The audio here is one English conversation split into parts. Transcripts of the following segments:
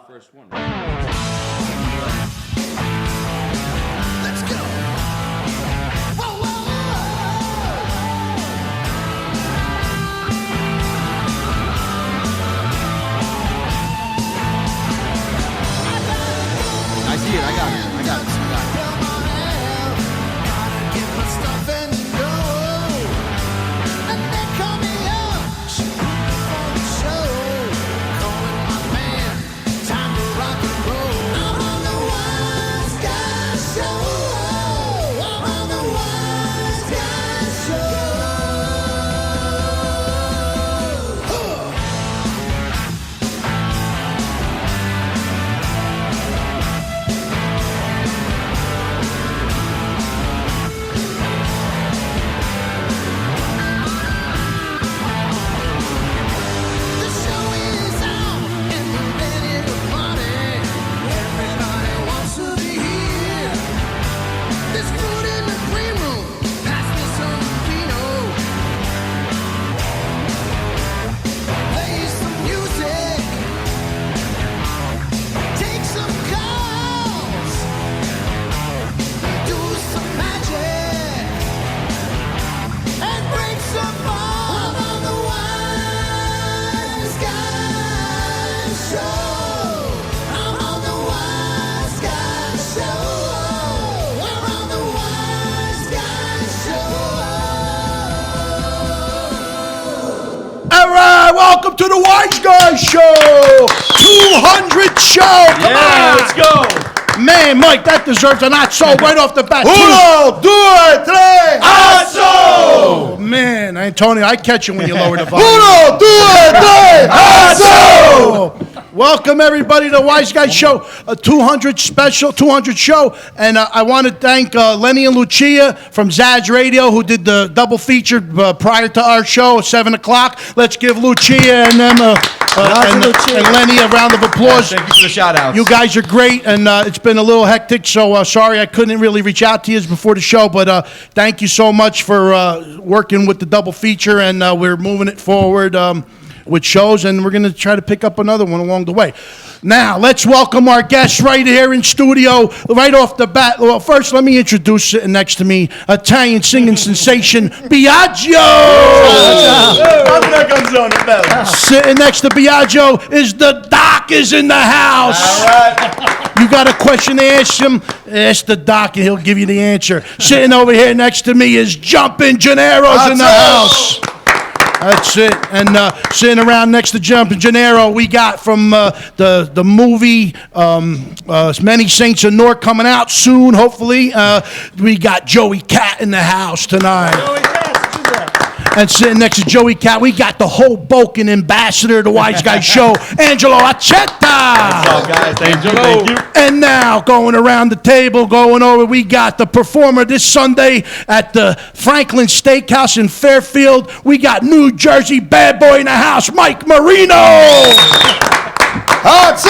first one. Let's go. Whoa, whoa, I see it. I got it. get my stuff and go. And they call me up. She put me on the show. Calling my band. Time to rock and roll. I'm on the Wiseguyz show. I'm on the Wiseguyz show. The show is out and we're ready to party. Everybody wants to be here. There's food in the green room. Pass me some Marino. Play some music. Take some calls. Do some magic. And break some balls. I'm on the Wiseguyz show. I'm on the Wiseguyz show. We're on the Wiseguyz show. All right, welcome to the Wiseguyz Show. 200 show. Come on. Let's go. Man, Mike, that deserves a not so right off the bat. Uno, due, tre, asso! Oh, man, Antonio, I catch you when you lower the volume. Uno, due, tre, asso! Welcome, everybody, to the Wiseguyz Show, a 200 special, 200 show. And I want to thank Lenny and Lucia from Zaz Radio, who did the double feature prior to our show at 7 o'clock. Let's give Lucia and them and Lenny a round of applause. Thank you for the shout-outs. You guys are great, and it's been a little hectic, so sorry I couldn't really reach out to you before the show, but thank you so much for working with the double feature, and we're moving it forward with shows, and we're going to try to pick up another one along the way. Now, let's welcome our guests right here in studio, right off the bat. Well, first, let me introduce sitting next to me, Italian singing sensation, Biagio! Sitting next to Biagio is the Doc is in the house. All right. You got a question to ask him? Ask the Doc and he'll give you the answer. Sitting over here next to me is Jumpin' Gennaro's in the house. That's it. And sitting around next to Jumpin' Gennaro, we got from the movie Many Saints of Newark coming out soon, hopefully. We got Joey Cat in the house tonight. And sitting next to Joey Cat, we got the Hoboken ambassador of the Wiseguyz Show, Angelo Accetta. What's up, guys? Thank you. And now, going around the table, going over, we got the performer this Sunday at the Franklin Steakhouse in Fairfield. We got New Jersey bad boy in the house, Mike Marino. That's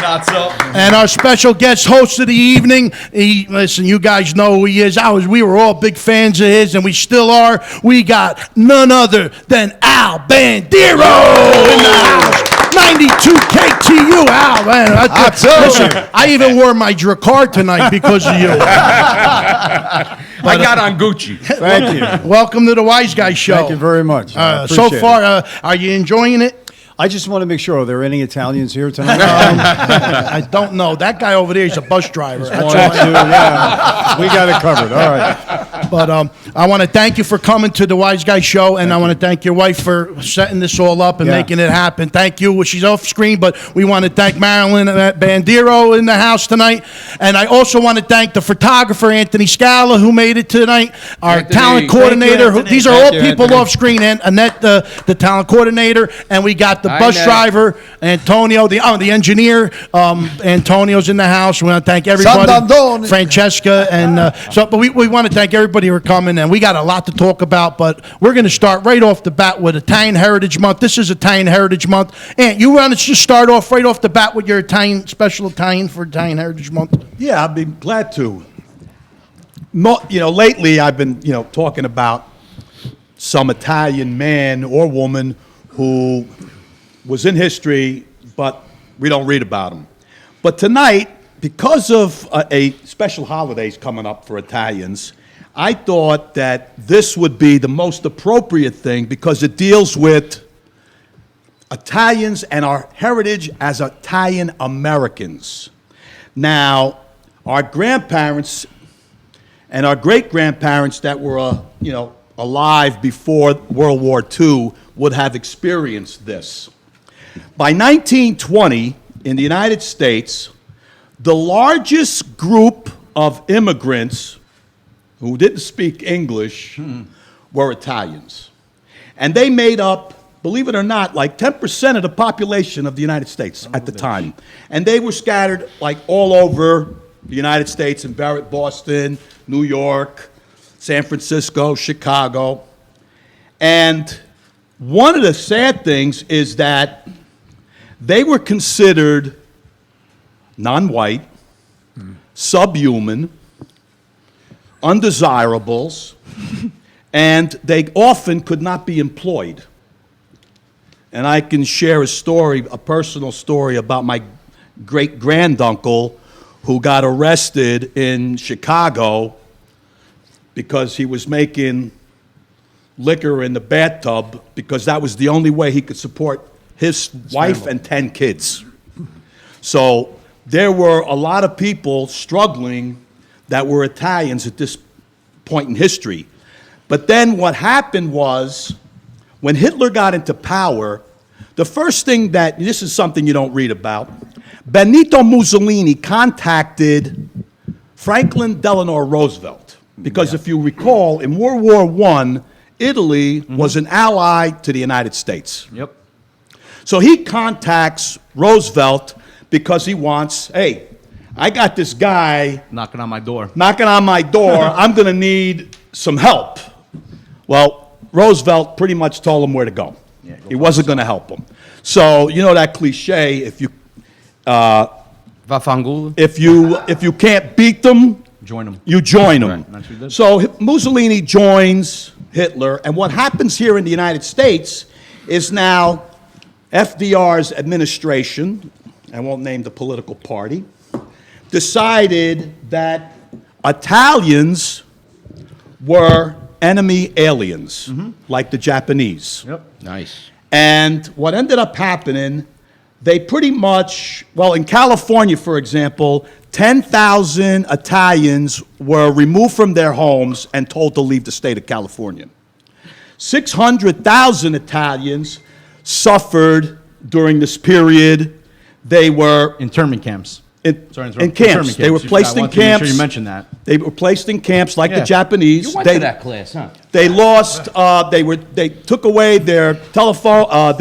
not so. And our special guest host of the evening, listen, you guys know who he is. We were all big fans of his, and we still are. We got none other than Al Bandiero in the house. 92 KTU, Al, man. Listen, I even wore my Dracar tonight because of you. I got on Gucci. Thank you. Welcome to the Wiseguyz Show. Thank you very much. So far, are you enjoying it? I just want to make sure, are there any Italians here tonight? I don't know. That guy over there is a bus driver. That's all I know. Yeah, we got it covered. All right. But I want to thank you for coming to the Wiseguyz Show, and I want to thank your wife for setting this all up and making it happen. Thank you. Well, she's off screen, but we want to thank Marilyn Bandiero in the house tonight. And I also want to thank the photographer, Anthony Scala, who made it tonight, our talent coordinator. These are all people off screen, and Annette, the talent coordinator, and we got the bus driver, Antonio, the engineer, Antonio's in the house. We want to thank everybody, Francesca, and but we want to thank everybody for coming, and we got a lot to talk about, but we're going to start right off the bat with Italian Heritage Month. This is Italian Heritage Month, and you want to just start off right off the bat with your special Italian for Italian Heritage Month? Yeah, I'd be glad to. Lately I've been, talking about some Italian man or woman who was in history, but We don't read about them. But tonight, because of a special holidays coming up for Italians, I thought that this would be the most appropriate thing because it deals with Italians and our heritage as Italian Americans. Now, our grandparents and our great-grandparents that were, alive before World War II would have experienced this. By 1920, in the United States, the largest group of immigrants who didn't speak English were Italians. And they made up, believe it or not, like 10% of the population of the United States at the time. And they were scattered like all over the United States, in Barrett, Boston, New York, San Francisco, Chicago. And one of the sad things is that they were considered non-white, subhuman, undesirables, and they often could not be employed. And I can share a story, a personal story about my great-granduncle who got arrested in Chicago because he was making liquor in the bathtub because that was the only way he could support his wife and 10 kids. So there were a lot of people struggling that were Italians at this point in history. But then what happened was, when Hitler got into power, the first thing that, this is something you don't read about, Benito Mussolini contacted Franklin Delano Roosevelt. Because if you recall, in World War I, Italy was an ally to the United States. Yep. So he contacts Roosevelt because he wants, hey, I got this guy Knocking on my door. I'm going to need some help. Well, Roosevelt pretty much told him where to go. He wasn't going to help him. So, you know that cliche, if you Vafangula. if you can't beat them, Join them. you join them. Right, that's what he did. So Mussolini joins Hitler, and what happens here in the United States is now FDR's administration, I won't name the political party, decided that Italians were enemy aliens, like the Japanese. Yep. Nice. And what ended up happening, they pretty much, well, in California, for example, 10,000 Italians were removed from their homes and told to leave the state of California. 600,000 Italians suffered during this period. They were Internment camps. in camps. They were placed in camps. Make sure you mentioned that. They were placed in camps like the Yeah. Japanese. You went They- to that class, huh? They lost. They took away their telephone, know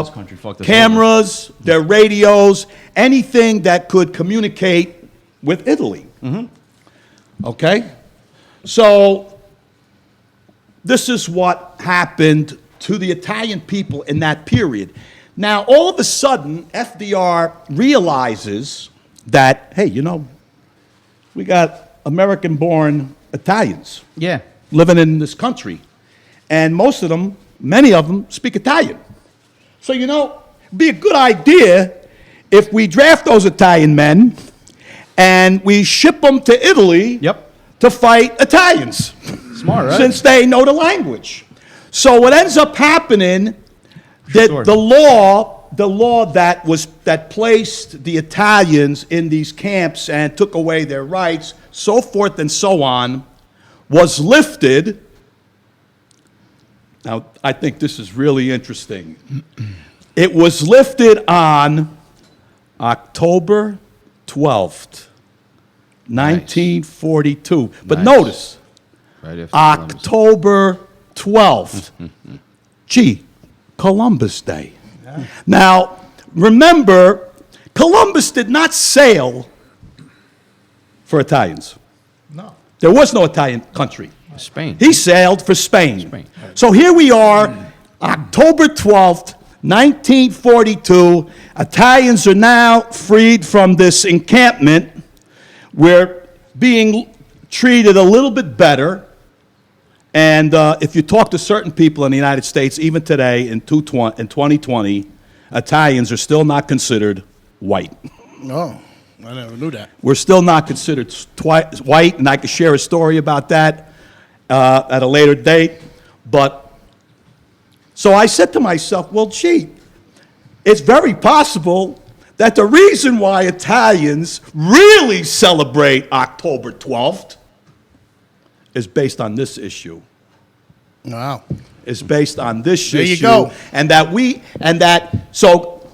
this country fucked us cameras, their radios, anything that could communicate with Italy. Okay, so this is what happened to the Italian people in that period. Now, all of a sudden, FDR realizes that, hey, we got American-born Italians Yeah. living in this country. And most of them, many of them, speak Italian. So, it'd be a good idea if we draft those Italian men and we ship them to Italy Yep. to fight Italians. Smart, right? Since they know the language. So what ends up happening, that Sure. the law that placed the Italians in these camps and took away their rights, so forth and so on, was lifted. Now, I think this is really interesting. It was lifted on October 12th, 1942. But Nice. notice, Right after Columbus. October 12th. Gee, Columbus Day. Now, remember, Columbus did not sail for Italians. No. There was no Italian country. Spain. He sailed for Spain. Spain. So here we are, October 12th, 1942. Italians are now freed from this encampment. We're being treated a little bit better. And if you talk to certain people in the United States, even today in 2020, Italians are still not considered white. No, I never knew that. We're still not considered white, and I could share a story about that at a later date. But so I said to myself, well, gee, it's very possible that the reason why Italians really celebrate October 12th is based on this issue. Wow. Is based on this There you issue. go. So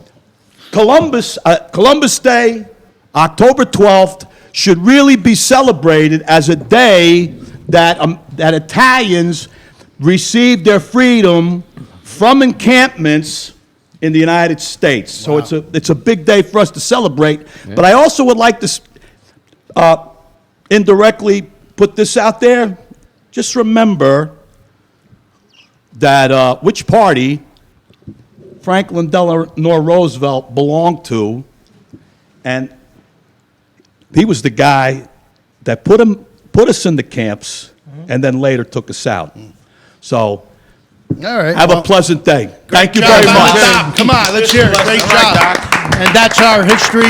Columbus Day, October 12th, should really be celebrated as a day that Italians received their freedom from encampments in the United States. So it's a big day for us to celebrate. Yeah. But I also would like to indirectly put this out there. Just remember that which party Franklin Delano Roosevelt belonged to, and he was the guy that put us in the camps and then later took us out. So all right. Have a pleasant day. Thank you very much. Doc. Come on, let's hear it. Great job. And that's our history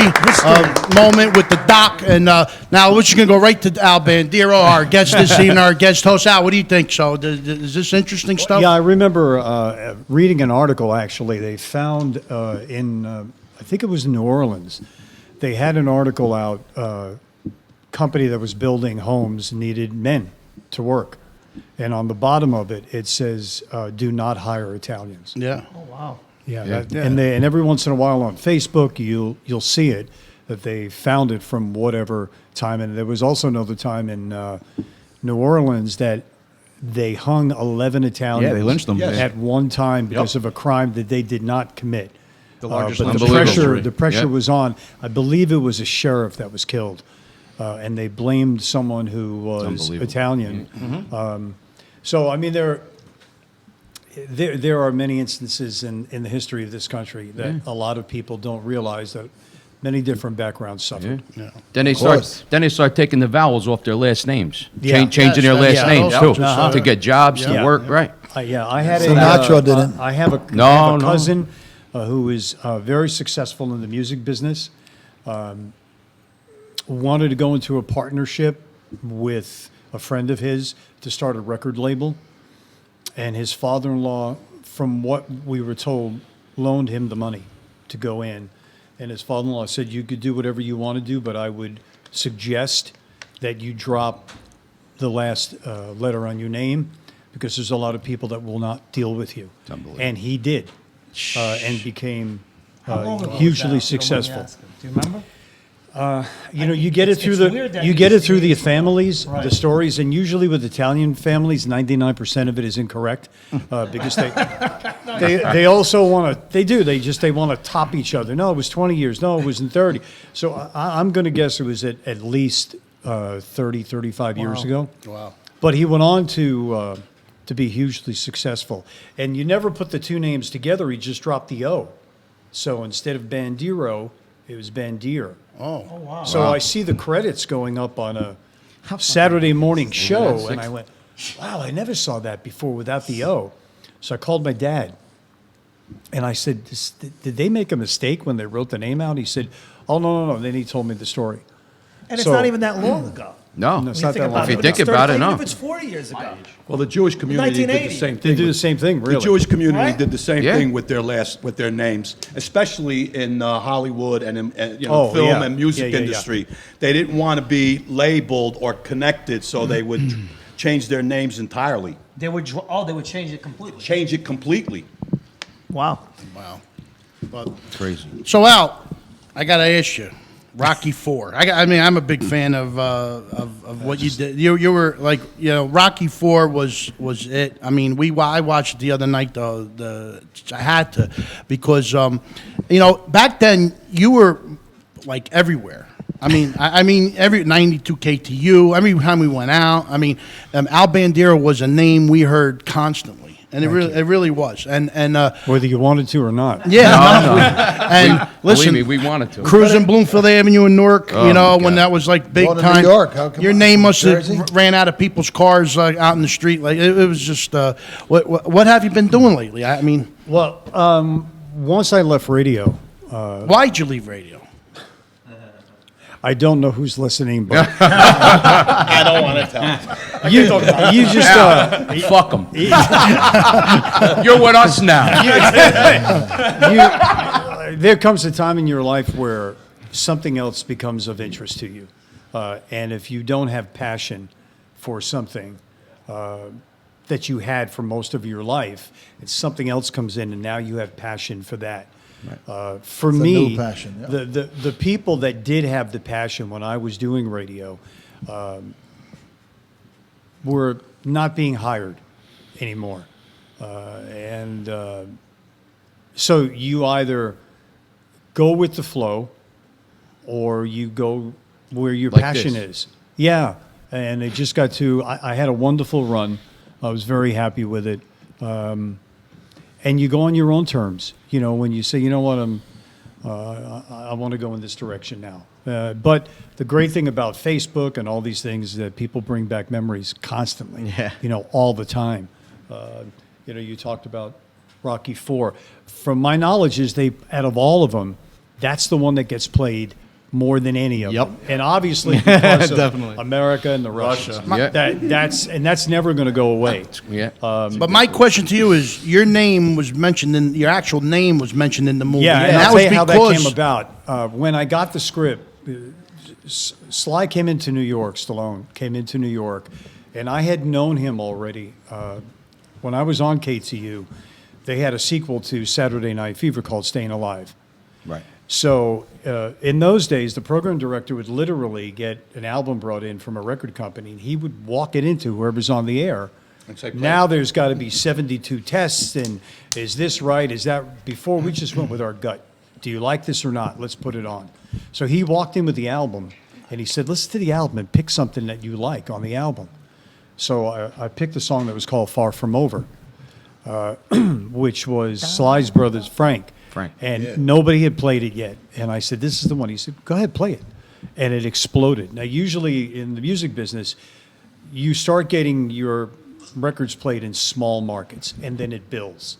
moment with the doc. And now we're just going to go right to Al Bandiero, our guest this evening, our guest host. Al, what do you think? So is this interesting stuff? Yeah, I remember reading an article, actually. They found I think it was in New Orleans, they had an article out, company that was building homes needed men to work. And on the bottom of it, it says, do not hire Italians. Yeah. Oh, wow. Yeah. And every once in a while on Facebook, you'll see it, that they found it from whatever time. And there was also another time in New Orleans that they hung 11 Italians. Yeah, they lynched them. Yes. At one time because of a crime that they did not commit. The largest but the pressure was on. I believe it was a sheriff that was killed. And they blamed someone who was Italian. Mm-hmm. So, I mean, there are many instances in the history of this country that a lot of people don't realize that many different backgrounds suffered. Yeah. Then they start taking the vowels off their last names, Yeah. changing their last names too, to get jobs, to Yeah. work. Right. I had Sinatra didn't. I have a cousin who is very successful in the music business. Wanted to go into a partnership with a friend of his to start a record label. And his father-in-law, from what we were told, loaned him the money to go in. And his father-in-law said, you could do whatever you want to do, but I would suggest that you drop the last letter on your name because there's a lot of people that will not deal with you. And he did, and became hugely successful. Do you remember? You get it through the families, the stories, and usually with Italian families, 99% of it is incorrect because they also want to. They want to top each other. No, it was 20 years. No, it was in 30. So I'm going to guess it was at least 30, 35 years ago. Wow. But he went on to be hugely successful, and you never put the two names together. He just dropped the O. So instead of Bandiero, it was Bandiero. Oh, wow. So I see the credits going up on a Saturday morning show, and I went, wow, I never saw that before without the O. So I called my dad, and I said, did they make a mistake when they wrote the name out? He said, oh, no. Then he told me the story. And it's So- not even that long ago. No, it's not that long. If you think about it, no. If it's 40 years ago. Well, the Jewish community did the 1980. same They thing. do the same thing, really. The Jewish community Right? did the same Yeah. thing with their names, especially in Hollywood and in Oh, film yeah. and music Yeah. industry. They didn't want to be labeled or connected, so they would change their names entirely, They would change it completely. change it completely. Wow. wow. But, Crazy. so, Al, I got to ask you. Rocky IV. I'm a big fan of what you did. You were like, Rocky IV was it. I mean, I watched it the other night. I had to because back then you were like everywhere. I mean every 92 KTU. Every time we went out. Al Bandiero was a name we heard constantly. And it really was. And Whether you wanted to or not. yeah, and listen, Believe me, we wanted to. cruising Bloomfield Avenue in Newark, Oh, my when God. that was like big Going to time. New York, how come Your on? name must Jersey? have ran out of people's cars out in the street. Like it was just. What have you been doing lately? Well, once I left radio, Why'd you leave radio? I don't know who's listening, but I don't want to tell. you just Fuck them. You're with us now. there comes a time in your life where something else becomes of interest to you, and if you don't have passion for something that you had for most of your life, and something else comes in, and now you have passion for that. For It's a me, new passion, yeah. the people that did have the passion when I was doing radio were not being hired anymore, and so you either go with the flow, or you go where your Like passion this. is. Yeah, and it just got to. I had a wonderful run. I was very happy with it. And you go on your own terms. You know, when you say, you know what, I want to go in this direction now. But the great thing about Facebook and all these things is that people bring back memories constantly. Yeah. You know, all the time. You know, you talked about Rocky IV. From my knowledge, is they out of all of them, that's the one that gets played more than any of Yep. them. And obviously because of Definitely. America and the Russians. Yeah. That's never going to go away. Yeah. But my question to you is, your name was mentioned in your actual name was mentioned in the movie. Yeah, and that I'll was tell you how that because came about. When I got the script, Sly came into New York, Stallone came into New York, and I had known him already. When I was on KTU, they had a sequel to Saturday Night Fever called Staying Alive. Right. So in those days, the program director would literally get an album brought in from a record company, and he would walk it into whoever's on the air. And say, play Now it. there's got to be 72 tests, and is this right? Is that before we just went with our gut? Do you like this or not? Let's put it on. So he walked in with the album, and he said, "Listen to the album and pick something that you like on the album." So I picked a song that was called "Far From Over," which was Sly's brother's Frank. Frank. And nobody had played it yet. And I said, "This is the one." He said, "Go ahead, play it." And it exploded. Now, usually in the music business, you start getting your records played in small markets, and then it builds.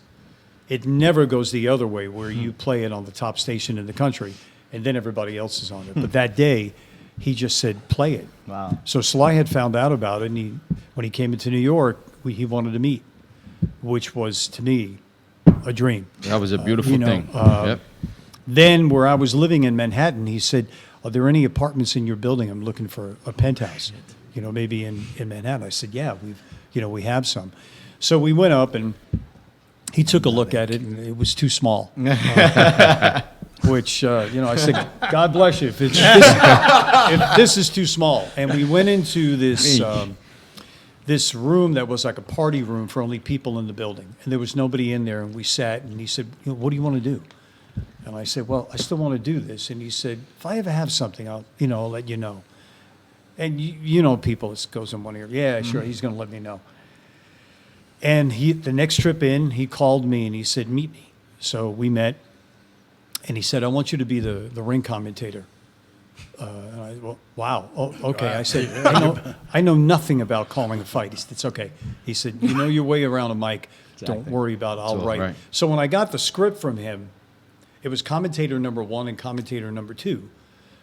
It never goes the other way, where you play it on the top station in the country, and then everybody else is on it. But that day, he just said, "Play it." Wow. So Sly had found out about it, and when he came into New York, he wanted to meet, which was, to me, a dream. That was a beautiful You know, thing. Yep. Then, where I was living in Manhattan, he said, "Are there any apartments in your building? I'm looking for a penthouse, you know, maybe in Manhattan." I said, "Yeah, we have some." So we went up, and he took a look at it, and it was too small. Which, I said, "God bless you if this is too small." And we went into this room that was like a party room for only people in the building. And there was nobody in there, and we sat, and he said, "What do you want to do?" And I said, "Well, I still want to do this." And he said, "If I ever have something, I'll let you know." And you know people, it goes in one ear. Yeah, sure, he's going to let me know. And the next trip in, he called me and he said, "Meet me." So we met, and he said, "I want you to be the ring commentator." And I, well, wow. Oh, okay. I said, I know nothing about calling a fight. He said, "It's okay." He said, "You know your way around a mic. Don't worry about it. I'll all write." right. So when I got the script from him, it was commentator number 1 and commentator number 2.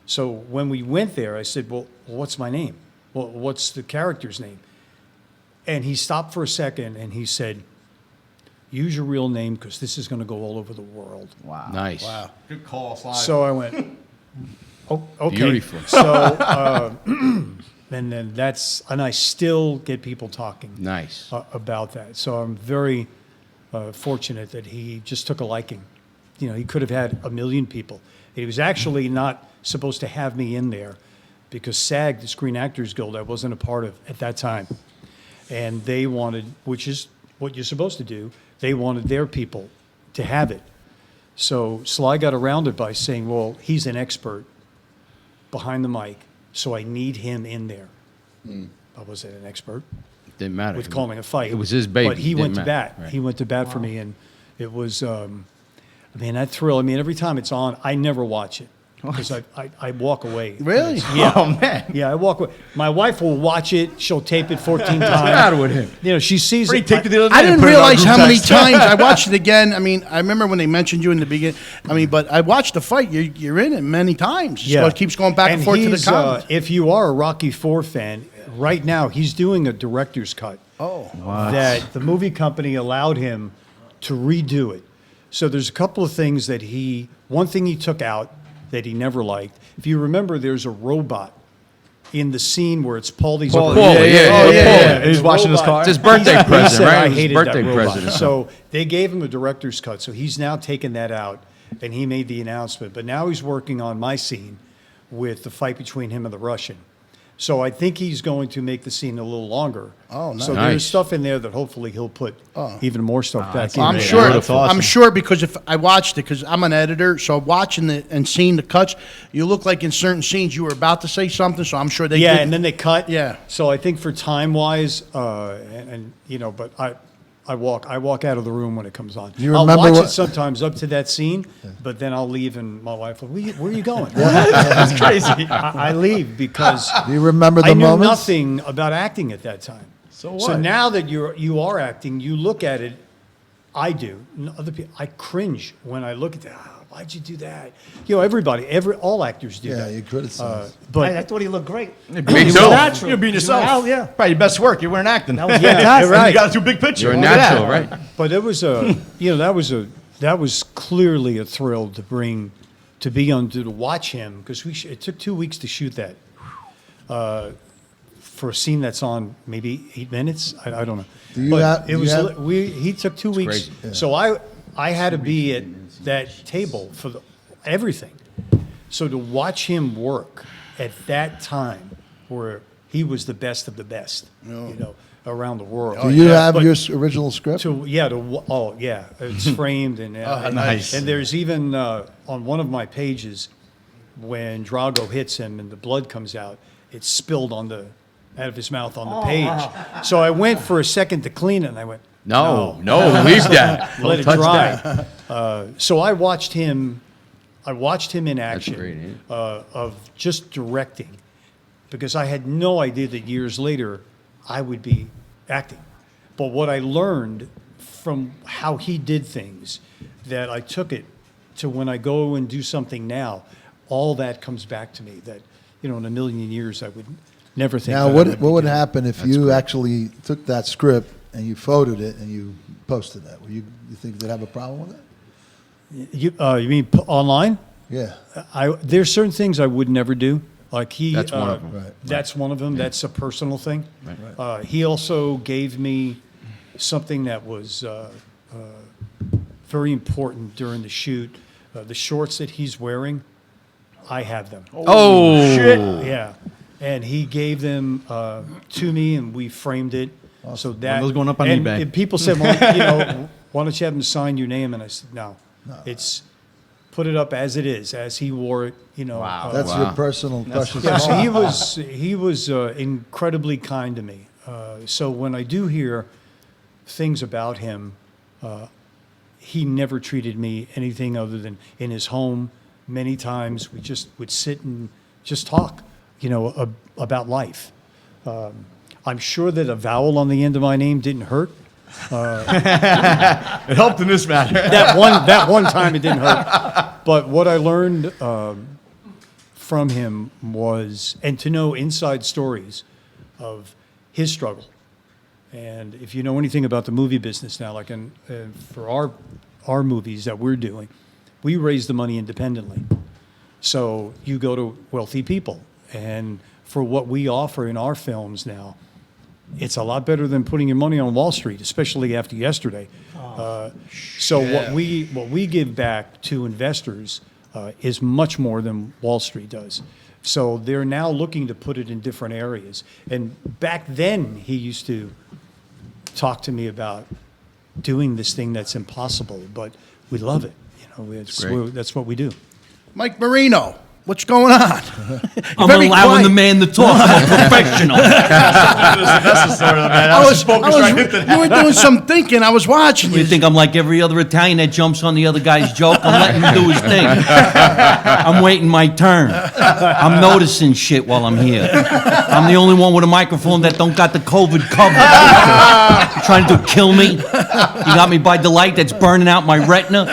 So when we went there, I said, "Well, what's my name? Well, what's the character's name?" And he stopped for a second, and he said, "Use your real name, because this is going to go all over the world." Wow. Nice. Wow. Good call, Sly. So I went, "Oh, okay." Beautiful. So, and then and I still get people talking Nice. about that. So I'm very fortunate that he just took a liking. You know, he could have had 1 million people. He was actually not supposed to have me in there because SAG, the Screen Actors Guild, I wasn't a part of at that time. And they wanted, which is what you're supposed to do, they wanted their people to have it. So Sly got around it by saying, "Well, he's an expert behind the mic, so I need him in there." I wasn't an expert Didn't matter. with calling a fight. It was his baby. But he Didn't went to matter. bat. Right. He went to bat for me, and it was, that thrill. I mean, every time it's on, I never watch it. because I walk away. Really? Yeah. Oh, man. Yeah, I walk away. My wife will watch it. She'll tape it 14 times. What's the matter with him? You know, she sees it. Taped it the other I day and didn't put it in our realize group how many text. times I watched it again. I mean, I remember when they mentioned you in the beginning. I mean, but I watched the fight. You're in it many times. It keeps going back and forth to the he's, comments. if you are a Rocky IV fan, right now he's doing a director's cut. Oh, That the movie company allowed him to redo it. So there's a couple of things that one thing he took out that he never liked. If you remember, there's a robot in the scene where it's Paulie's. Yeah. He was washing his car. It's his birthday He present, said, right? I It was his hated birthday that robot. present. So they gave him a director's cut. So he's now taken that out, and he made the announcement. But now he's working on my scene with the fight between him and the Russian. So I think he's going to make the scene a little longer. Oh, nice. So Nice. there's stuff in there that hopefully he'll put even more stuff back in. I'm Yeah, sure. that's awesome. I'm sure because if I watched it, because I'm an editor, so watching it and seeing the cuts, you look like in certain scenes you were about to say something. So I'm sure they Yeah, did. and then they cut. Yeah. So I think for time wise, and you know, but I walk out of the room when it comes on. You I'll remember watch what- it sometimes up to that scene, but then I'll leave, and my wife will, where are you going? That's crazy. I leave because Do you remember the I knew moments? nothing about acting at that time. So So what? now that you are acting, you look at it. I do. Other people, I cringe when I look at that. "Oh, why'd you do that? You know, all actors do Yeah, that. you criticize. But I thought he looked great. Me He was too. natural. You're being yourself. Wow, yeah. Probably your best work. You weren't acting. That was Yeah, fantastic. right. You got to do a big picture. You're a Look at natural, that. right? But it was that was clearly a thrill to be on to watch him because it took 2 weeks to shoot that for a scene that's on maybe 8 minutes. I don't know. Do you But have- it do was you have- he took 2 weeks. crazy. So I had to be at that table for everything. So to watch him work at that time where he was the best of the best, you know, around the world. Do you have But- your original script? it's framed and nice. And there's even on one of my pages when Drago hits him and the blood comes out, it's spilled out of his mouth on the page. So I went for a second to clean it, and I went, No, leave that. let Don't it touch dry. that. So I watched him in action great, of just directing, because I had no idea that years later I would be acting. But what I learned from how he did things, that I took it to when I go and do something now, all that comes back to me that, you know, in a million years I would never think. Now, that I what would would be doing. happen if you actually took that script and you photoed it and you posted that? You think they'd have a problem with it? You mean online? Yeah. There's certain things I would never do. Like That's one of 'em. Right. That's one of them. That's a personal thing. He also gave me something that was very important during the shoot. The shorts that he's wearing, I have them. Oh, Yeah, and he gave them to me, and we framed it. So that those going up on and eBay. and people said, "Well, you know, why don't you have him sign your name?" And I said, "No, it's put it up as it is, as he wore it." You know, Wow. That's Wow. your personal precious yeah, so moment. he was incredibly kind to me. So when I do hear things about him, he never treated me anything other than in his home. Many times we just would sit and just talk, you know, about life. I'm sure that a vowel on the end of my name didn't hurt. It helped in this matter. That one time it didn't hurt. But what I learned from him was, and to know inside stories of his struggle. And if you know anything about the movie business now, like for our movies that we're doing, we raise the money independently. So you go to wealthy people, and for what we offer in our films now, it's a lot better than putting your money on Wall Street, especially after yesterday. So what we give back to investors is much more than Wall Street does. So they're now looking to put it in different areas. And back then, he used to talk to me about doing this thing that's impossible, but we love it. You know, great. that's what we do. Mike Marino, What's going on? I'm Very allowing quiet. the man to talk. I'm a professional. You were doing some thinking. I was watching You you. think I'm like every other Italian that jumps on the other guy's joke? I'm letting him do his thing. I'm waiting my turn. I'm noticing shit while I'm here. I'm the only one with a microphone that don't got the COVID cover. You trying to kill me? You got me by the light that's burning out my retina.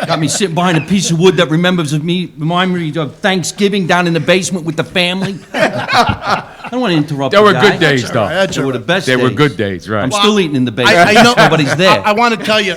Got me sitting behind a piece of wood that remind me of Thanksgiving down in the basement with the family. I don't want to interrupt. There the were guy. good days, though. They were the best. They were days. good days, right? I'm still eating in the basement. I know. Nobody's there. I want to tell you,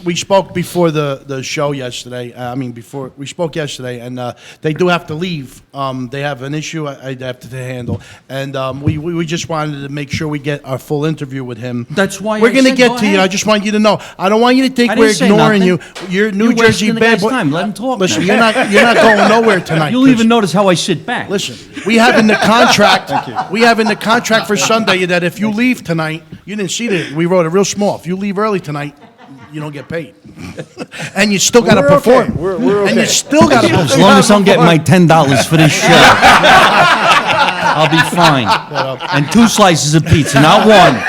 we spoke before the show yesterday. Before we spoke yesterday, and they do have to leave. They have an issue I have to handle, and we just wanted to make sure we get our full interview with him. That's why we're I going to said get go to you. ahead. I just want you to know. I don't want you to think I we're didn't say ignoring you. nothing. You're New You're Jersey wasting the bad guy's boy. time. Let him talk Listen, now. you're not going nowhere tonight. You'll 'cause- even notice how I sit back. Listen, we have in the contract. We have in the contract for Sunday that if you leave tonight, you didn't see that. We wrote it real small. If you leave early tonight, you don't get paid, and you still got to We're okay. perform. We're And you okay. still got to perform. As long as I'm getting my $10 for this show, I'll be fine. And 2 slices of pizza, not 1.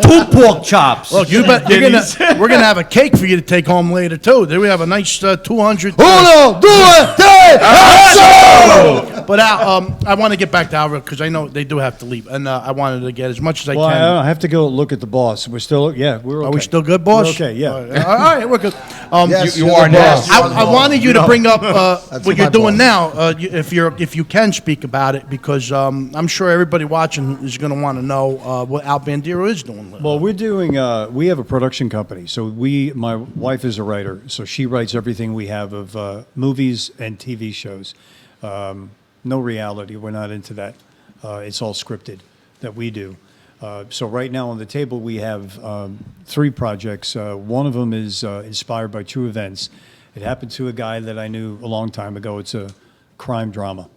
2 pork chops. Look, we're gonna have a cake for you to take home later too. Then we have a nice 200. Uno, due, tre, asso! But I want to get back to Alvaro because I know they do have to leave, and I wanted to get as much as I Well, can. I have to go look at the boss. We're still, we're okay. Are we still good, boss? We're okay, yeah. All right, we're good. Yes, you you're are the boss. now. I wanted you to bring up That's what my you're doing boss. now, if you can speak about it, because I'm sure everybody watching is going to want to know what Al Bandiero is doing. Well, we're doing, we have a production company. So my wife is a writer, so she writes everything we have of movies and TV shows. No reality, we're not into that. It's all scripted that we do. So right now on the table we have 3 projects. One of them is inspired by true events. It happened to a guy that I knew a long time ago. It's a crime drama.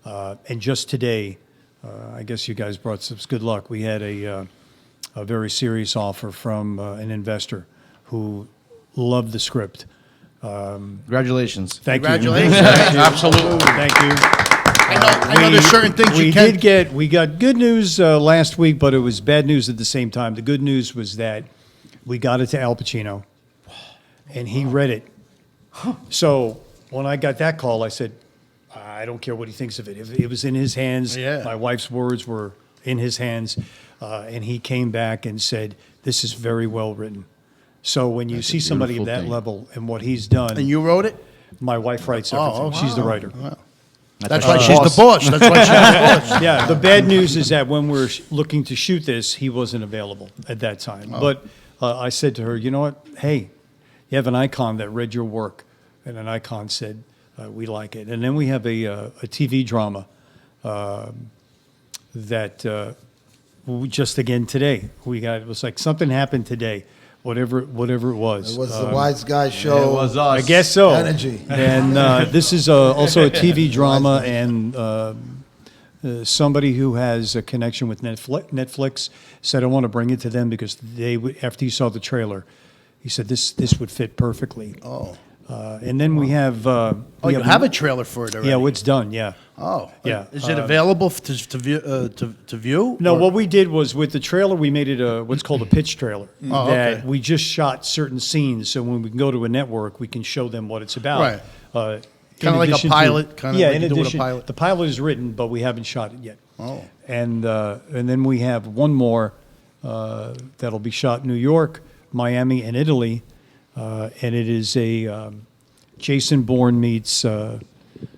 And just today, I guess you guys brought some good luck. We had a very serious offer from an investor who loved the script. Congratulations. Thank Congratulations. you. Thank you. Absolutely. Thank you. I know there's certain things you can't. We got good news last week, but it was bad news at the same time. The good news was that we got it to Al Pacino, and he read it. So when I got that call, I said, I don't care what he thinks of it. It was in his hands. Yeah. My wife's words were in his hands, and he came back and said, "This is very well written." So when you see somebody at that level and what he's done, And you wrote it? my wife writes Oh, everything. okay. She's the writer. That's why she's the boss. That's why she's the boss. Yeah, the bad news is that when we're looking to shoot this, he wasn't available at that time. But I said to her, you know what? Hey, you have an icon that read your work, and an icon said, we like it. And then we have a TV drama that we just again today it was like something happened today, whatever it was. It was the Wiseguyz show. It was us. I guess so. Energy. And this is also a TV drama, and somebody who has a connection with Netflix said, I want to bring it to them because after he saw the trailer, he said this would fit perfectly. Oh. And then we have. You have a trailer for it already? Yeah, it's done. Yeah. Oh. Yeah. Is it available to view? No, or- what we did was with the trailer, we made it what's called a pitch trailer. Oh, that okay. we just shot certain scenes, so when we can go to a network, we can show them what it's about. Right. In Kinda like a addition pilot, kinda yeah, like in you do with a addition, pilot. the pilot is written, but we haven't shot it yet. Oh. And then we have one more that'll be shot in New York, Miami, and Italy, and it is a Jason Bourne meets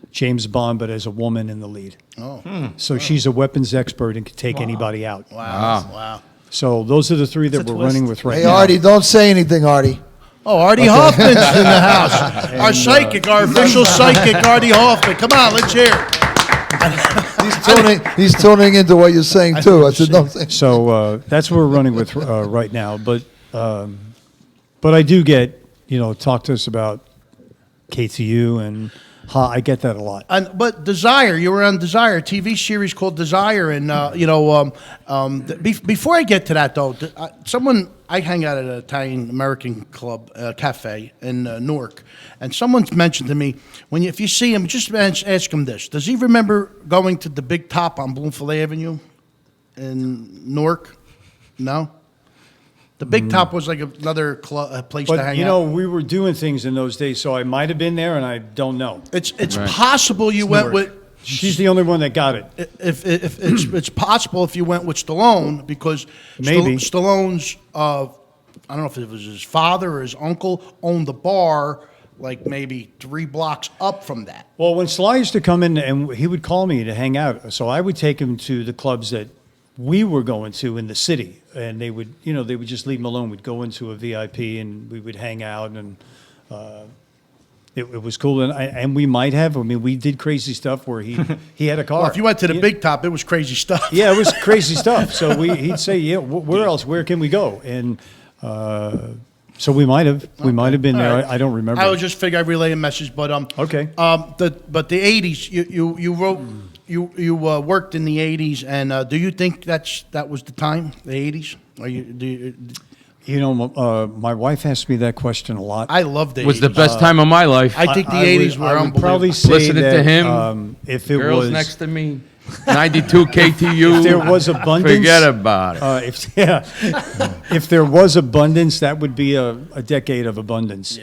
James Bond, but as a woman in the lead. Oh. So she's a weapons expert and can take anybody out. Wow. So those are the 3 that we're running with right Hey, now. Artie, don't say anything, Artie. Oh, Artie Hoffman's in the house. Our psychic, our official psychic, Artie Hoffman. Come on, let's hear it. He's tuning into what you're saying, too. I said, don't say. So that's what we're running with right now. But I do get, talk to us about KTU and I get that a lot. But Desire, you were on Desire, a TV series called Desire, and before I get to that though, I hang out at an Italian American club cafe in Newark, and someone's mentioned to me if you see him, just ask him this: does he remember going to the Big Top on Bloomfield Avenue in Newark? No. The Big Top was like another place to hang out. We were doing things in those days, so I might have been there, and I don't know. It's possible you went with. She's the only one that got it. If it's possible if you went with Stallone, because Maybe. Stallone's I don't know if it was his father or his uncle owned the bar like maybe 3 blocks up from that. Well, when Sly used to come in, and he would call me to hang out, so I would take him to the clubs that we were going to in the city, and they would just leave him alone. We'd go into a VIP, and we would hang out, and it was cool. And we might have. I mean, we did crazy stuff where he had a car. Well, if you went to the Big Top, it was crazy stuff. Yeah, it was crazy stuff. So he'd say, "Yeah, where else? Where can we go?" And so we might have been All there. right. I don't remember. I would just figure I'd relay a message, but Okay. But the '80s, you wrote. You worked in the '80s, and do you think that was the time, the '80s? My wife asked me that question a lot. I love the Was the 80s. best time of my life. I think the '80s were I would unbelievable. probably say Listening that, to him, if it Girls was next to me, 92 KTU. if there was abundance, Forget about it. if there was abundance, that would be a decade of abundance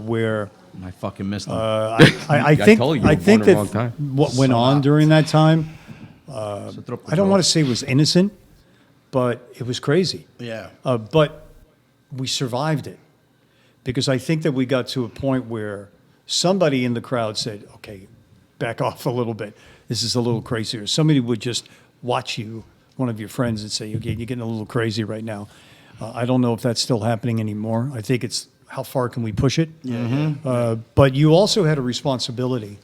where I fucking missed them. I think told you, I think born a long that time. what went on during that time, I don't want to say it was innocent, but it was crazy. Yeah. But we survived it because I think that we got to a point where somebody in the crowd said, "Okay, back off a little bit. This is a little crazy." Or somebody would just watch you, one of your friends, and say, "Okay, you're getting a little crazy right now." I don't know if that's still happening anymore. I think it's how far can we push it? But you also had a responsibility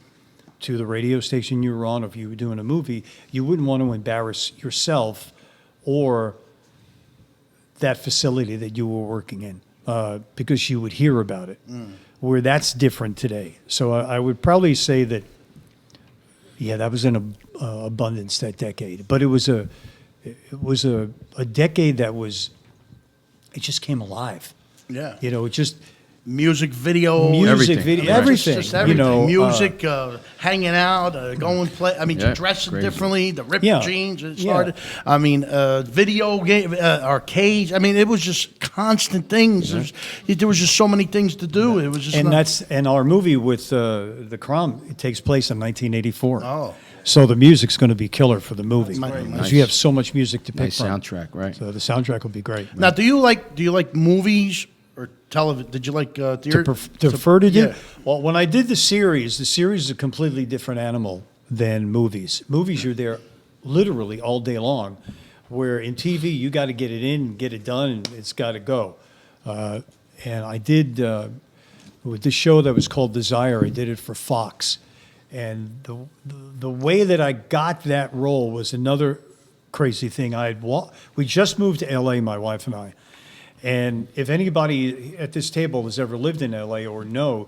to the radio station you were on. If you were doing a movie, you wouldn't want to embarrass yourself or that facility that you were working in because you would hear about it, where that's different today. So I would probably say that, yeah, that was in abundance that decade. But it was a decade that was, it just came alive. Yeah. It just Music video, music Everything. video, Right. everything. Just everything. Music, uh, hanging out, going play. I mean, Yeah, dressing crazy. differently. The ripped Yeah. jeans. It Yeah. started. I mean, video game, arcades. I mean, it was just constant things. There was just so many things to do. It was just. and our movie with the Crom, it takes place in 1984. Oh. So the music's going to be killer for the movie Nice. because you have so much music to pick Nice from. soundtrack, right? So the soundtrack will be great. Now, do you like movies or television? Did you like Prefer to do? Yeah. Well, when I did the series is a completely different animal than movies. Movies, you're there literally all day long, where in TV, you got to get it in, get it done, and it's got to go. And I did, with this show that was called Desire, I did it for Fox. And the way that I got that role was another crazy thing. We just moved to L.A., my wife and I. And if anybody at this table has ever lived in L.A. or know,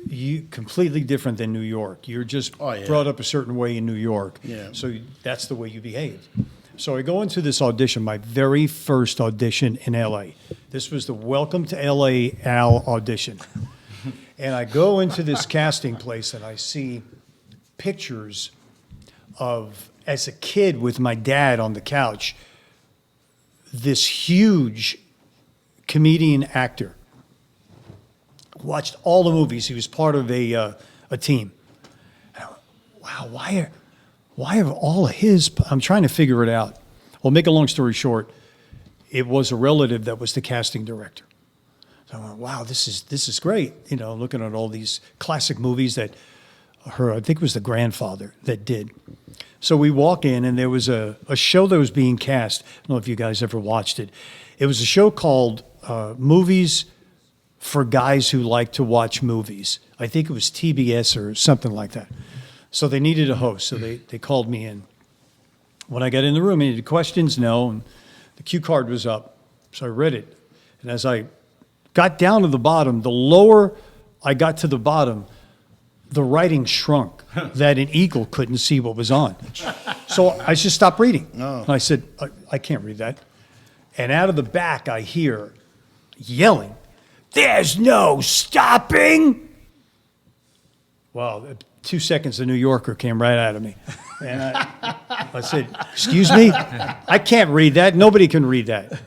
you completely different than New York. You're just brought up a certain way in New York. Yeah. So that's the way you behave. So I go into this audition, my very first audition in L.A. This was the Welcome to L.A. Al audition. And I go into this casting place and I see pictures of, as a kid with my dad on the couch, this huge comedian actor. Watched all the movies. He was part of a team. And I went, wow, why are all of his? I'm trying to figure it out. Well, make a long story short, it was a relative that was the casting director. So I went, wow, this is great. Looking at all these classic movies that I think it was the grandfather that did. So we walk in, and there was a show that was being cast. I don't know if you guys ever watched it. It was a show called Movies for Guys Who Like to Watch Movies. I think it was TBS or something like that. So they needed a host, so they called me in. When I got in the room, any questions? No. And the cue card was up, so I read it. And as I got down to the bottom, the lower I got to the bottom, the writing shrunk that an eagle couldn't see what was on. So I just stopped reading. And I said, I can't read that. And out of the back, I hear yelling, "There's no stopping!" Well, 2 seconds, the New Yorker came right out of me. And I said, "Excuse me? I can't read that. Nobody can read that."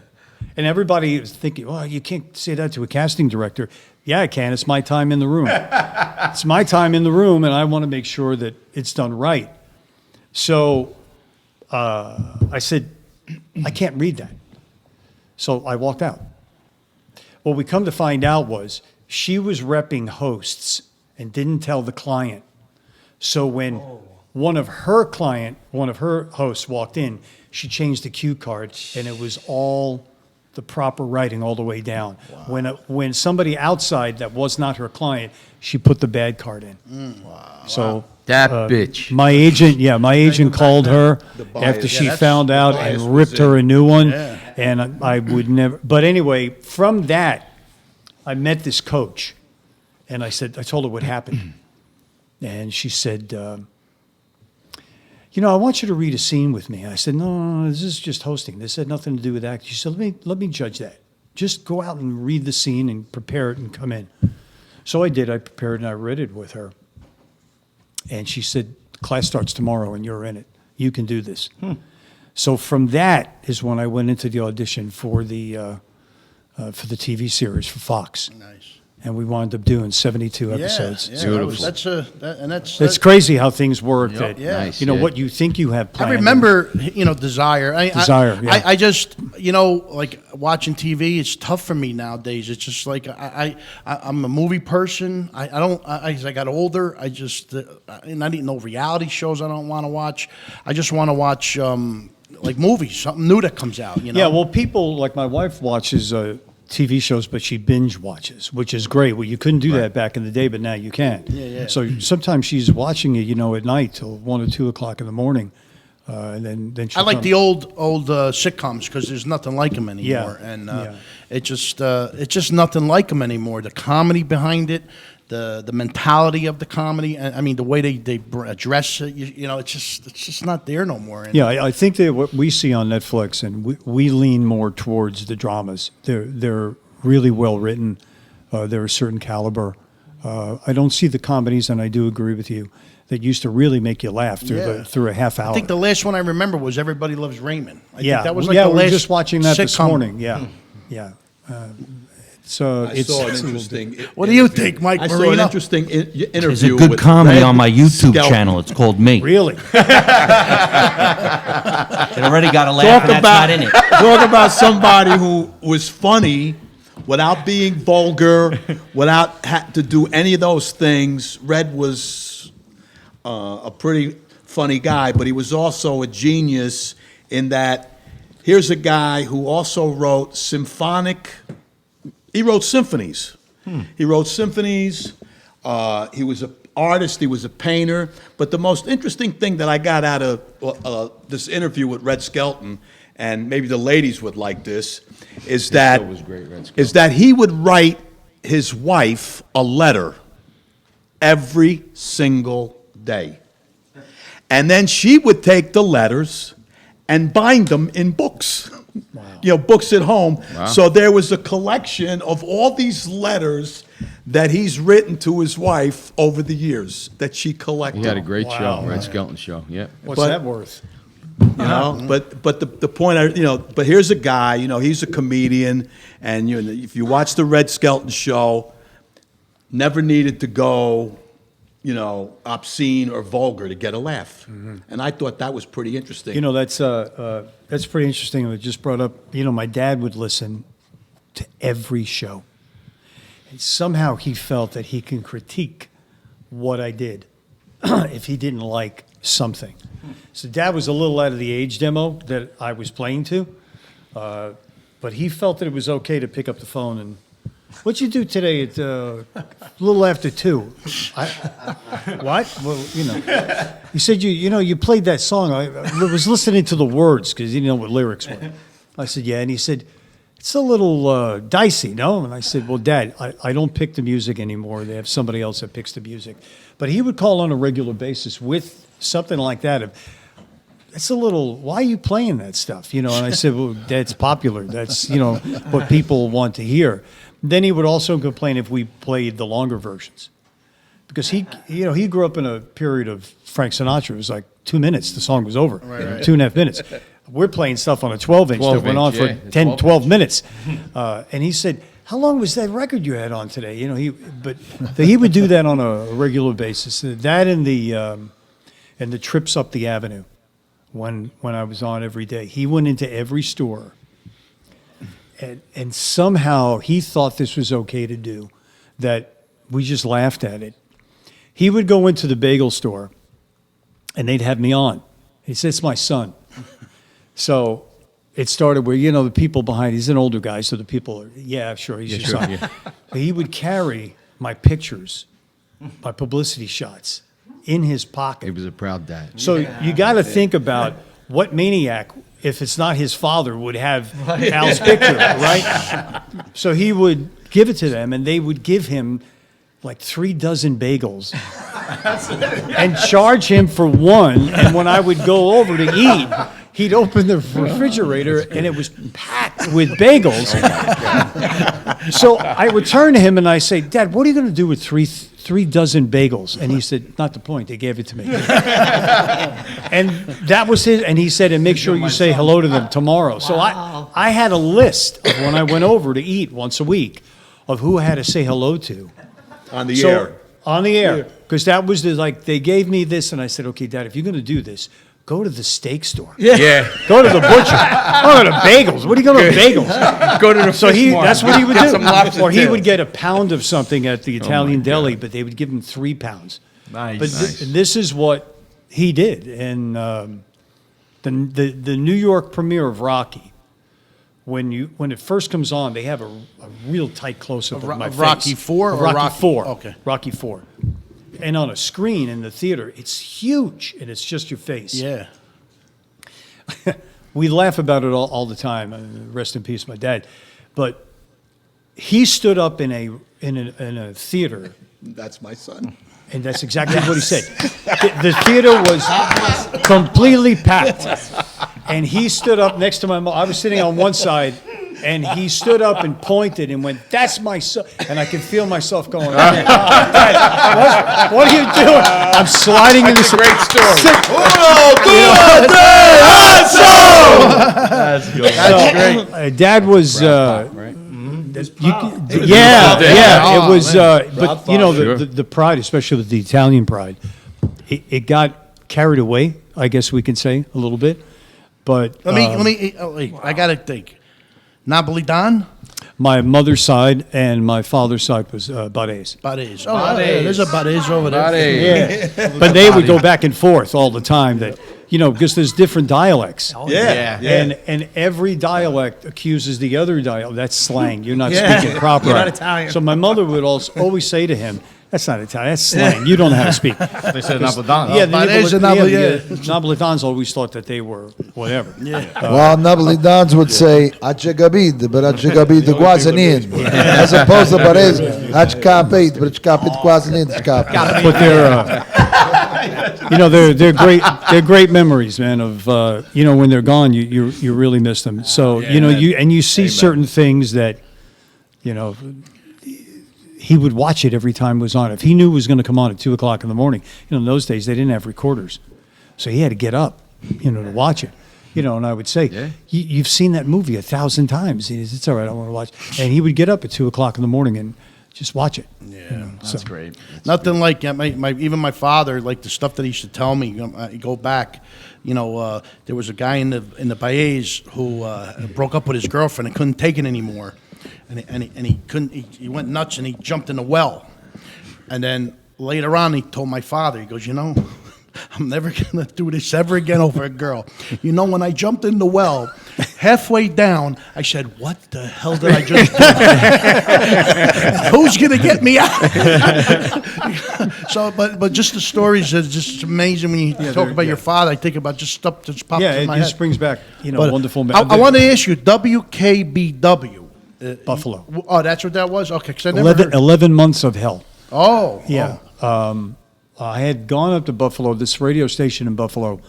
And everybody was thinking, "Well, you can't say that to a casting director." Yeah, I can. It's my time in the room. It's my time in the room, and I want to make sure that it's done right. So I said, "I can't read that." So I walked out. What we come to find out was she was repping hosts and didn't tell the client. So when one of her hosts walked in, she changed the cue card, and it was all the proper writing all the way down. When somebody outside that was not her client, she put the bad card in. So That bitch. my agent called her after she found out bias and was ripped her a in. new one. And I would never. But anyway, from that, I met this coach, and I told her what happened, and she said, "I want you to read a scene with me." I said, "No, this is just hosting. This had nothing to do with acting." She said, "Let me judge that. Just go out and read the scene and prepare it and come in." So I did. I prepared and I read it with her. And she said, "Class starts tomorrow and you're in it. You can do this." So from that is when I went into the audition for the TV series for Fox. Nice. And we wound up doing 72 episodes. Yeah, that's It's crazy how things work. Yep. That, Yeah. Nice, what you think you have planned. I remember, Desire. Desire, yeah. I just, like watching TV. It's tough for me nowadays. It's just like I'm a movie person. As I got older, and I didn't know reality shows. I don't want to watch. I just want to watch like movies, something new that comes out. Yeah, well, people, like my wife watches TV shows, but she binge watches, which is great. Well, you couldn't do that back in the day, but now you can. Yeah. So sometimes she's watching it, at night till 1 or 2 o'clock in the morning, and then she'll I like come. the old sitcoms because there's nothing like them anymore, Yeah, and yeah. it's just nothing like them anymore. The comedy behind it, the mentality of the comedy, and I mean the way they address it. It's just not there no more. And Yeah, I think that what we see on Netflix, and we lean more towards the dramas. They're really well written. They're a certain caliber. I don't see the comedies, and I do agree with you, that used to really make you laugh through a half hour. I think the last one I remember was Everybody Loves Raymond. I yeah, think that was like yeah, the we were last just watching that this sitcom. morning. Yeah, yeah. So I saw an interesting. What do you think, Mike I saw Marino? an interesting interview. There's a good with comedy Red on my YouTube Skelton. channel. It's called Me. Really? It already got a laugh, and that's not in it. Talk about somebody who was funny without being vulgar, without had to do any of those things. Red was a pretty funny guy, but he was also a genius in that here's a guy who also wrote He wrote symphonies. He wrote symphonies. He was an artist. He was a painter. But the most interesting thing that I got out of this interview with Red Skelton, and maybe the ladies would like this, is that show was great, Red Skelton. is that he would write his wife a letter every single day, and then she would take the letters and bind them in books. Books at home. Wow. So there was a collection of all these letters that he's written to his wife over the years that she collected. He had a great show, Red Skelton show. Yeah. What's But- that worth? But the point but here's a guy, he's a comedian, and if you watch the Red Skelton show, never needed to go, obscene or vulgar to get a laugh. And I thought that was pretty interesting. That's pretty interesting. It just brought up, my dad would listen to every show. And somehow he felt that he can critique what I did if he didn't like something. So Dad was a little out of the age demo that I was playing to, but he felt that it was okay to pick up the phone and, "What'd you do today at a little after 2?" What? Well, he said, you played that song. I was listening to the words because he didn't know what lyrics were. I said, "Yeah." And he said, it's a little dicey, no? And I said, well, Dad, I don't pick the music anymore. They have somebody else that picks the music. But he would call on a regular basis with something like that. It's a little, why are you playing that stuff? And I said, well, that's popular. That's, what people want to hear. Then he would also complain if we played the longer versions. Because he grew up in a period of Frank Sinatra. It was like 2 minutes, the song was over. Right. 2.5 minutes. We're playing stuff on a 12-inch that went on for 10, 12 minutes. And he said, how long was that record you had on today? He would do that on a regular basis. That and the trips up the avenue. When I was on every day. He went into every store, and somehow he thought this was okay to do, that we just laughed at it. He would go into the bagel store, and they'd have me on. He said, it's my son. So it started where, the people behind, he's an older guy, so the people are, yeah, sure, he's your son. Yeah. He would carry my pictures, my publicity shots, in his pocket. He was a proud dad. So you got to think about what maniac, if it's not his father, would have Al's picture, right? So he would give it to them, and they would give him like 3 dozen bagels and charge him for one. And when I would go over to eat, he'd open the refrigerator, and it was packed with bagels. So I would turn to him, and I say, Dad, what are you going to do with 3 dozen bagels? And he said, not the point, they gave it to me. And that was his, and he said, and make sure you say hello to them tomorrow. So I had a list of when I went over to eat once a week of who I had to say hello to. On the air. On the air. Because that was they gave me this, and I said, okay, Dad, if you're going to do this, go to the steak store. Yeah. Go to the butcher. Go to the bagels. What are you going to bagels? Go to the So fish market. that's what he would Get do. some lobster Or he tail. would get a pound of something at the Italian deli, but they would give him 3 pounds. Nice. But this is what he did. And the New York premiere of Rocky, when it first comes on, they have a real tight close-up of my face. Rocky IV or Rocky IV. Okay. Rocky IV. And on a screen in the theater, it's huge, and it's just your face. Yeah. We laugh about it all the time. Rest in peace, my dad. But he stood up in a theater, That's my son. and that's exactly what he said. The theater was completely packed, and he stood up next to my mom. I was sitting on one side, and he stood up and pointed and went, "That's my son." And I could feel myself going, Dad, what are you doing? I'm sliding in this Great story. That's good. That's great. Dad was, right? yeah. It was, but Sure. the pride, especially with the Italian pride, it got carried away. I guess we can say a little bit. But Let me. Wait, I gotta think. Napolitan? my mother's side and my father's side was Barres. Barres. Oh, yeah, there's a Barres over there. Yeah, but they would go back and forth all the time. That because there's different dialects. Yeah. And every dialect accuses the other dialect. That's slang. You're not speaking proper. You're not Italian. So my mother would always say to him, "That's not Italian. That's slang. You don't know how to speak." They said Napolitan. Yeah, the Barres and Napolitans always thought that they were whatever. Well, Napolitans would say "Achegabid," but Achegabid Guazanin, as opposed to Barres "Achkapit," but Achkapit Guazanin. But they're great. They're great memories, man. Of when they're gone, you really miss them. So you see certain things that he would watch it every time it was on. If he knew it was going to come on at 2:00 in the morning, in those days they didn't have recorders, so he had to get up, to watch it. And I would say, "You've seen that movie 1,000 times." He says, "It's all right, I want to watch." And he would get up at 2:00 in the morning and just watch it. Yeah, That's great. Nothing like even my father, like the stuff that he used to tell me. You go back, there was a guy in the Baez who broke up with his girlfriend and couldn't take it anymore, and he couldn't. He went nuts and he jumped in the well, and then later on he told my father, he goes, I'm never gonna do this ever again over a girl. When I jumped in the well, Halfway down, I said, "What the hell did I just do? Who's gonna get me out?" So, but just the stories are just amazing when you talk about your father. I think about just stuff that just pops Yeah, in my it head. just brings back, But wonderful I want to ask you, WKBW. Buffalo. Oh, that's what that was? Okay, because I never heard. 11 months of hell. Oh. Yeah. I had gone up to Buffalo. This radio station in Buffalo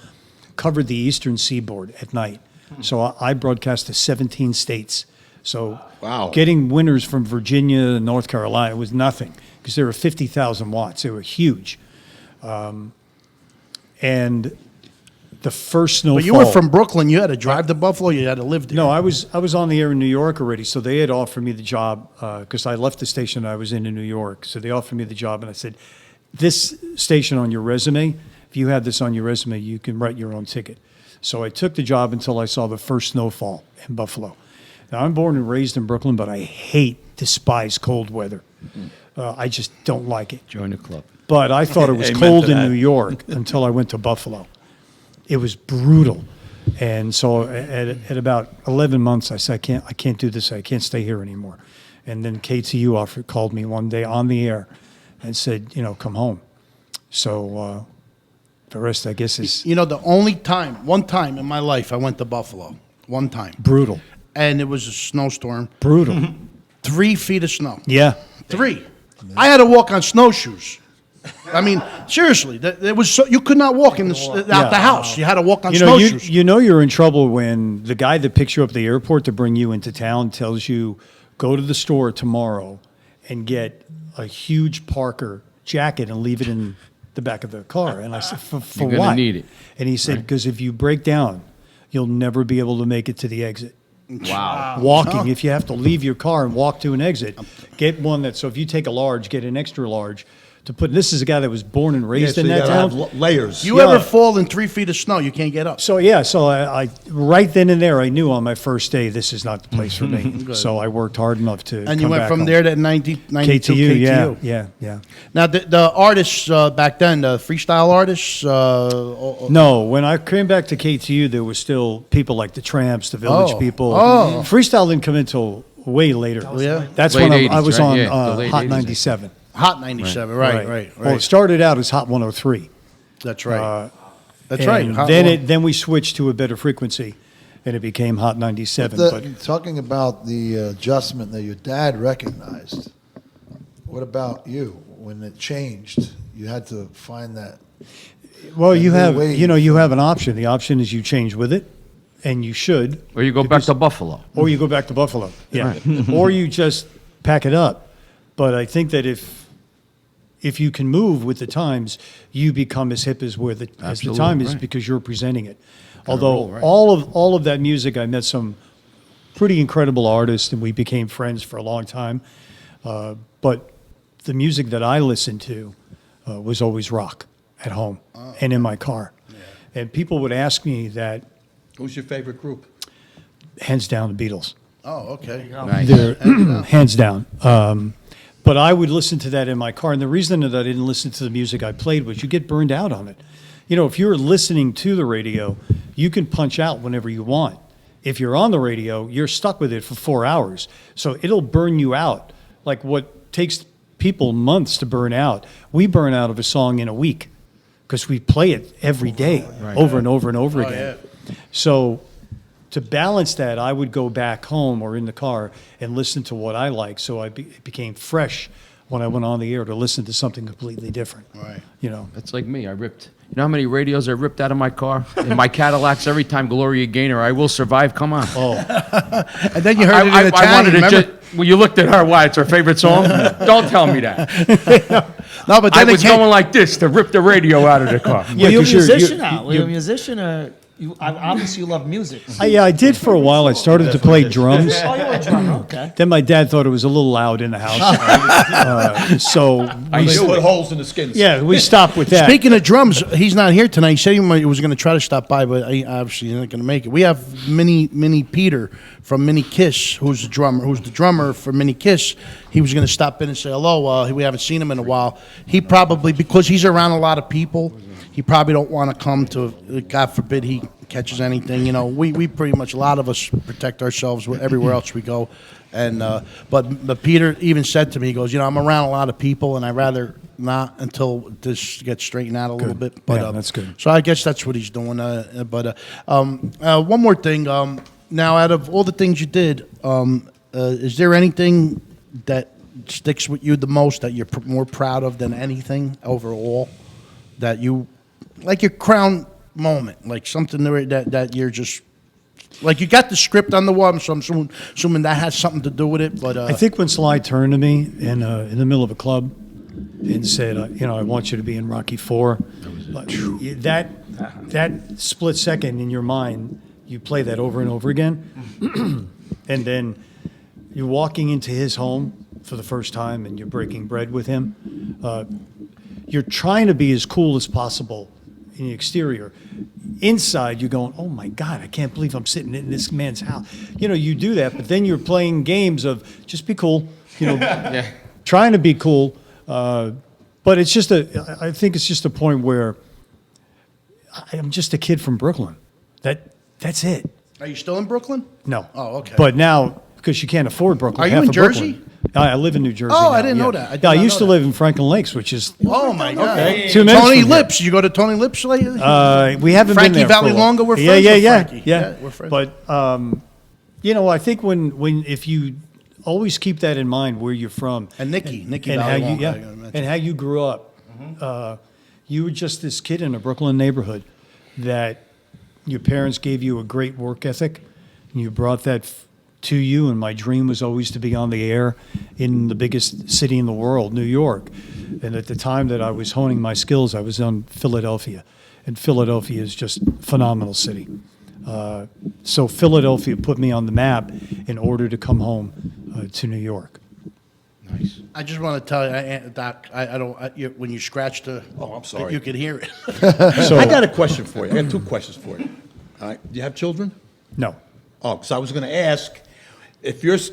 covered the eastern seaboard at night. So I broadcast to 17 states. So Wow. getting winners from Virginia and North Carolina was nothing because they were 50,000 watts. They were huge. And the first snowfall. But you were from Brooklyn. You had to drive to Buffalo. You had to live there. No, I was on the air in New York already, so they had offered me the job because I left the station I was in New York. So they offered me the job, and I said, "This station on your resume, if you have this on your resume, you can write your own ticket." So I took the job until I saw the first snowfall in Buffalo. Now I'm born and raised in Brooklyn, but I despise cold weather. I just don't like it. Join the club. But I thought it was Amen cold to in that. New York until I went to Buffalo. It was brutal. And so at about 11 months, I said, I can't do this. I can't stay here anymore. And then KTU called me one day on the air and said, come home. So the rest, I guess, is You know, one time in my life, I went to Buffalo. One time. brutal. And it was a snowstorm. Brutal. 3 feet of snow. Yeah. 3. I had to walk on snowshoes. I mean, seriously, it was so, you could not walk out the house. You had to walk on snowshoes. You're in trouble when the guy that picks you up at the airport to bring you into town tells you, go to the store tomorrow and get a huge Parker jacket and leave it in the back of the car. And I said, for You're gonna what? need it. And he said, because if you break down, you'll never be able to make it to the exit. Wow. Walking, if you have to leave your car and walk to an exit, get one so if you take a large, get an extra large to put. This is a guy that was born and raised so in you that gotta town. have layers. You ever fall in 3 feet of snow, you can't get up. So I right then and there, I knew on my first day this is not the place for me. So I worked hard enough to. And you come went back from home. there to 92 KTU, KTU. yeah. Now, the artists back then, the freestyle artists, No, when I came back to KTU, there was still people like the Tramps, the Village Oh. People. Oh. Freestyle didn't come until way later. yeah? That's Late when I 80s, was right? on Yeah, the late Hot 80s. 97. Hot 97, right. Well, it started out as Hot 103. That's right. That's and right. Hot Then we switched to a better frequency, and it became Hot 97. But Talking about the adjustment that your dad recognized, what about you? When it changed, you had to find that. well, you no have way. you have an option. The option is you change with it, and you should, Or you go back to Buffalo. or you go back to Buffalo. Yeah, or you just pack it up. But I think that if you can move with the times, you become as hip as as the Absolutely, time is right. because you're presenting it. Although roll, right. all of that music, I met some pretty incredible artists, and we became friends for a long time. But the music that I listened to was always rock at home and in my car. And people would ask me that, Who's your favorite group? hands down, the Beatles. Oh, okay. Nice. They're hands down. But I would listen to that in my car. And the reason that I didn't listen to the music I played was you get burned out on it. If you're listening to the radio, you can punch out whenever you want. If you're on the radio, you're stuck with it for 4 hours. So it'll burn you out. Like what takes people months to burn out, we burn out of a song in a week because we play it every day over and over and over again. So to balance that, I would go back home or in the car and listen to what I like. So it became fresh when I went on the air to listen to something completely different. Right. That's like me. I ripped. You know how many radios I ripped out of my car? In my Cadillacs, every time Gloria Gaynor, I Will Survive, come on. Oh, And then you heard it in I Italian, wanted to remember? well, you looked at her, why, it's her favorite song? Don't tell me that. No, but I then was going like this to rip the radio out of the car. yeah, Were you a 'cause you're- musician you're- now? Were you a musician or obviously you love music? I did for a while. I started to play drums. Oh, you're a drummer, okay. Then my dad thought it was a little loud in the house. So I we, knew Put it. holes in the skins. yeah, we stopped with that. Speaking of drums, he's not here tonight. He said he was going to try to stop by, but he obviously he's not going to make it. We have Mini Peter from Mini Kiss, who's the drummer for Mini Kiss. He was going to stop in and say hello. We haven't seen him in a while. He probably, because he's around a lot of people, he probably don't want to come to. God forbid he catches anything. You know, we pretty much, a lot of us protect ourselves everywhere else we go. And but Peter even said to me, he goes, you know, I'm around a lot of people, and I'd rather not until this gets straightened out a little bit. But Yeah, that's good. So I guess that's what he's doing. One more thing. Now, out of all the things you did, is there anything that sticks with you the most that you're more proud of than anything overall? That you, like your crown moment, like something that you're just, like you got the script on the wall, so I'm assuming that has something to do with it. But I think when Sly turned to me in the middle of a club and said, you know, I want you to be in Rocky IV, that split second in your mind, you play that over and over again, and then you're walking into his home for the first time and you're breaking bread with him. You're trying to be as cool as possible in the exterior. Inside, you're going, oh my God, I can't believe I'm sitting in this man's house. You know, you do that, but then you're playing games of just be cool, you know, trying to be cool. But it's just I think it's just a point where I'm just a kid from Brooklyn. That's it. are you still in Brooklyn? No. Oh, okay. But now, because you can't afford Brooklyn. Are you half in of Brooklyn- Jersey? I live in New Jersey. Oh, now, I didn't yeah. know that. I did Yeah, I not used know to that. live in Franklin Lakes, which is Oh my God! 2 minutes Tony from here. Lips. You go to Tony Lips lately? We haven't Frankie been there Valley for a while. Longa, we're yeah, friends yeah, with yeah, Frankie. yeah, Yeah, we're friends. But you know, I think when if you always keep that in mind where you're from And Nikki and Valley how you Longa, I gotta mention. and how you grew up, you were just this kid in a Brooklyn neighborhood that your parents gave you a great work ethic, and you brought that to you. And my dream was always to be on the air in the biggest city in the world, New York. And at the time that I was honing my skills, I was on Philadelphia, and Philadelphia is just a phenomenal city. So Philadelphia put me on the map in order to come home to New York. Nice. I just want to tell you, Doc. I don't. When you scratch the, Oh, I'm sorry. you could hear it. So I got a question for you. I got two questions for you. All right. Do you have children? no. Oh, because I was going to ask,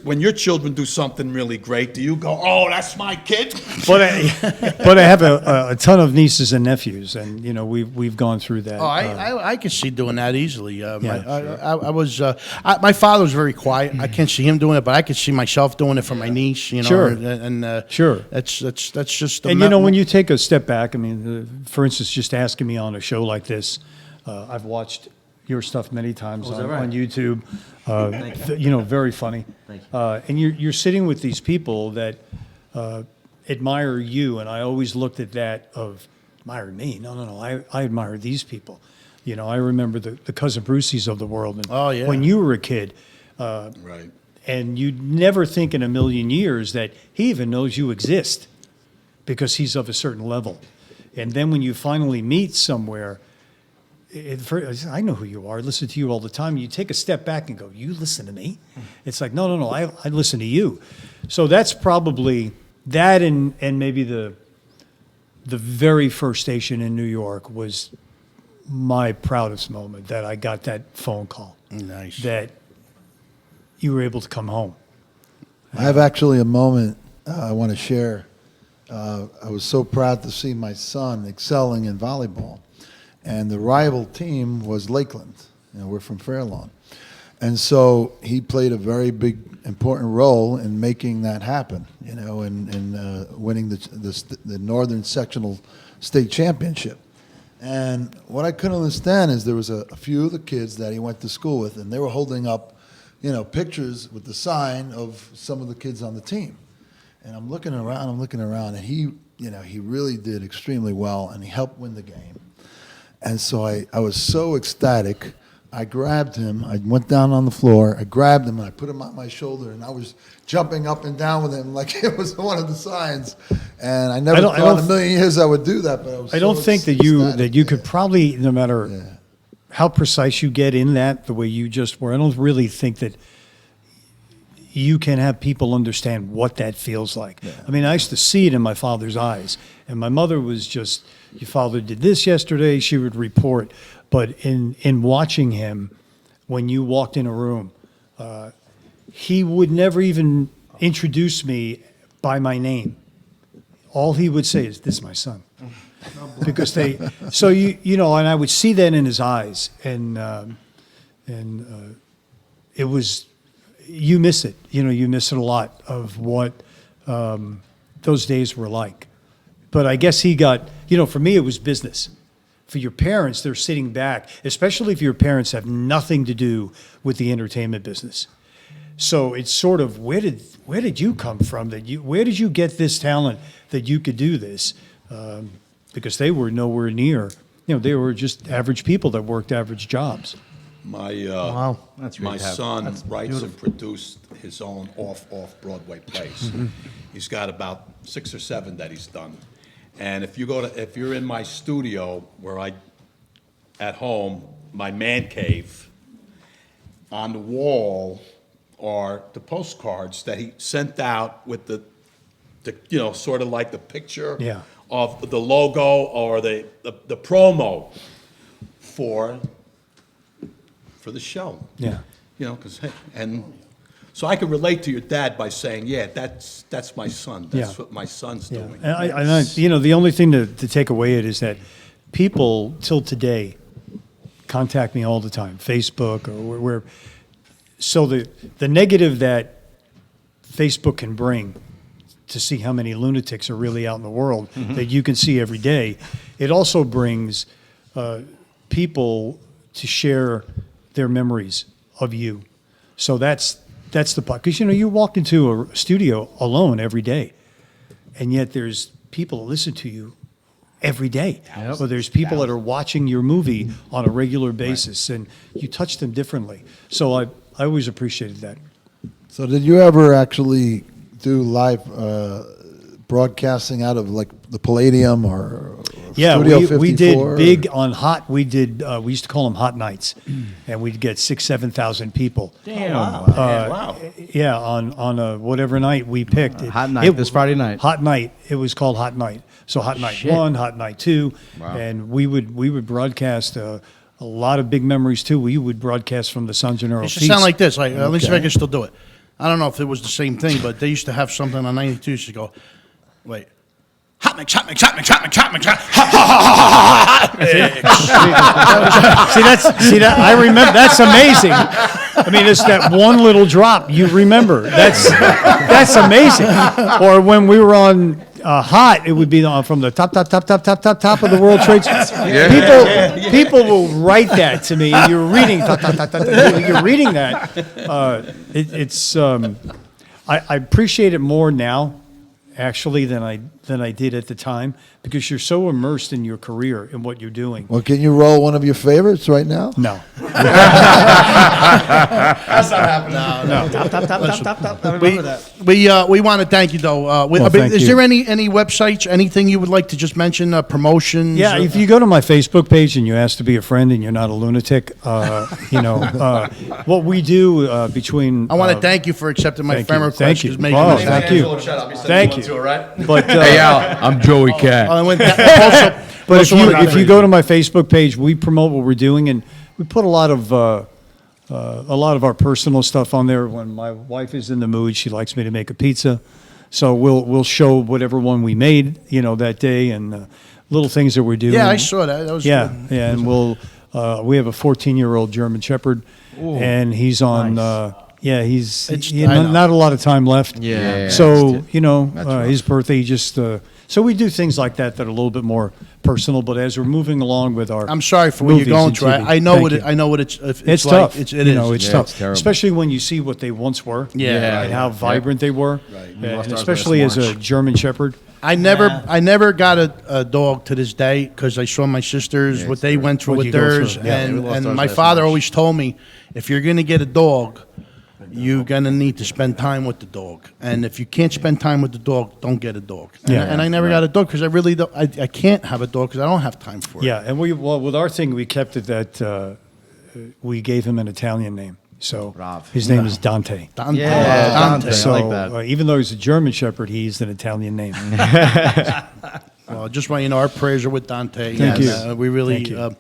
when your children do something really great, do you go, oh, that's my kid? But I have a ton of nieces and nephews, and you know we've gone through that. Oh, I could see doing that easily. My father was very quiet. I can't see him doing it, but I could see myself doing it for my niece. You know, Sure. and Sure. That's just. And you know, when you take a step back, I mean, for instance, just asking me on a show like this, I've watched your stuff many times on YouTube. You know, very funny. And you're sitting with these people that admire you, and I always looked at that of admire me. No. I admire these people. You know, I remember the cousin Bruceys of the world, and Oh, yeah. when you were a kid. Right. And you'd never think in a million years that he even knows you exist because he's of a certain level. And then when you finally meet somewhere, I know who you are. I listen to you all the time. You take a step back and go, you listen to me? It's like, no, I listen to you. So that's probably that, and maybe the very first station in New York was my proudest moment, that I got that phone call. Nice. That you were able to come home. I have actually a moment I want to share. I was so proud to see my son excelling in volleyball. And the rival team was Lakeland. You know, we're from Fairlawn. And so he played a very big, important role in making that happen, you know, and winning the Northern Sectional State Championship. And what I couldn't understand is there was a few of the kids that he went to school with, and they were holding up, you know, pictures with the sign of some of the kids on the team. And I'm looking around, and he really did extremely well, and he helped win the game. And so I was so ecstatic. I grabbed him. I went down on the floor. I grabbed him, and I put him on my shoulder, and I was jumping up and down with him like it was one of the signs. And I never thought in a million years I would do that, but I was I don't so think that ecstatic. you could probably, no matter how precise you get in that, the way you just were, I don't really think that you can have people understand what that feels like. I mean, I used to see it in my father's eyes, and my mother was just, your father did this yesterday, she would report. But in watching him, when you walked in a room, he would never even introduce me by my name. all he would say is, "This is my son," because so you know, and I would see that in his eyes, and it was, you miss it, you miss it a lot of what those days were like. But I guess he got, for me, it was business. For your parents, they're sitting back, especially if your parents have nothing to do with the entertainment business. So it's sort of, where did you come from? Where did you get this talent that you could do this? Because they were nowhere near, they were just average people that worked average jobs. My That's my really son that's writes and produced his own off-Broadway plays. He's got about 6 or 7 that he's done. And if you're in my studio at home, my man cave, on the wall are the postcards that he sent out with the sort of like the picture Yeah. of the logo or the promo for the show. Yeah. So I can relate to your dad by saying, yeah, that's my son. That's Yeah. what my son's Yeah, doing. and the only thing to take away it is that people till today contact me all the time, Facebook or where. So the negative that Facebook can bring to see how many lunatics are really out in the world that you can see every day, it also brings people to share their memories of you. So that's the part. Because, you walk into a studio alone every day, and yet there's people that listen to you every day. So there's people that are watching your movie on a regular basis, and you touch them differently. So I always appreciated that. So did you ever actually do live broadcasting out of like the Palladium or Yeah, Studio we 54? did big on hot. We used to call them hot nights, and we'd get 7,000 people. Damn. Wow. Yeah, on a whatever night we picked. Hot night, this Friday night. Hot night. It was called Hot Night. So Hot Night 1, Hot Night 2, and we would broadcast a lot of big memories too. We would broadcast from the Sons and Earl It should Feats. sound like this. At least if I can still do it. I don't know if it was the same thing, but they used to have something on 92. Used to go, wait. Hot mix, hot mix, hot mix, hot mix, hot mix, hot See that? I remember. That's amazing. I mean, it's that one little drop you remember. That's amazing. Or when we were on Hot, it would be from the top of the World Trade Center. People will write that to me. And you're reading. You're reading that. I appreciate it more now, actually, than I did at the time, because you're so immersed in your career and what you're doing. Well, can you roll one of your favorites right now? No. That's not happening. No. Top. I remember that. We want to thank you though. thank is you. there any websites, anything you would like to just mention? Promotions? Yeah, if you go to my Facebook page and you ask to be a friend and you're not a lunatic, what we do between. I want to thank you for accepting my thank friend you. request. Thank you. is making Oh, this thank happen. you. Angelo, shut up. You said Thank you. you. To, right? But Hey, Al, I'm Joey Cat. But if you go to my Facebook page, we promote what we're doing, and we put a lot of our personal stuff on there. When my wife is in the mood, she likes me to make a pizza, so we'll show whatever one we made, that day, and little things that we're doing. Yeah, I saw that. That was Yeah, good. yeah, and we have a 14-year-old German Shepherd, and he's on. He's I know. not a lot of time left. Yeah. So rough. his birthday just. So we do things like that are a little bit more personal. But as we're moving along with our, I'm sorry for what you're movies going and through. TV. I know Thank what you. I know what it's It's like. tough. It's It's Yeah, tough, it's terrible. especially when you see what they once were. Yeah. and how vibrant they were. We And lost ours especially last as a March. German Shepherd. I never got a dog to this day because I saw my sisters what they went through What with you go theirs, through. Yeah, we lost and ours my last father March. always told me, if you're gonna get a dog, you're gonna need to spend time with the dog, and if you can't spend time with the dog, don't get a dog. And I never got a dog because I really don't. I can't have a dog because I don't have time for it. Yeah, and with our thing, we kept it that we gave him an Italian name. So Rav. his name is Dante. Dante. Yeah, Dante. So I like that. even though he's a German Shepherd, he's an Italian name. Well, just want you to know, our prayers are with Dante. Thank and, you. we really, Thank you.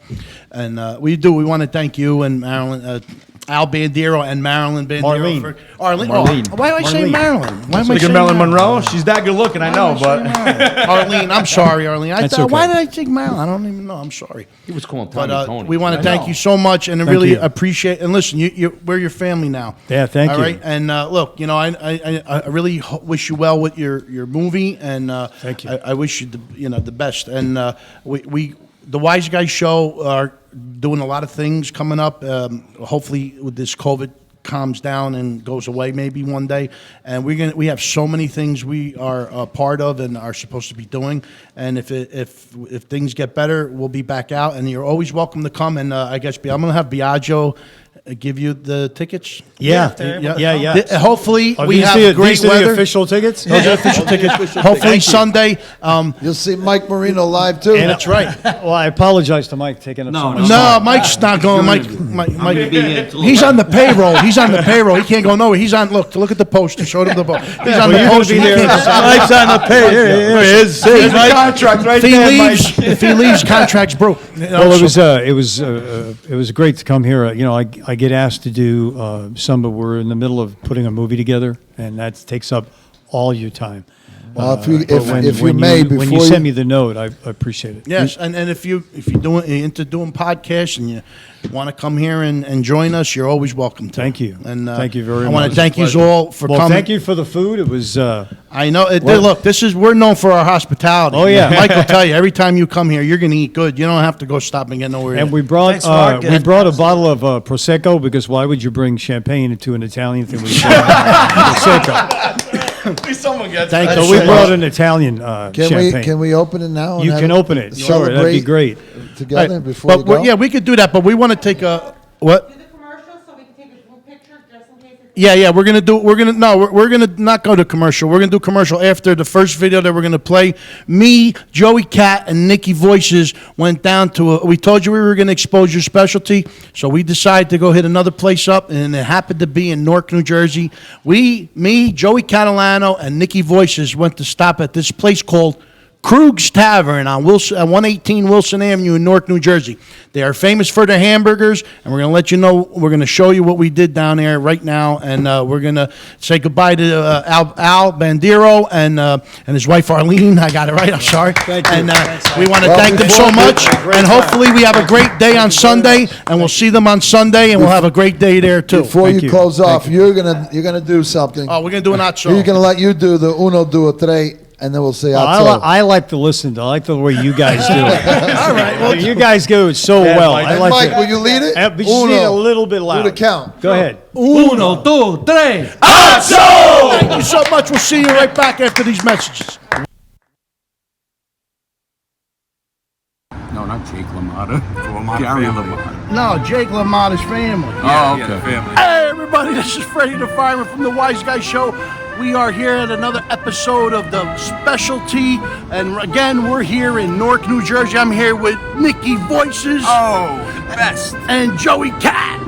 We want to thank you and Marilyn Al Bandiero and Marilyn Bandiero. Marlene. Arlene. Marlene. Oh, why do I say Marlene. Marilyn? Why am I Like saying Marilyn Monroe. She's that good looking, I know, Why am I but saying Marilyn? Arlene, I'm sorry, Arlene. That's okay. Why did I think Marilyn? I don't even know. I'm sorry. He was calling But Tommy Tony. we want to I thank know. you so much, and I Thank really you. appreciate. And listen, we're your family now. Yeah, thank All you. right, and look, I really wish you well with your movie, and Thank you. I wish you the best. And we the Wiseguyz show are doing a lot of things coming up. Hopefully, with this COVID calms down and goes away maybe one day, and we have so many things we are a part of and are supposed to be doing, and if things get better, we'll be back out, and you're always welcome to come. And I guess I'm gonna have Biagio give you the tickets. Yeah. Hopefully we these have the, great these are weather. the official tickets? Those are official tickets. Hopefully Sunday. You'll see Mike Marino live too. That's right. Well, I apologize to Mike taking up so much No, time. Mike's not going. Mike, gonna be here till he's on the payroll. He's on the payroll. He can't go nowhere. He's on. Look at the poster. Show them the poster. He's on Well, the you're gonna poster. be He there. can't- Mike's on the page. There he is. there's a contract right If he there, leaves, Mike. if he leaves, contract's broke. Well, it was great to come here. I get asked to do some, but we're in the middle of putting a movie together, and that takes up all your time. Well, if you when may, when you before sent me the note, I appreciate it. Yes, and if you're into doing podcasts and you want to come here and join us, you're always welcome to. Thank you. And Thank you very I want much. to thank you all for Well, coming. thank you for the food. It was. I know. Look, we're known for our hospitality. Oh, yeah. Mike will tell you every time you come here, you're going to eat good. You don't have to go stop and get nowhere. And we brought Thanks, Mark. we brought a bottle of Prosecco, because why would you bring champagne into an Italian thing? We brought Prosecco. Someone gets Thank I'd you. So we say- brought an Italian Can champagne. we open it now? and You have can open it. Sure, that'd be celebrate great. together Right. before you But go. yeah, we could do that. But we want to take a what? Do the commercial so we can take a group picture just in case it's. Yeah, we're gonna not go to commercial. We're gonna do commercial after the first video that we're gonna play. Me, Joey Cat, and Nikki Voices went down to we told you we were gonna expose your specialty, so we decided to go hit another place up, and it happened to be in Newark, New Jersey. Me, Joey Catalano, and Nikki Voices went to stop at this place called Krug's Tavern on 118 Wilson Avenue in Newark, New Jersey. They are famous for their hamburgers, and we're going to let you know, we're going to show you what we did down there right now, and we're going to say goodbye to Al Bandiero and his wife Arlene. I got it right, I'm sorry. Thank you. And we want to Well, thank them so before- much, and hopefully we have a great day on Sunday, and we'll see them on Sunday, and we'll have a great day there too. Before Thank you you. close off, you're gonna do something. Oh, we're going to do an hot show. You're gonna let you do the uno, do a tre, and then we'll say I like to listen. I like the way you guys do it. All right, well, You guys do it so well. Mike. I And like Mike, it. will you lead it? But you just need a little bit louder. Do the count. Go ahead. Uno, dos, tres. thank you so much. We'll see you right back after these messages. No, not Jake LaMotta. Gary LaMotta. No, Jake LaMotta's family. Oh, okay. Hey, everybody, this is Freddie the Fireman from the Wiseguyz Show. We are here at another episode of The Specialty. And again, we're here in Newark, New Jersey. I'm here with Nikki Voices Oh, the best. and Joey Cat.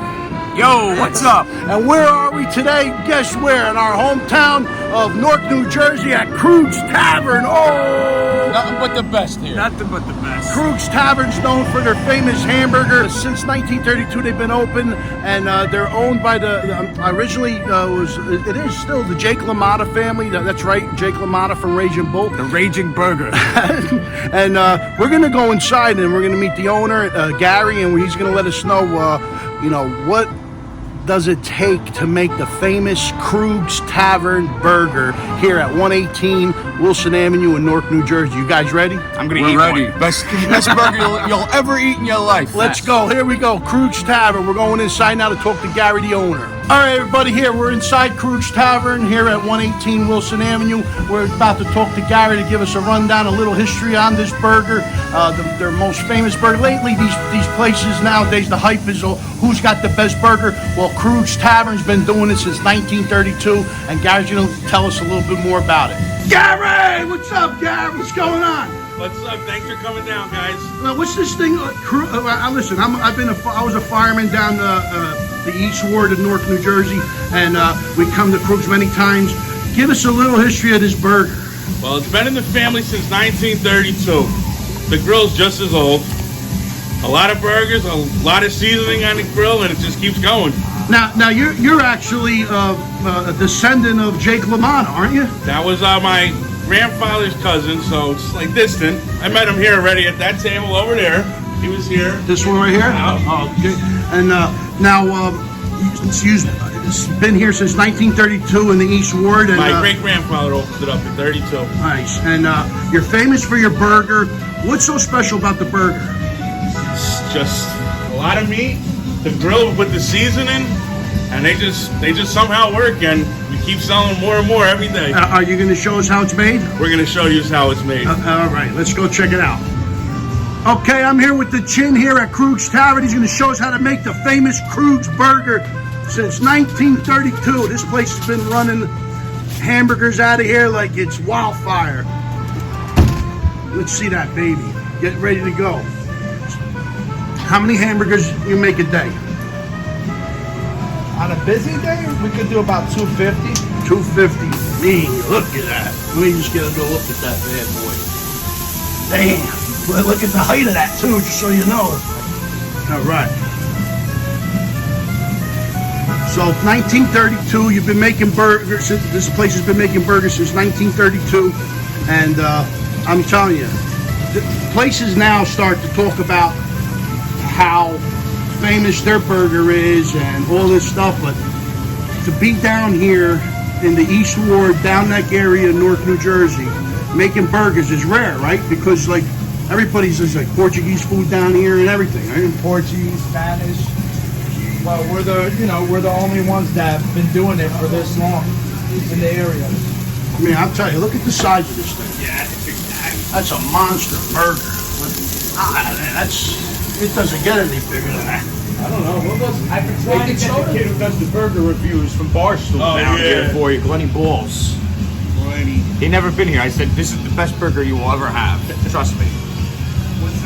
Yo, what's up? And where are we today? Guess where? In our hometown of Newark, New Jersey at Krug's Tavern. Oh! Nothing but the best here. Nothing but the best. Krug's Tavern's known for their famous hamburger. Since 1932, they've been open, and they're owned by the originally it is still the Jake LaMotta family. That's right, Jake LaMotta from Raging Bull. The Raging Burger. And we're gonna go inside and we're gonna meet the owner, Gary, and he's gonna let us know, what does it take to make the famous Krug's Tavern burger here at 118 Wilson Avenue in Newark, New Jersey. You guys ready? I'm gonna We're eat ready. one. Best burger you'll ever eat in your life. Let's go. Here we go. Krug's Tavern. We're going inside now to talk to Gary, the owner. All right, everybody, here. We're inside Krug's Tavern here at 118 Wilson Avenue. We're about to talk to Gary to give us a rundown, a little history on this burger, their most famous burger. Lately, these places nowadays, the hype is who's got the best burger. Well, Krug's Tavern's been doing it since 1932, and Gary's going to tell us a little bit more about it. Gary! What's up, Gary? What's going on? What's up? Thanks for coming down, guys. What's this thing? Listen, I was a fireman down the East Ward of Newark, New Jersey, and we come to Krug's many times. Give us a little history of this burger. Well, it's been in the family since 1932. The grill's just as old. A lot of burgers, a lot of seasoning on the grill, and it just keeps going. Now you're actually a descendant of Jake LaMotta, aren't you? That was my grandfather's cousin, so it's like distant. I met him here already at that table over there. He was here. This one right here? Yeah. Oh, okay. And now, it's been here since 1932 in the East Ward. And, My great-grandfather opened it up in 32. Nice. And you're famous for your burger. What's so special about the burger? It's just a lot of meat, the grill with the seasoning, and they just somehow work, and we keep selling more and more every day. Are you going to show us how it's made? We're going to show you how it's made. All right, let's go check it out. Okay, I'm here with the Chin here at Krug's Tavern. He's going to show us how to make the famous Krug's burger since 1932. This place has been running hamburgers out of here like it's wildfire. Let's see that baby. Get ready to go. How many hamburgers you make a day? On a busy day, we could do about 250. 250. Man, look at that. Let me just get a good look at that bad boy. Damn. Well, look at the height of that too, just so you know. All right. So 1932, you've been making burgers. This place has been making burgers since 1932, and I'm telling you, the places now start to talk about how famous their burger is and all this stuff, but to be down here in the East Ward, down that area in North New Jersey, making burgers is rare, right? Because like everybody's just like Portuguese food down here and everything, right? Portuguese, Spanish. Well, we're the only ones that have been doing it for this long in the area. I mean, I'll tell you, look at the size of this thing. Yeah, That's a monster burger. It doesn't get any bigger than that. I don't know. I've been trying to get the kid who does the burger reviews from Barstool down here for you, Glenny Balls. He never been here. I said, this is the best burger you will ever have. Trust me.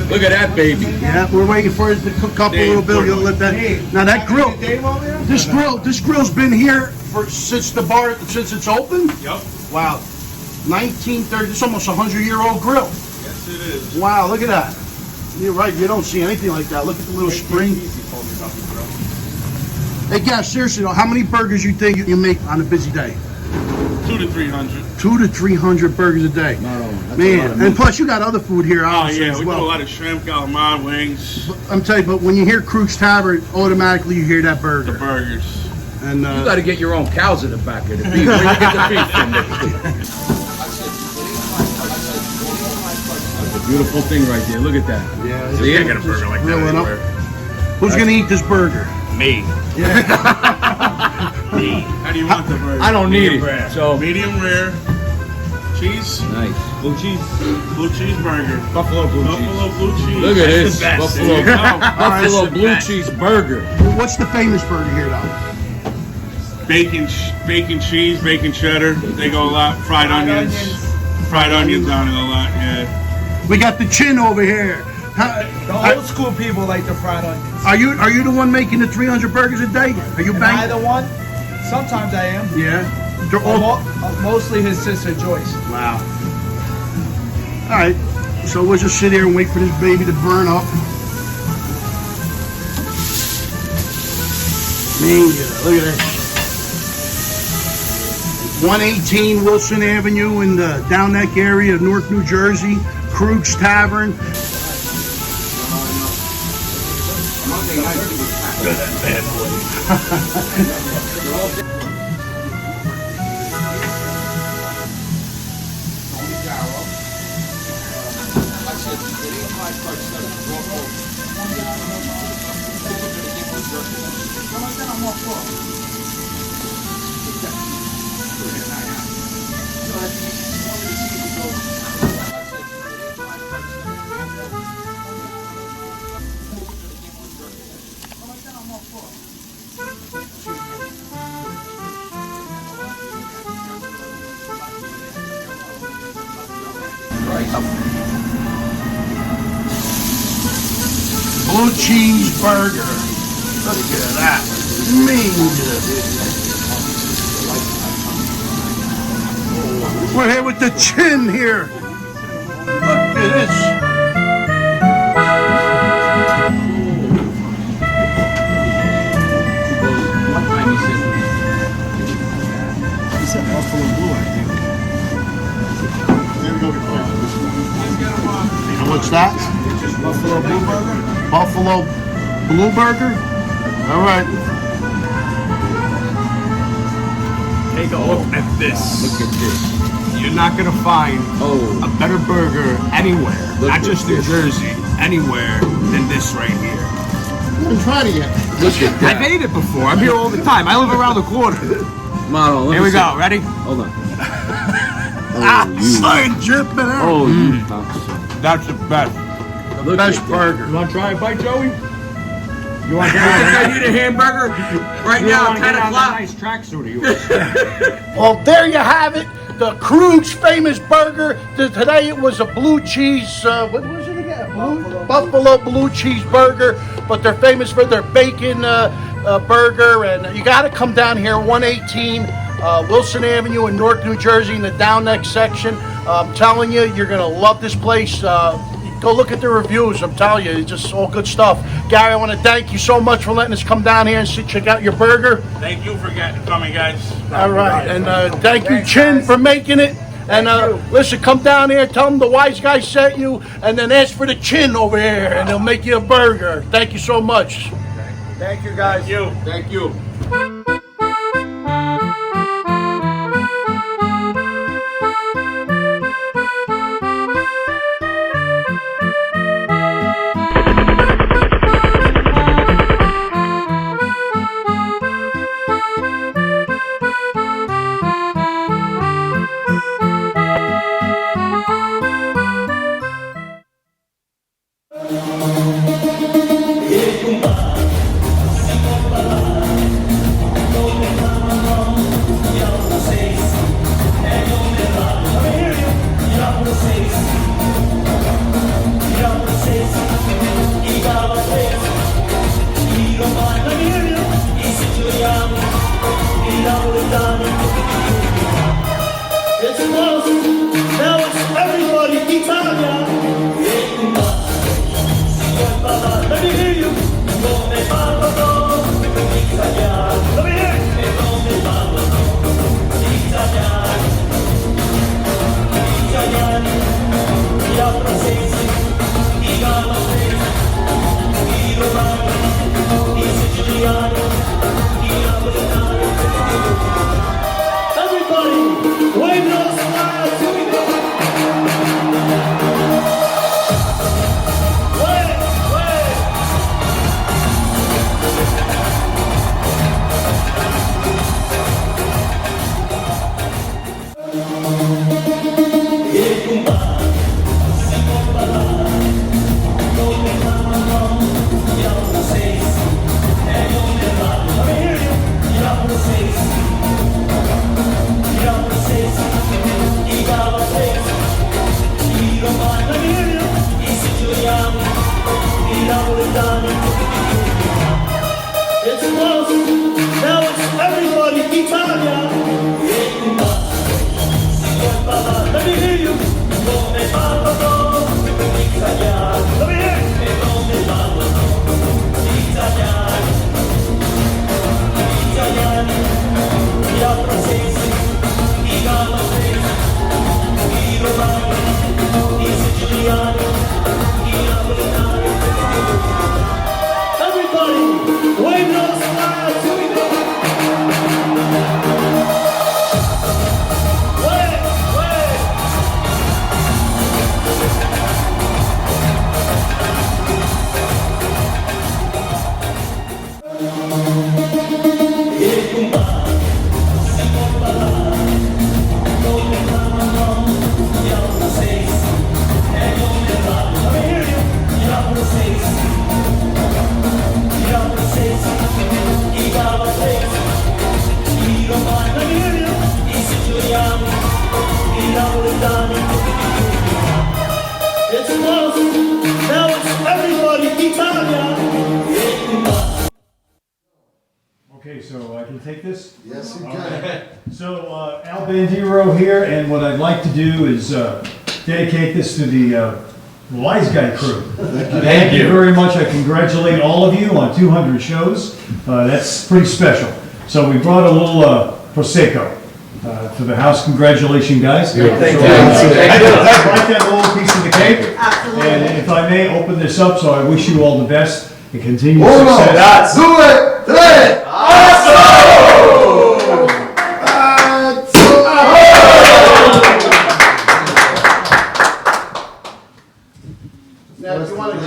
Look at that baby. Yeah, we're waiting for it to cook up a little bit. You'll let that. Now that grill, this grill's been here since it's open. Yep. Wow, 1930. It's almost a 100-year-old grill. Yes, it is. Wow, look at that. You're right. You don't see anything like that. Look at the little spring. Hey, guys, seriously though, how many burgers you think you make on a busy day? 200 to 300. 200 to 300 burgers a day. Man, and plus you got other food here, Oh obviously, yeah, as we well. do a lot of shrimp, calamari, wings, I'm telling you, but when you hear Krug's Tavern, automatically you hear that burger. the burgers. And You got to get your own cows in the back of the beef. Where you get the beef from? That's a beautiful thing right there. Look at that. yeah, See it? Get a burger like that grilling up. anywhere. Who's gonna eat this burger? Me. How do you want the burger? I don't need Medium it. rare. So Medium rare. Cheese. nice. Blue cheese burger. Buffalo blue Buffalo cheese. blue cheese. Look at That's this the best. buffalo, There you go. buffalo That's the blue best. cheese burger. What's the famous burger here, though? Bacon cheese, bacon cheddar. They go a lot. Fried onions. Fried onions on it a lot. Yeah. We got the Chin over here. The old school people like the fried onions. Are you the one making the 300 burgers a day? Are you Am I banging? the one? Sometimes I am. Yeah. They're all. Mostly his sister Joyce. Wow. All right. So we'll just sit here and wait for this baby to burn up. Man, look at this. 118 Wilson Avenue in the Down Neck area of North New Jersey. Krug's Tavern. Look at that bad boy. Blue cheese burger. Look at that. Man. We're here with the Chin here. Look at this. And what's that? Buffalo Blue Burger? Buffalo Blue Burger? All right. Take a look at this. Look at this. You're not gonna find a better burger anywhere, not just New Jersey, anywhere than this right here. I haven't tried it yet. Look at that. I've ate it before. I'm here all the time. I live around the corner. Model. Here we go. Ready? Hold on. Slime dripping out. Oh, you. That's the best. The best burger. You want to try a bite, Joey? You want to I need a hamburger right now, 10 o'clock. Nice tracksuit of yours. Well, there you have it. The Krug's famous burger. Today it was a blue cheese, what was it again? Buffalo blue cheese burger. But they're famous for their bacon burger. And you got to come down here, 118 Wilson Avenue in Newark, New Jersey, in the down next section. I'm telling you, you're going to love this place. Go look at the reviews. I'm telling you, it's just all good stuff. Gary, I want to thank you so much for letting us come down here and check out your burger. Thank you for coming, guys. All right, and thank you, Chin, for making it. And listen, come down here, tell them the Wiseguyz sent you, and then ask for the Chin over here, and they'll make you a burger. Thank you so much. Thank you, guys. Thank you. Okay, so I can take this? Yes, you can. Okay. So Al Bandiero here, and what I'd like to do is dedicate this to the Wiseguyz crew. Thank you very much. I congratulate all of you on 200 shows. That's pretty special. So we brought a little Prosecco for the house. Congratulations, guys. Thank you. open this up, so I wish you all the best and continued Hold on. success. Do it. Hey. Now, if you want to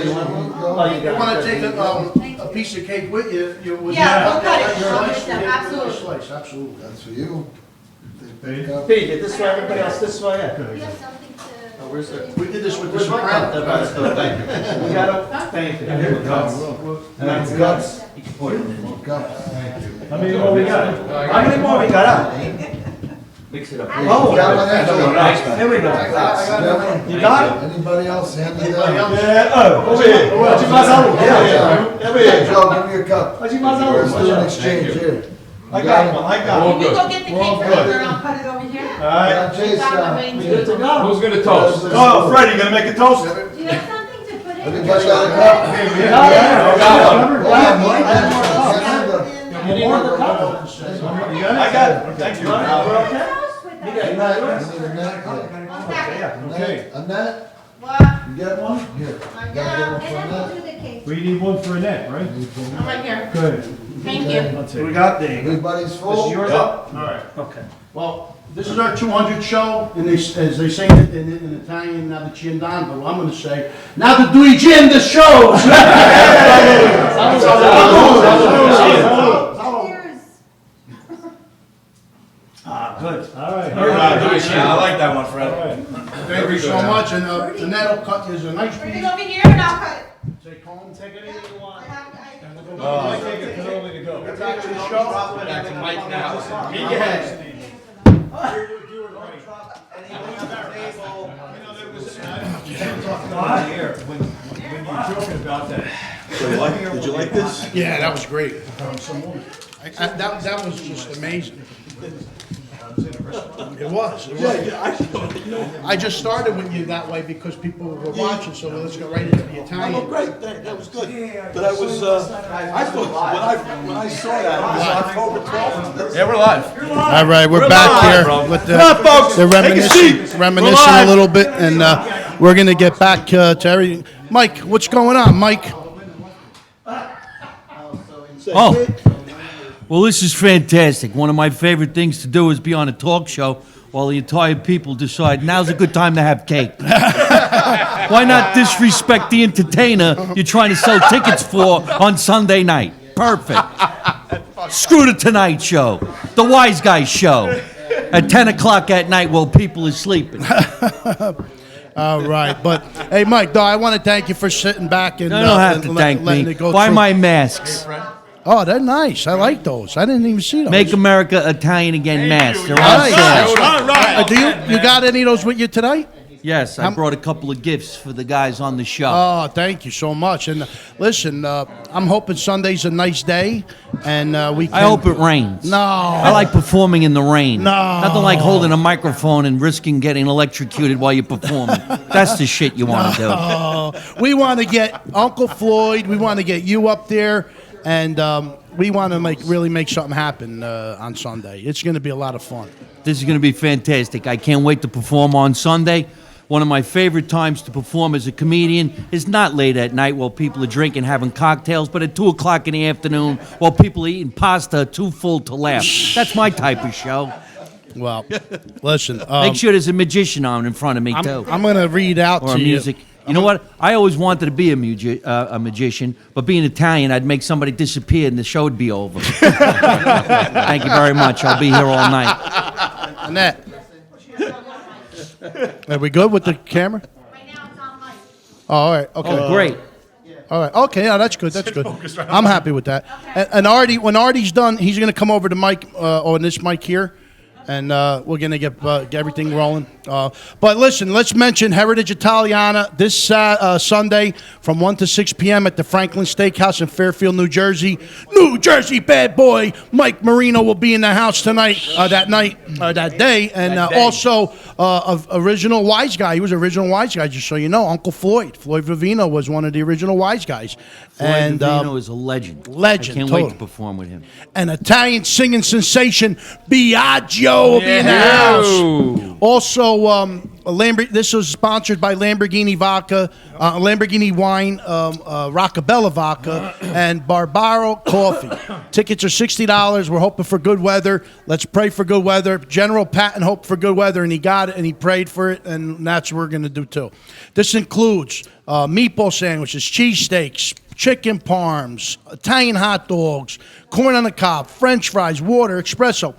take a piece of cake with you, would Yeah, we'll cut it. Your I'll slice, fix them. your Absolutely. slice, absolutely. That's for you. Hey, Pete, this way, everybody else this way. Yeah. We did this with the Soprano. We got it. Thank you. Here it comes. Thanks, guts. how many more we got? How many more we got out? Mix it up. Oh, Got one extra. here we go. You got it? Anybody else? Hand me that. Over here. Joe, give me a cup. Let's do an exchange here. I got one. You go get the cake from her, and I'll cut it over here. Chase, Good to go. Who's gonna toast? Oh, Fred, you gonna make a toast? Do you have something to put in? everybody got a cup? You need more than a cup? I got it. Thank you. We're okay? Okay. Annette, What? you get one? Here. I You gotta get one got for Annette. it. We need one for Annette, right? I'm right here. Good. Thank you. I'll take We it. got the. Everybody's This full? is yours up? All right. Okay. Well, this is our 200 show, and as they say in Italian, now that you're done, but I'm going to say, now that we end the show. Good. All right. I like that one, Fred. Thank you so much, and Annette will cut you a nice Bring piece. it over here and I'll cut it. Take home, take anything you want. I Take it, put it only to go. Back to the show. Back to Mike now. Meet your head. When you're joking about that. Did you like this? Yeah, that was great. That was just amazing. It was. I just started with you that way because people were watching, so let's go right into the Italian. Oh, great, that was good. But I was, I thought, when I saw that, it was October 12th. Yeah, we're live. All right, we're back here with the, Come on, folks. the Take a seat. reminiscing a little bit, and we're gonna get back to everything. Mike, what's going on, Mike? Oh, well, this is fantastic. One of my favorite things to do is be on a talk show while the entire people decide now's a good time to have cake. Why not disrespect the entertainer you're trying to sell tickets for on Sunday night? Perfect. Screw the Tonight Show, the Wiseguyz Show, at 10 o'clock at night while people are sleeping. All right, but hey, Mike, though, I want to thank you for sitting back and You don't have to thank letting me. it go Buy through. my masks. Oh, they're nice. I like those. I didn't even see those. Make America Italian again masks. They're on Nice. sale. All right. Do you got any of those with you today? Yes, I brought a couple of gifts for the guys on the show. Oh, thank you so much. And listen, I'm hoping Sunday's a nice day, and we can. I hope it rains. No. I like performing in the rain. No. Nothing like holding a microphone and risking getting electrocuted while you're performing. That's the shit you want to do. Oh, we want to get Uncle Floyd. We want to get you up there, and we want to really make something happen on Sunday. It's going to be a lot of fun. This is going to be fantastic. I can't wait to perform on Sunday. One of my favorite times to perform as a comedian is not late at night while people are drinking, having cocktails, but at 2 o'clock in the afternoon while people are eating pasta too full to laugh. That's my type of show. Well, listen. Make sure there's a magician on in front of me, too. I'm going to read out Or to a you. music. You know what? I always wanted to be a magician, but being Italian, I'd make somebody disappear and the show would be over. Thank you very much. I'll be here all night. Annette. Are we good with the camera? Right now it's on mic. Oh, all right. Okay. Oh, great. All right. Okay. Yeah, that's good. That's good. I'm happy with that. And Artie, when Artie's done, he's going to come over to Mike on this mic here, and we're going to get everything rolling. But listen, let's mention Heritage Italiana this Sunday from 1 to 6 p.m. at the Franklin Steakhouse in Fairfield, New Jersey. New Jersey bad boy Mike Marino will be in the house tonight, that day. And also of original Wiseguyz. He was original Wiseguyz, just so you know. Uncle Floyd. Floyd Vivino was one of the original Wiseguyz. Floyd Vivino is a legend. Legend, I can't totally. wait to perform with him. An Italian singing sensation, Biagio, will be in the house. Also, This was sponsored by Lamborghini Vodka, Lamborghini Wine, Roccabella Vodka, and Barbaro Coffee. Tickets are $60. We're hoping for good weather. Let's pray for good weather. General Patton hoped for good weather, and he got it, and he prayed for it, and that's what we're going to do too. This includes meatball sandwiches, cheesesteaks, chicken parms, Italian hot dogs, corn on the cob, French fries, water, espresso.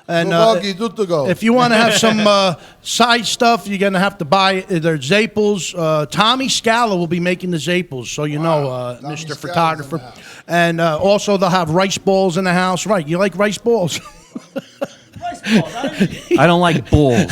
And if you want to have some side stuff, you're going to have to buy their Zaples. Tommy Scala will be making the Zaples, so you know, Mr. Photographer. And also they'll have rice balls in the house. Right, you like rice balls? I don't like balls.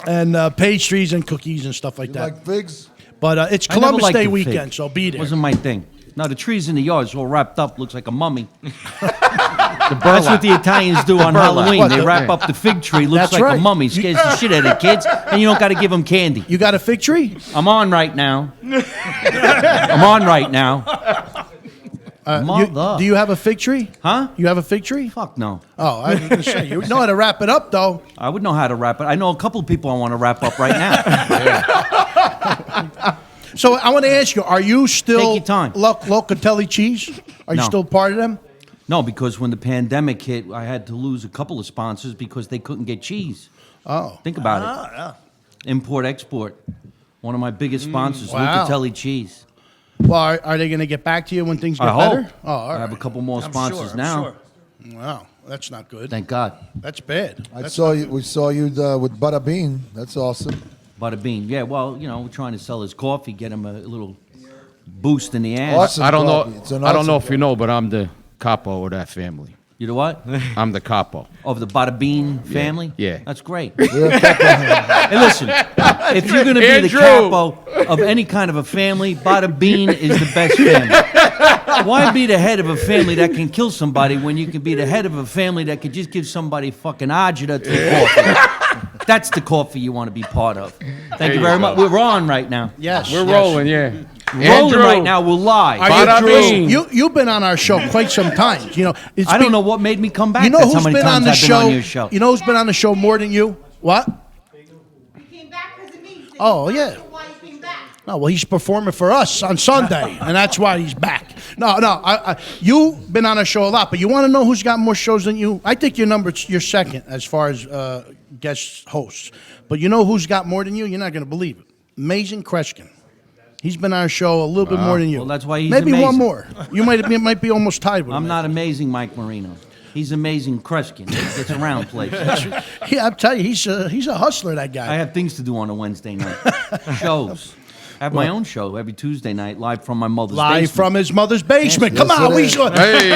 And pastries and cookies and stuff like that. Like figs? But it's I never Columbus liked Day the weekend, fig. so be there. Wasn't my thing. No, the trees in the yard is all wrapped up, looks like a mummy. That's what the Italians do on Halloween. They wrap up the fig tree, looks That's like right. a mummy, scares the shit out of the kids, and you don't got to give them candy. You got a fig tree? I'm on right now. I'm on right now. Do you have a fig tree? Huh? You have a fig tree? Fuck no. Oh, I was going to say, you know how to wrap it up, though. I would know how to wrap it. I know a couple of people I want to wrap up right now. So I want to ask you, are you still Take your time. Locatelli Cheese? Are you No. still part of them? No, because when the pandemic hit, I had to lose a couple of sponsors because they couldn't get cheese. Oh. Think about it. Import, export. One of my biggest sponsors, wow. Locatelli Cheese. Well, are they going to get back to you when things get I better? hope. Oh, all I have a right. couple more sponsors now. Wow, that's not good. Thank God. That's bad. We saw you with Butter Bean. That's awesome. Butter Bean. Yeah, well, you know, we're trying to sell his coffee, get him a little boost in the ass. Awesome. I don't coffee. It's know. an I don't awesome know if you coffee. know, but I'm the capo of that family. You know what? I'm the capo. Of the Butter Bean family? Yeah. That's great. Hey, listen, if you're going to be the Andrew. capo of any kind of a family, Butter Bean is the best family. Why be the head of a family that can kill somebody when you can be the head of a family that could just give somebody fucking agita to the coffee? That's the coffee you want to be part of. Thank you very much. We're on right now. Yes. We're yes. rolling, yeah. Rolling Andrew. right now. We're live. Butter Bean. You've been on our show quite some times. You know, I don't know what made me come back. You know That's who's how many been on times the I've show? been on your show. You know who's been on the show more than you? What? You came back because of me. Oh, yeah. Why you came back? No, well, he's performing for us on Sunday, and that's why he's back. No, you've been on our show a lot, but you want to know who's got more shows than you? I think you're second as far as guest hosts. But you know who's got more than you? You're not going to believe it. Amazing Kreskin. He's been on our show a little bit more than you. Well, that's why he's maybe amazing. one more. You might be almost tied with him. I'm not amazing, Mike Marino. He's amazing, Kreskin. He gets around places. Yeah, I'm telling you, he's a hustler. That guy. I have things to do on a Wednesday night. Shows. I have my own show every Tuesday night, live from my mother's Live basement. from his mother's basement. Yes, Come on, it we is. saw. Hey.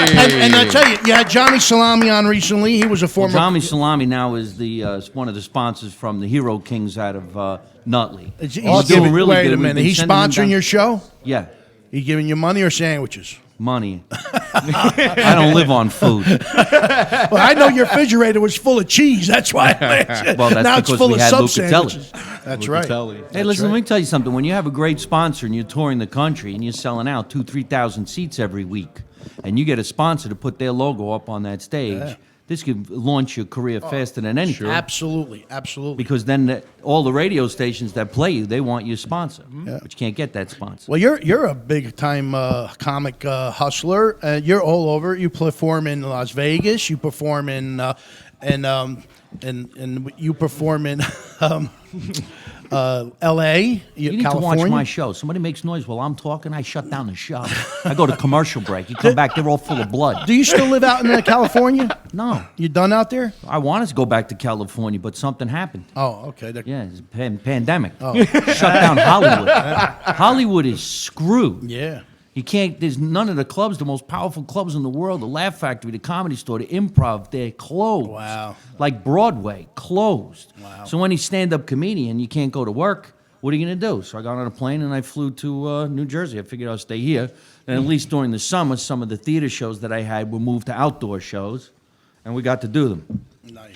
And I tell you, you had Johnny Salami on recently. He was a former. Tommy Salami now is the one of the sponsors from the Hero Kings out of Nutley. He's doing giving- really wait good. a We've minute. been He's sending him sponsoring down- your show. Yeah, He giving you money or sandwiches? money. I don't live on food. Well, I know your refrigerator was full of cheese. That's why. Well, that's now it's because full we of had sub Locatelli. sandwiches. That's right. Hey, listen, let me tell you something. When you have a great sponsor and you're touring the country and you're selling out 2,000-3,000 seats every week, and you get a sponsor to put their logo up on that stage, this could launch your career faster than anything. Absolutely, absolutely. Because then all the radio stations that play you, they want you to sponsor, but you can't get that sponsor. Well, you're a big time comic hustler. You're all over. You perform in Las Vegas. You perform in you perform in L.A. You need California. to watch my show. Somebody makes noise while I'm talking, I shut down the show. I go to commercial break. You come back, they're all full of blood. Do you still live out in California? No. You done out there? I wanted to go back to California, but something happened. Oh, okay. Yeah, it's a pandemic. Shut down Hollywood. Hollywood is screwed. Yeah. You can't, there's none of the clubs, the most powerful clubs in the world, the Laugh Factory, the Comedy Store, the Improv, they're closed. Wow. Like Broadway, closed. Wow. So any stand-up comedian, you can't go to work. What are you going to do? So I got on a plane and I flew to New Jersey. I figured I'll stay here. And at least during the summer, some of the theater shows that I had were moved to outdoor shows. And we got to do them. Nice.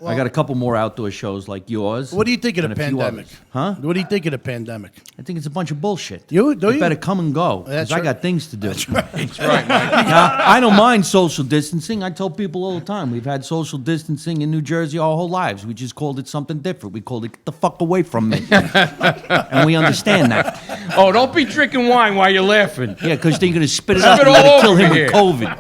I got a couple more outdoor shows like yours. What do you think of the and a few pandemic? others. Huh? What do you think of the pandemic? I think it's a bunch of bullshit. Do It you? better come and go. 'Cause That's I right. got things to do. That's right. Now, I don't mind social distancing. I tell people all the time, we've had social distancing in New Jersey our whole lives. We just called it something different. We called it, get the fuck away from me. And we understand that. Oh, don't be drinking wine while you're laughing. Yeah, because they're going to spit it out Spit and let all it kill over him here. with COVID.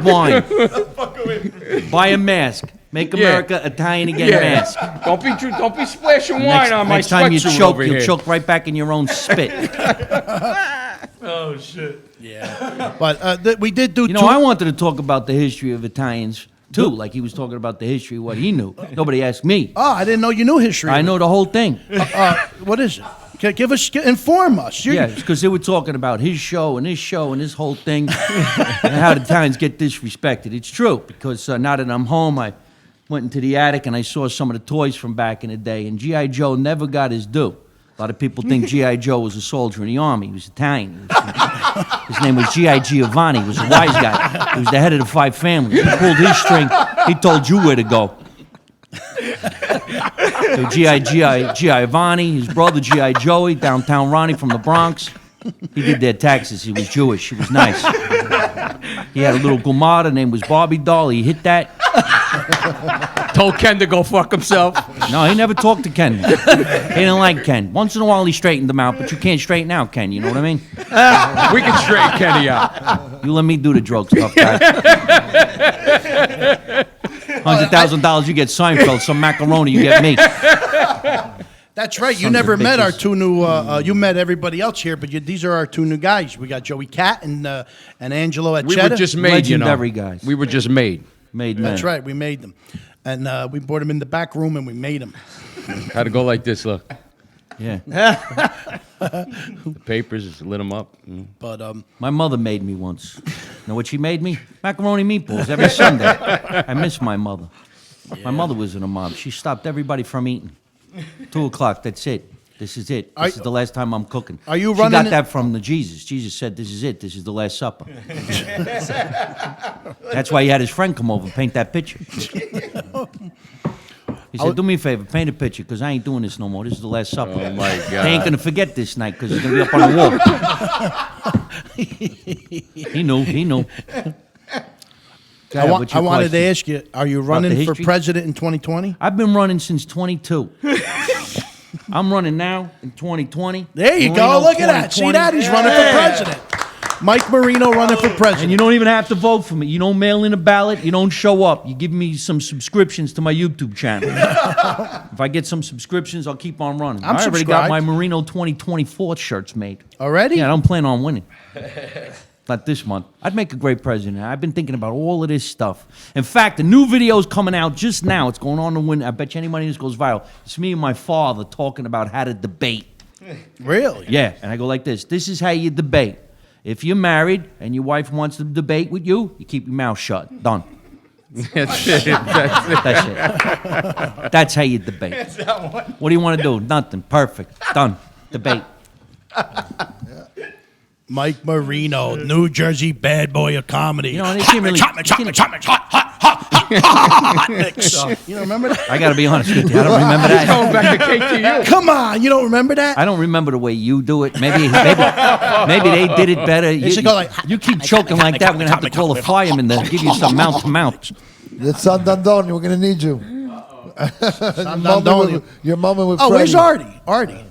COVID wine. Buy a mask. Make Yeah. America Italian again mask. Don't be splashing wine on my Next time you sweatsuit choke, over you'll here. choke right back in your own spit. Oh shit! Yeah, but we did do. You know, I wanted to talk about the history of Italians too, like he was talking about the history of what he knew. Nobody asked me. Oh, I didn't know you knew history. I know the whole thing. What is it? Give us, inform us. Yeah, because they were talking about his show and his whole thing, and how the Italians get disrespected. It's true, because now that I'm home, I went into the attic and I saw some of the toys from back in the day, and G.I. Joe never got his due. A lot of people think G.I. Joe was a soldier in the army. He was Italian. His name was G.I. Giovanni. He was a wise guy. He was the head of the 5 families. He pulled his string. He told you where to go. So G.I. Giovanni, his brother G.I. Joey, downtown Ronnie from the Bronx. He did their taxes. He was Jewish. He was nice. He had a little gumata named was Barbie doll. He hit that. Told Ken to go fuck himself. No, he never talked to Ken. He didn't like Ken. Once in a while he straightened him out, but you can't straighten out Ken, you know what I mean? We can straighten Kenny out. You let me do the drugs, tough guy. $100,000 you get Seinfeld, some macaroni you get me. That's right. You Sons never of met our bitches. 2 new. You met everybody else here, but these are our 2 new guys. We got Joey Cat and Angelo at We Cheddar. were just made, you know. Legendary guys. We were just made. Made men. That's right. We made them, and we brought them in the back room and we made them. Had to go like this, look. Yeah. The papers just lit them up. But My mother made me once. Know what she made me? Macaroni meatballs every Sunday. I miss my mother. My mother was in a mob. She stopped everybody from eating. 2 o'clock, that's it. This is it. This is the last time I'm cooking. Are you She running got it- that from the Jesus. Jesus said, this is it. This is the Last Supper. That's why he had his friend come over and paint that picture. He said, do me a favor, paint a picture, because I ain't doing this no more. This is the Last Supper. Oh, my God. They ain't going to forget this night, because it's going to be up on the wall. He knew. I what's your wanted to question? ask you: are you running the for history? president in 2020? I've been running since 22. I'm running now in 2020. There you Marino, go. Look at that. See 2020. that? He's running for president. Mike Marino running for president. And you don't even have to vote for me. You don't mail in a ballot. You don't show up. You give me some subscriptions to my YouTube channel. If I get some subscriptions, I'll keep on running. I'm I already got subscribed. my Marino 2024 shirts made. Already? Yeah, I don't plan on winning. Not this month. I'd make a great president. I've been thinking about all of this stuff. In fact, the new video's coming out just now. It's going on to win. I bet you any money this goes viral. It's me and my father talking about how to debate. Really? Yeah, and I go like this. This is how you debate. If you're married and your wife wants to debate with you, you keep your mouth shut. Done. That's it. That's it. That's how you debate. What do you want to do? Nothing. Perfect. Done. Debate. Mike Marino, New Jersey bad boy of comedy. You know, they can't really. Hot mix. You don't remember that? I got to be honest with you. I don't remember He's going that. back to KTU. Come on, you don't remember that? I don't remember the way you do it. Maybe they did it better. should go like, You keep choking like that, we're going to have to call a fireman to give you some mouth to mouth. It's San Dandoni. We're going to need you. Dandoni. Your moment with Oh, where's Freddie. Artie?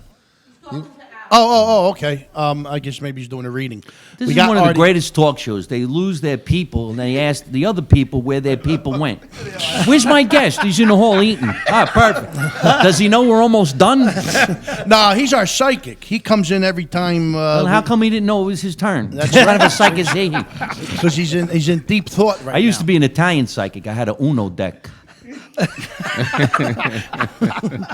Oh, okay. I guess maybe he's doing a reading. This We is got one of the Artie. greatest talk shows. They lose their people, and they ask the other people where their people went. Where's my guest? He's in the hall eating. Ah, perfect. Does he know we're almost done? No, he's our psychic. He comes in every time. Well, how come he didn't know it was his turn? That's What kind of a psychic is he? Because he's in deep thought right I used now. to be an Italian psychic. I had a Uno deck.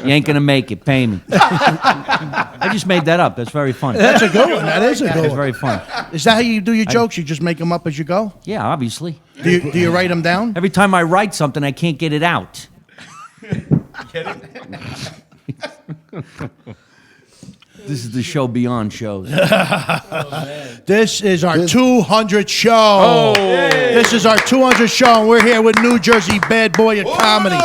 You ain't gonna make it. Pay me. I just made that up. That's very funny. That's a good one. That is a good That's one. very fun. Is that how you do your jokes? You just make them up as you go? Yeah, obviously. Do you write them down? Every time I write something, I can't get it out. This is the show beyond shows. This is our 200 show. This is our 200 show, and we're here with New Jersey bad boy of comedy.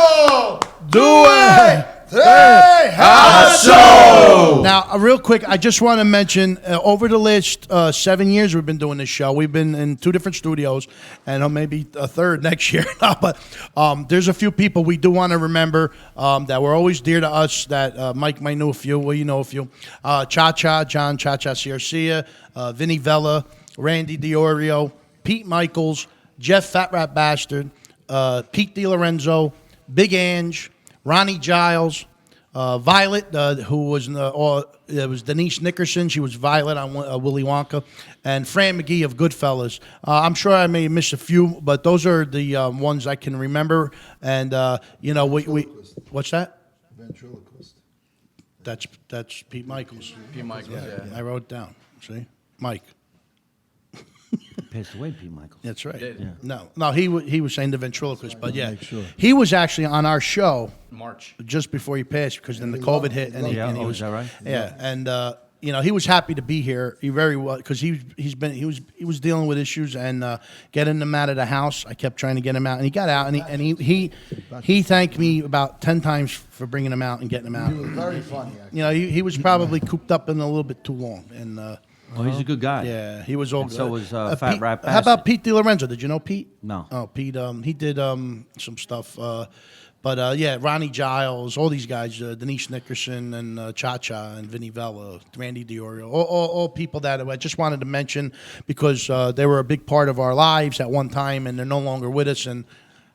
Do it! Hey, how so? Now, real quick, I just want to mention, over the last 7 years we've been doing this show, we've been in 2 different studios, and maybe a third next year. But there's a few people we do want to remember that were always dear to us, that Mike might know a few, well, you know a few. Cha-Cha, John Cha-Cha Garcia, Vinny Vella, Randy DiOrio, Pete Michaels, Jeff Fat Rat Bastard, Pete DiLorenzo, Big Ange, Ronnie Giles, Violet, who was it was Denise Nickerson. She was Violet on Willy Wonka, and Fran McGee of Goodfellas. I'm sure I may have missed a few, but those are the ones I can remember. And you know, we what's that? Ventriloquist. That's Pete Michaels. Pete Michaels, yeah. I wrote it down. See, Mike. Passed away, Pete Michaels. That's right. Yeah. No, he was saying the ventriloquist, but yeah, sure. he was actually on our show March. just before he passed, because then the COVID hit, and he was is that right? Yeah, and you know, he was happy to be here. He very well, because he was dealing with issues and getting him out of the house. I kept trying to get him out, and he got out, and he thanked me about 10 times for bringing him out and getting him out. He was very funny, actually. You know, he was probably cooped up in a little bit too long, and Oh, he's a good guy. yeah, he was all And good. so was Fat Pete, Rat How about Bastard. Pete DiLorenzo? Did you know Pete? No. Oh, Pete. He did some stuff. But yeah, Ronnie Giles, all these guys, Denise Nickerson and Cha-Cha and Vinny Vella, Randy DiOrio, all people that I just wanted to mention because they were a big part of our lives at one time, and they're no longer with us. And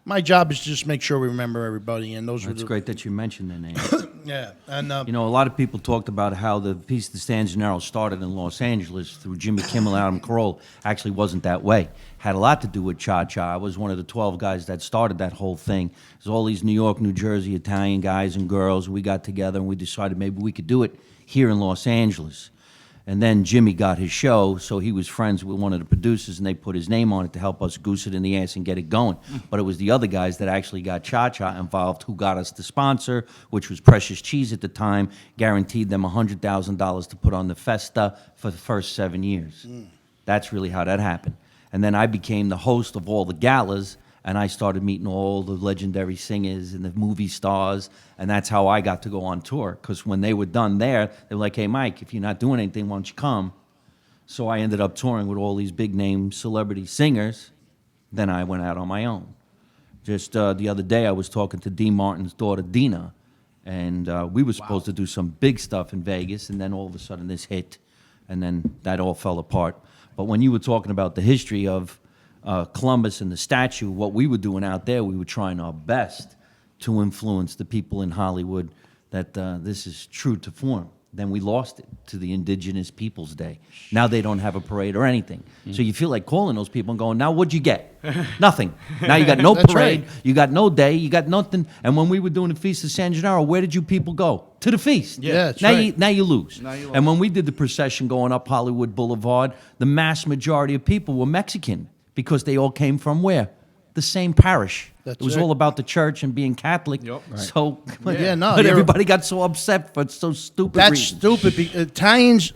my job is to just make sure we remember everybody. And those It's were great that you mentioned their names. yeah. And You know, a lot of people talked about how the piece de San Gennaro started in Los Angeles through Jimmy Kimmel and Adam Carolla. Actually wasn't that way. Had a lot to do with Cha-Cha. I was one of the 12 guys that started that whole thing. There's all these New York, New Jersey, Italian guys and girls. We got together and we decided maybe we could do it here in Los Angeles. And then Jimmy got his show, so he was friends with one of the producers, and they put his name on it to help us goose it in the ass and get it going. But it was the other guys that actually got Cha-Cha involved who got us the sponsor, which was Precious Cheese at the time, guaranteed them $100,000 to put on the Festa for the first 7 years. That's really how that happened. And then I became the host of all the galas, and I started meeting all the legendary singers and the movie stars, and that's how I got to go on tour. Because when they were done there, they were like, hey, Mike, if you're not doing anything, why don't you come? So I ended up touring with all these big-name celebrity singers. Then I went out on my own. Just the other day, I was talking to Dean Martin's daughter, Dina, and we were supposed to do some big stuff in Vegas, and then all of a sudden this hit, and then that all fell apart. But when you were talking about the history of Columbus and the statue, what we were doing out there, we were trying our best to influence the people in Hollywood that this is true to form. Then we lost it to the Indigenous Peoples Day. Now they don't have a parade or anything. So you feel like calling those people and going, now what'd you get? Nothing. Now you got no That's parade, right. you got no day, you got nothing. And when we were doing the Feast of San Gennaro, where did you people go? To the feast. Yeah, that's now right. now you lose. And when we did the procession going up Hollywood Boulevard, the mass majority of people were Mexican because they all came from where? The same parish. That's it was it. all about the church and being Catholic. Yep. Right. So, Yeah, no, but you're- everybody got so upset for so stupid That's reasons. stupid. Italians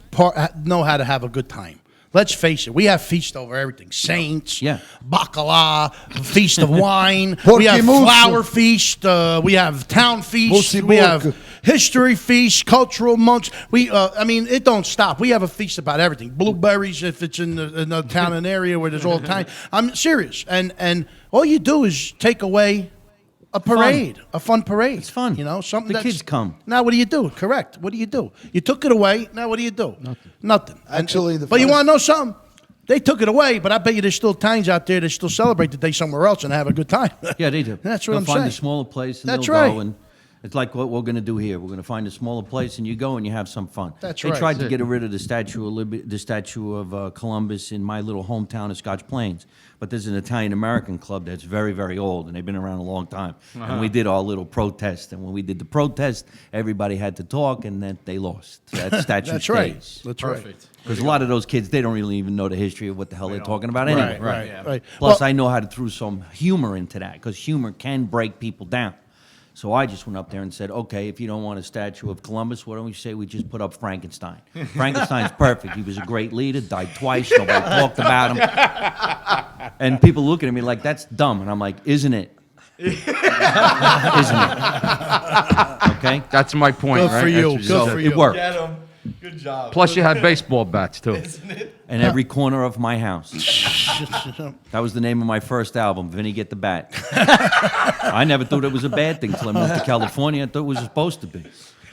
know how to have a good time. Let's face it. We have feast over everything. Saints, Yeah. bacala, feast of wine. Porky We have mousse. flower feast. We have town feast. Moussi We pork. have history feast, cultural months. I mean, it don't stop. We have a feast about everything. Blueberries if it's in a town and area where there's all the time. I'm serious. And all you do is take away a parade, a fun parade. It's fun. You know, something The that's- kids come. Now, what do you do? Correct. What do you do? You took it away. Now, what do you do? Nothing. Actually, the but you first- want to know something? They took it away, but I bet you there's still Italians out there that still celebrate the day somewhere else and have a good time. Yeah, they do. That's what They'll I'm find saying. a smaller place and That's they'll right. go and it's like what we're going to do here. We're going to find a smaller place and you go and you have some fun. That's they right. tried to That's get rid of the statue of Columbus in my little hometown of Scotch Plains. But there's an Italian-American club that's very, very old, and they've been around a long time. And we did our little protest. And when we did the protest, everybody had to talk, and then they lost. So that statue That's right. stays. That's right. Perfect. Because a lot of those kids, they don't really even know the history of what the hell they're talking about anyway. Right. Plus, Well, I know how to throw some humor into that because humor can break people down. So I just went up there and said, okay, if you don't want a statue of Columbus, why don't we say we just put up Frankenstein? Frankenstein's perfect. He was a great leader, died twice, nobody talked about him. And people looking at me like, that's dumb. And I'm like, isn't it? Isn't it? Okay? That's my point, Good right? for you. That's what Good for said. you. It worked. Get him. Good job. Plus, you had baseball bats, too. In every corner of my house. That was the name of my first album, Vinny Get the Bat. I never thought it was a bad thing until I moved to California. I thought it was supposed to be.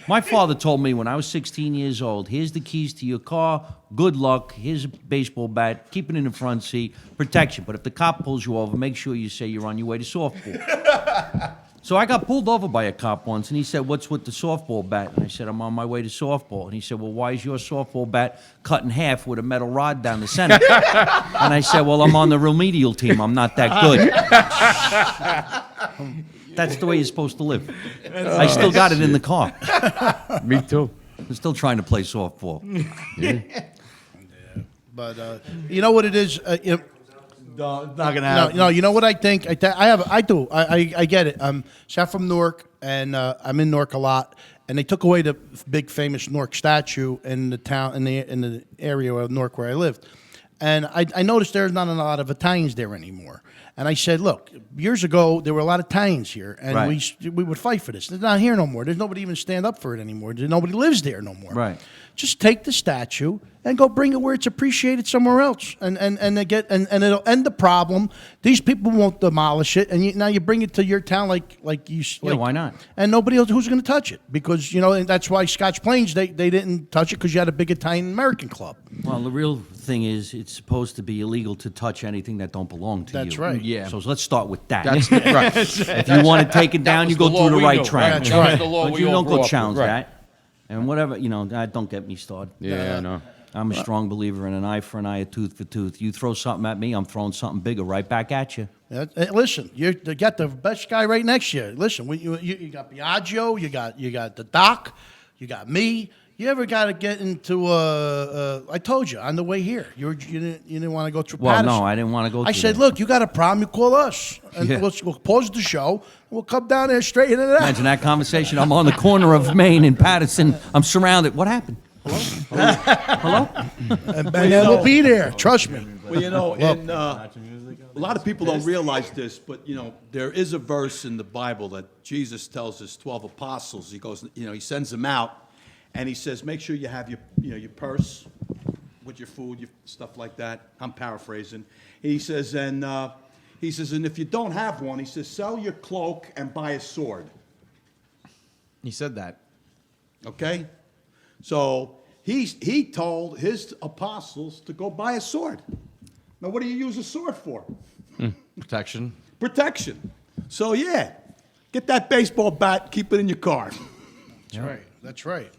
My father told me when I was 16 years old, here's the keys to your car, good luck, here's a baseball bat, keep it in the front seat, protection. But if the cop pulls you over, make sure you say you're on your way to softball. So I got pulled over by a cop once, and he said, what's with the softball bat? And I said, I'm on my way to softball. And he said, well, why is your softball bat cut in half with a metal rod down the center? And I said, well, I'm on the remedial team. I'm not that good. That's the way you're supposed to live. I still got it in the car. Me, too. I'm still trying to play softball. But you know what it is? No, it's not gonna happen. No, you know what I think? I get it. So I'm from Newark, and I'm in Newark a lot. And they took away the big famous Newark statue in the town, in the area of Newark where I lived. And I noticed there's not a lot of Italians there anymore. And I said, look, years ago there were a lot of Italians here, and Right. we would fight for this. They're not here no more. There's nobody even stand up for it anymore. Nobody lives there no more. Right. Just take the statue and go bring it where it's appreciated somewhere else, and it'll end the problem. These people won't demolish it, and now you bring it to your town like you. Yeah, why not? And nobody else who's going to touch it, because and that's why Scotch Plains they didn't touch it, because you had a big Italian American club. Well, the real thing is it's supposed to be illegal to touch anything that don't belong to you. That's right. Yeah. So let's start with that. That's right. If you want to take it down, was you go the law through the we right knew, track. right? That's right. The law But we you all don't grew go up with, challenge right. that. And whatever, don't get me started. Yeah, I know. I'm a strong believer in an eye for an eye, a tooth for tooth. You throw something at me, I'm throwing something bigger right back at you. Listen, you got the best guy right next to you. Listen, you got Biagio, you got the Doc, you got me. You ever got to get into I told you on the way here, you didn't want to go through. Well, Patterson. no, I didn't want to go I through said, that. look, you got a problem, you call us, and Yeah. we'll pause the show. We'll come down there straight into that. Imagine that conversation. I'm on the corner of Maine and Patterson. I'm surrounded. What happened? Hello? And we'll be there. Trust me. Well, a lot of people don't realize this, but there is a verse in the Bible that Jesus tells his 12 apostles. He goes, he sends them out, and he says, make sure you have your purse with your food, your stuff like that. I'm paraphrasing. He says, and if you don't have one, he says, sell your cloak and buy a sword. He said that. Okay? So he told his apostles to go buy a sword. Now, what do you use a sword for? Protection. Protection. So, yeah, get that baseball bat, keep it in your car. That's right. That's right.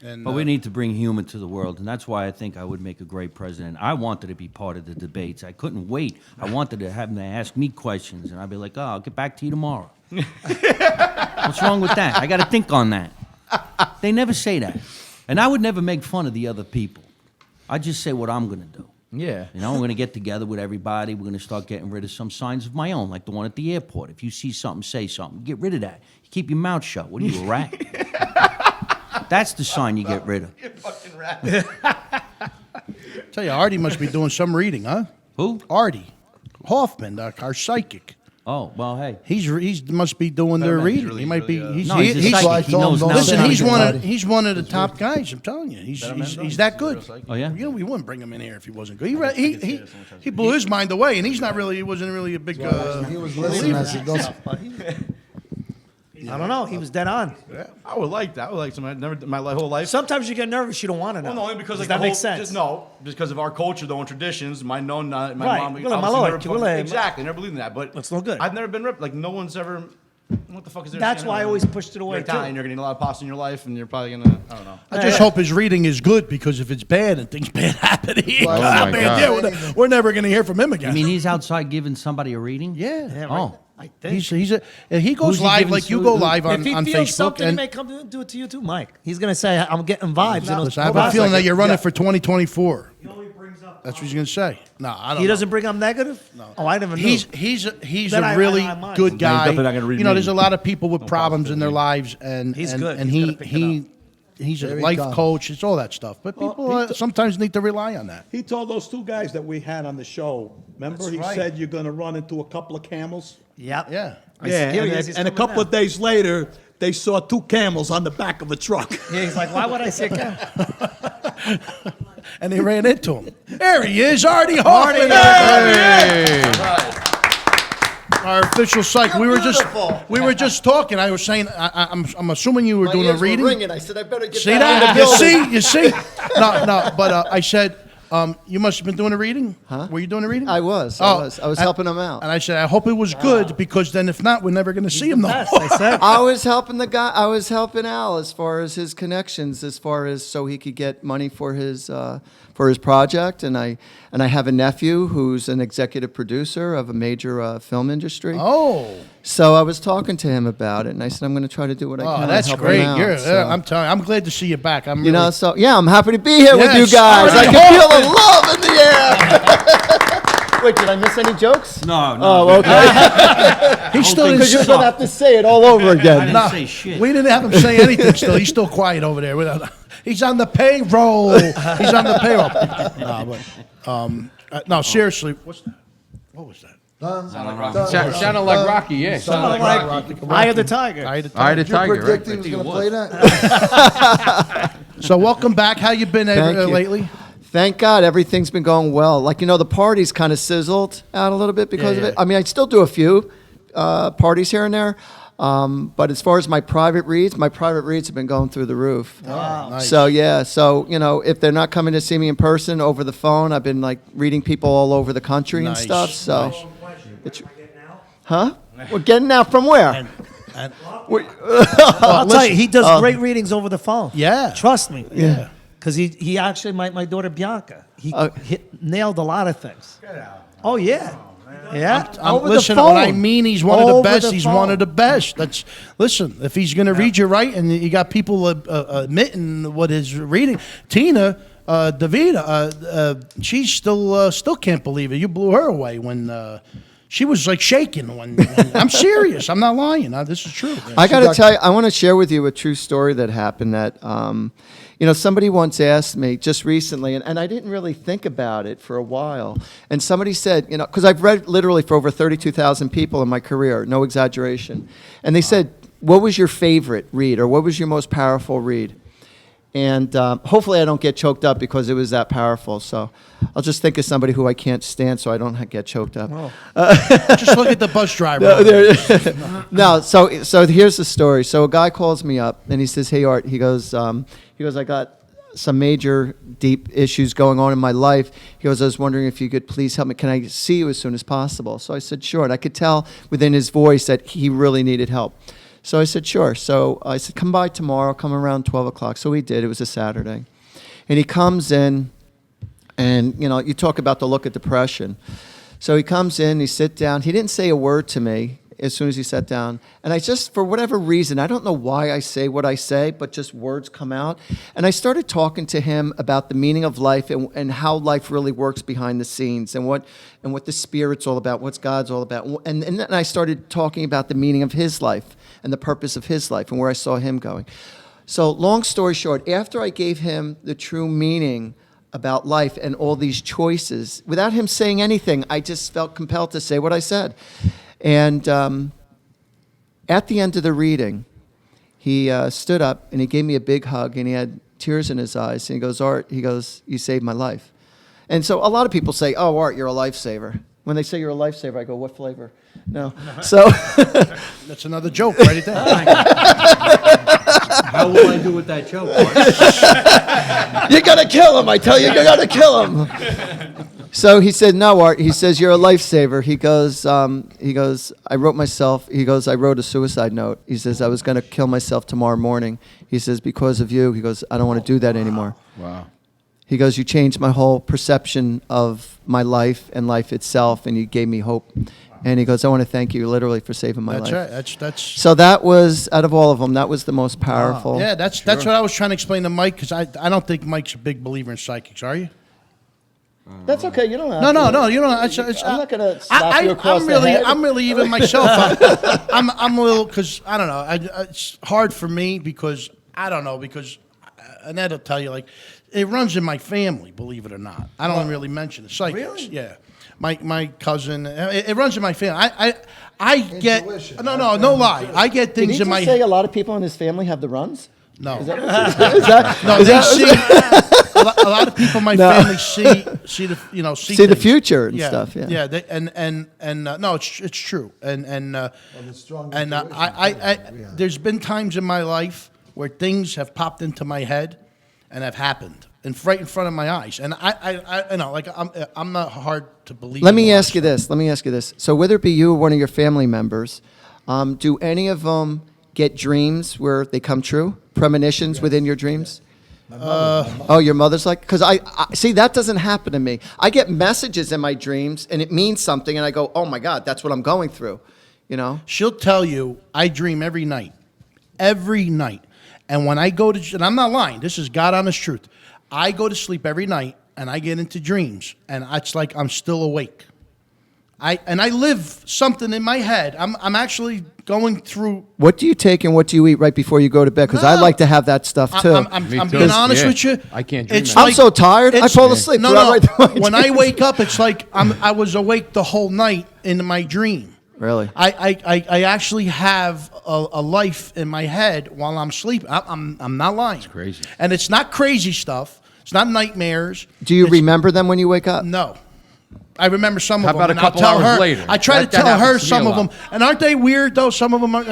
And, But we need to bring humor to the world, and that's why I think I would make a great president. I wanted to be part of the debates. I couldn't wait. I wanted to have them ask me questions, and I'd be like, I'll get back to you tomorrow. What's wrong with that? I got to think on that. They never say that. And I would never make fun of the other people. I just say what I'm going to do. Yeah. I'm going to get together with everybody. We're going to start getting rid of some signs of my own, like the one at the airport. If you see something, say something. Get rid of that. You keep your mouth shut. What are you, a rat? That's the sign you get rid of. You fucking rat. tell you, Artie must be doing some reading, huh? Who? Artie Hoffman, our psychic. Oh, well, hey. He must be doing their reading. He might be. He's No, he's a psychic. He knows now. Listen, Sound he's good, one Artie. of the top guys. I'm telling you, he's that good. Oh, yeah? We wouldn't bring him in here if he wasn't good. He blew his mind away, and he wasn't really a big. He was listening. I said, "Don't." I don't know. He was dead on. I would like that. I would like some. I've never my whole life. Sometimes you get nervous. You don't want to know. Well, no, only because Does like that the make whole, sense? Just because of our culture, though, and traditions. My Right. mom. Well, my obviously lord, never well, exactly. Never believed in that. But That's no good. I've never been ripped. Like no one's ever. What the fuck is there? That's saying? why I always pushed it away, You're Italian. too. You're gonna need a lot of pasta in your life, and you're probably gonna. I don't know. I just hope his reading is good, because if it's bad and things bad happen, Oh, my God. we're never going to hear from him again. You mean he's outside giving somebody a reading? Yeah. Oh. I think. He goes Who's he live giving like you to? go live on If he on feels Facebook. something, he And may come do it to you too, Mike. He's gonna say, "I'm getting vibes." and listen, I he'll- have a feeling that you're running for 2024. He only brings up That's what he's going to say. No, I don't. He know. doesn't bring up negative? No. Oh, I never knew. He's Then a really might. good guy. definitely not gonna read You know, me. there's a lot of people with problems in their lives, and He's and, good. And He's gonna pick it he's a Very life calm. coach. It's all that stuff. But people sometimes need to rely on that. He told those two guys that we had on the show, remember, he right. said you're going to run into a couple of camels? Yep. Yeah. Yeah, Here he is, he's and a coming couple now. of days later, they saw two camels on the back of a truck. Yeah, he's like, why would I say camel? And they ran into him. There he is, Artie Hoffman. Hey. Our official psych. We were just talking. I was saying, I'm assuming you were doing a reading. Ringing. I said I better get See back that? in the building. You see? No. But I said, you must have been doing a reading. Huh? Were you doing a reading? I was. Oh, I was helping him out. And I said, I hope it was good because then if not, we're never going to see him. Best, I said. I was helping the guy. I was helping Al as far as his connections, as far as so he could get money for his project. And I have a nephew who's an executive producer of a major film industry. Oh. So I was talking to him about it, and I said I'm going to try to do what I can. Oh, to that's help great. him out. You're, So, I'm telling you, I'm glad to see you back. I'm you know, really- so yeah, I'm happy to be here with you Yes, guys. I Artie can feel Hoffman. the love in the air. Wait, did I miss any jokes? No, no. Oh, okay. he still didn't Because you're say, going to have to say it all over I again. didn't No, say shit. we didn't have him say anything still. He's still quiet over there. He's on the payroll. He's on the payroll. No, seriously. What was that? Sounded like Rocky, yeah. Sounded like Eye of the Tiger. I had to Eye of the Did you Tiger, predict right? he was going to play that? So welcome back. How you been Thank you. lately? Thank God everything's been going well. Like, you know, the party's kind of sizzled out a little bit because of it. I mean, I still do a few parties here and there. But as far as my private reads have been going through the roof. Wow. Nice. So, yeah. So, you know, if they're not coming to see me in person over the phone, I've been, like, reading people all over the country and Nice. stuff. So, Nice. huh? We're getting out from where? I'll tell you, he does great readings over the phone. Yeah. Trust me. Yeah. Because he actually, my daughter Bianca, he nailed a lot of things. Oh, yeah. Yeah. Over the Listen, phone. what I mean, he's one of the Over best. the He's phone. one of the best. Listen, if he's going to read you right, and you got people admitting what his reading, Tina Davida, she still can't believe it. You blew her away when she was like shaking. When I'm serious, I'm not lying. This is true. I got to tell you, I want to share with you a true story that happened that, you know, somebody once asked me just recently, and I didn't really think about it for a while. And somebody said, you know, because I've read literally for over 32,000 people in my career, no exaggeration. And they said, what was your favorite read or what was your most powerful read? And hopefully I don't get choked up because it was that powerful. So I'll just think of somebody who I can't stand so I don't get choked up. Just look at the bus driver. No, so here's the story. So a guy calls me up and he says, "Hey Art," he goes, I got some major deep issues going on in my life. He goes, "I was wondering if you could please help me. Can I see you as soon as possible?" So I said, "Sure." And I could tell within his voice that he really needed help. So I said, "Sure." So I said, "Come by tomorrow, come around 12 o'clock. So he did. It was a Saturday. And he comes in, and, you know, you talk about the look of depression. So he comes in, he sit down. He didn't say a word to me as soon as he sat down. And I just, for whatever reason, I don't know why I say what I say, but just words come out. And I started talking to him about the meaning of life and how life really works behind the scenes and what the Spirit's all about, what's God's all about. And then I started talking about the meaning of his life and the purpose of his life and where I saw him going. So long story short, after I gave him the true meaning about life and all these choices, without him saying anything, I just felt compelled to say what I said. And at the end of the reading, he stood up and he gave me a big hug and he had tears in his eyes. And he goes, "Art," he goes, "you saved my life." And so a lot of people say, "Oh, Art, you're a lifesaver." When they say you're a lifesaver, I go, "What flavor?" No. So That's another joke right there. How will I do with that joke? you gotta kill him. I tell you, you gotta kill him. So he said, "No, Art." He says, "You're a lifesaver." He goes, "I wrote a suicide note." He says, "I was going to kill myself tomorrow morning." He says, "Because of you." He goes, "I don't want to do that anymore." Wow. He goes, "You changed my whole perception of my life and life itself, and you gave me hope." And he goes, "I want to thank you literally for saving my That's life." right. That's. So that was, out of all of them, that was the most powerful. Yeah, that's what I was trying to explain to Mike because I don't think Mike's a big believer in psychics. Are you? That's okay. You don't have No, to. no. You know, I'm not gonna slap you across the head. I'm really even myself. I'm a little because I don't know. It's hard for me because I don't know because Annette will tell you like it runs in my family. Believe it or not, I don't really mention it. Psychics, Really? yeah. My cousin, it runs in my family. I get Intuition. no lie. I get Did things he in just my say a lot of people in his family have the runs? no. Is that, No, is they that- see a lot of people in my No. family see the See the things. future and stuff, yeah. yeah. No, it's true. the strong And intuition I thing, yeah. there's been times in my life where things have popped into my head and have happened right in front of my eyes. And I you know, like I'm not hard to believe. Let in me a lot ask of you this. Let me ask you this. So whether it be you or one of your family members, do any of them get dreams where they come true? Premonitions within your dreams? Oh, your mother's like, because I see that doesn't happen to me. I get messages in my dreams and it means something, and I go, oh my God, that's what I'm going through. You know? She'll tell you I dream every night. And when I go to, and I'm not lying, this is God honest truth. I go to sleep every night and I get into dreams and it's like I'm still awake. I live something in my head. I'm actually going through. What do you take and what do you eat right before you go to bed? Because I like to have that stuff too. I'm being honest with you. I can't dream It's that. I'm so tired, I it's- fall asleep. No, Right no. through my When I dreams. wake up, it's like I was awake the whole night in my dream. Really? I actually have a life in my head while I'm sleeping. I'm not lying. It's crazy. And it's not crazy stuff. It's not nightmares. Do you It's- remember them when you wake up? No. I remember some How of them. about a and I'll couple tell hours her, later? I try That to tell her happens to me some a of them. lot. And aren't they weird though? Some of them are.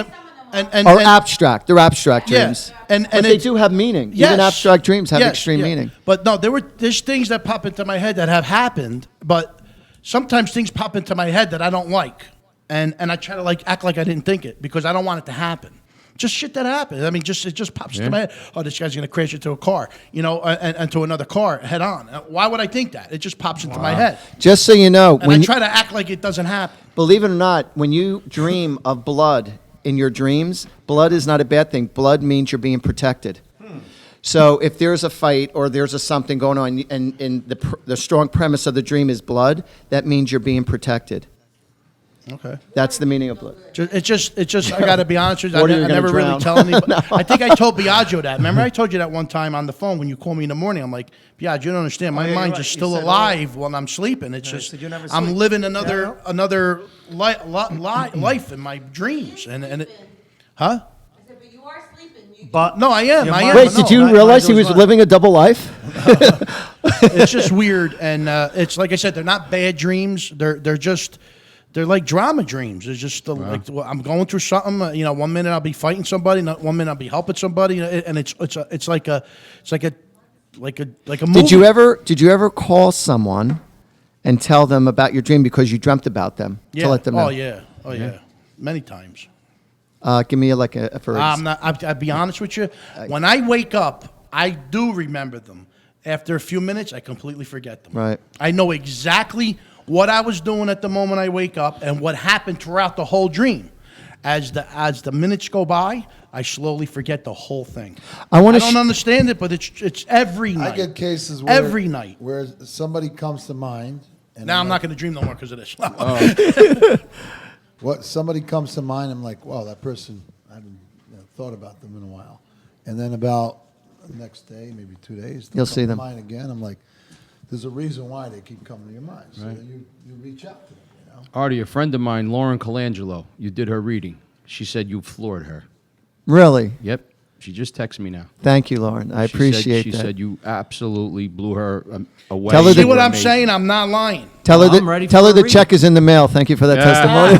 And Or abstract. They're abstract Yeah. dreams. And But they it's- do have meaning. Yes. Even abstract dreams have Yes, extreme yeah. meaning. But no, there's things that pop into my head that have happened, but sometimes things pop into my head that I don't like. And I try to like act like I didn't think it because I don't want it to happen. Just shit that happens. I mean, it just pops into my head. Oh, this guy's gonna crash into a car, you know, and to another car head on. Why would I think that? It just pops into my head. Just so you know, And when I you, try to act like it doesn't happen. believe it or not, when you dream of blood in your dreams, blood is not a bad thing. Blood means you're being protected. So if there's a fight or there's a something going on, and the strong premise of the dream is blood, that means you're being protected. Okay. That's the meaning of blood. It's just. I got to be honest with you. Or I you're gonna never really drown. tell anybody. I think I told Biagio that. Remember, I told you that one time on the phone when you called me in the morning. I'm like, Biagio, you don't understand. My yeah, you're mind's right. just You still said, alive when I'm sleeping. It's Yeah, just so you never I'm sleep. living Yeah, another life in my dreams and huh? I said, but you are sleeping. But No, I am. Your I am. mind- Wait, but did no, you my- realize mine he was goes living a double life? It's just weird, and it's like I said, they're not bad dreams. They're just. They're like drama dreams. It's just like well, I'm going through something. You know, one minute I'll be fighting somebody, one minute I'll be helping somebody, and it's like a movie. Did you ever call someone and tell them about your dream because you dreamt about them Yeah. to let them know? Oh yeah. Many times. Give me a for I'm not. I'll be honest with you. When I wake up, I do remember them. After a few minutes, I completely forget them. Right. I know exactly what I was doing at the moment I wake up and what happened throughout the whole dream. As the minutes go by, I slowly forget the whole thing. I wanna don't understand it, but it's every night. I get cases where every night. where somebody comes to mind. And Now I'm not going to dream no more because of this. What somebody comes to mind, I'm like, wow, that person, I haven't thought about them in a while. And then about the next day, maybe 2 days, they'll You'll come see to them. mind again. I'm like, there's a reason why they keep coming to your mind. So then you reach out to them. You know? Artie, a friend of mine, Lauren Colangelo, you did her reading. She said you floored her. Really? Yep. She just texted me now. Thank you, Lauren. I She appreciate She that. said you absolutely blew her away. Tell her See that- what I'm Amazing. saying? I'm not lying. Tell her I'm ready that, tell for her a the reading. check is in the mail. Thank you for that testimony.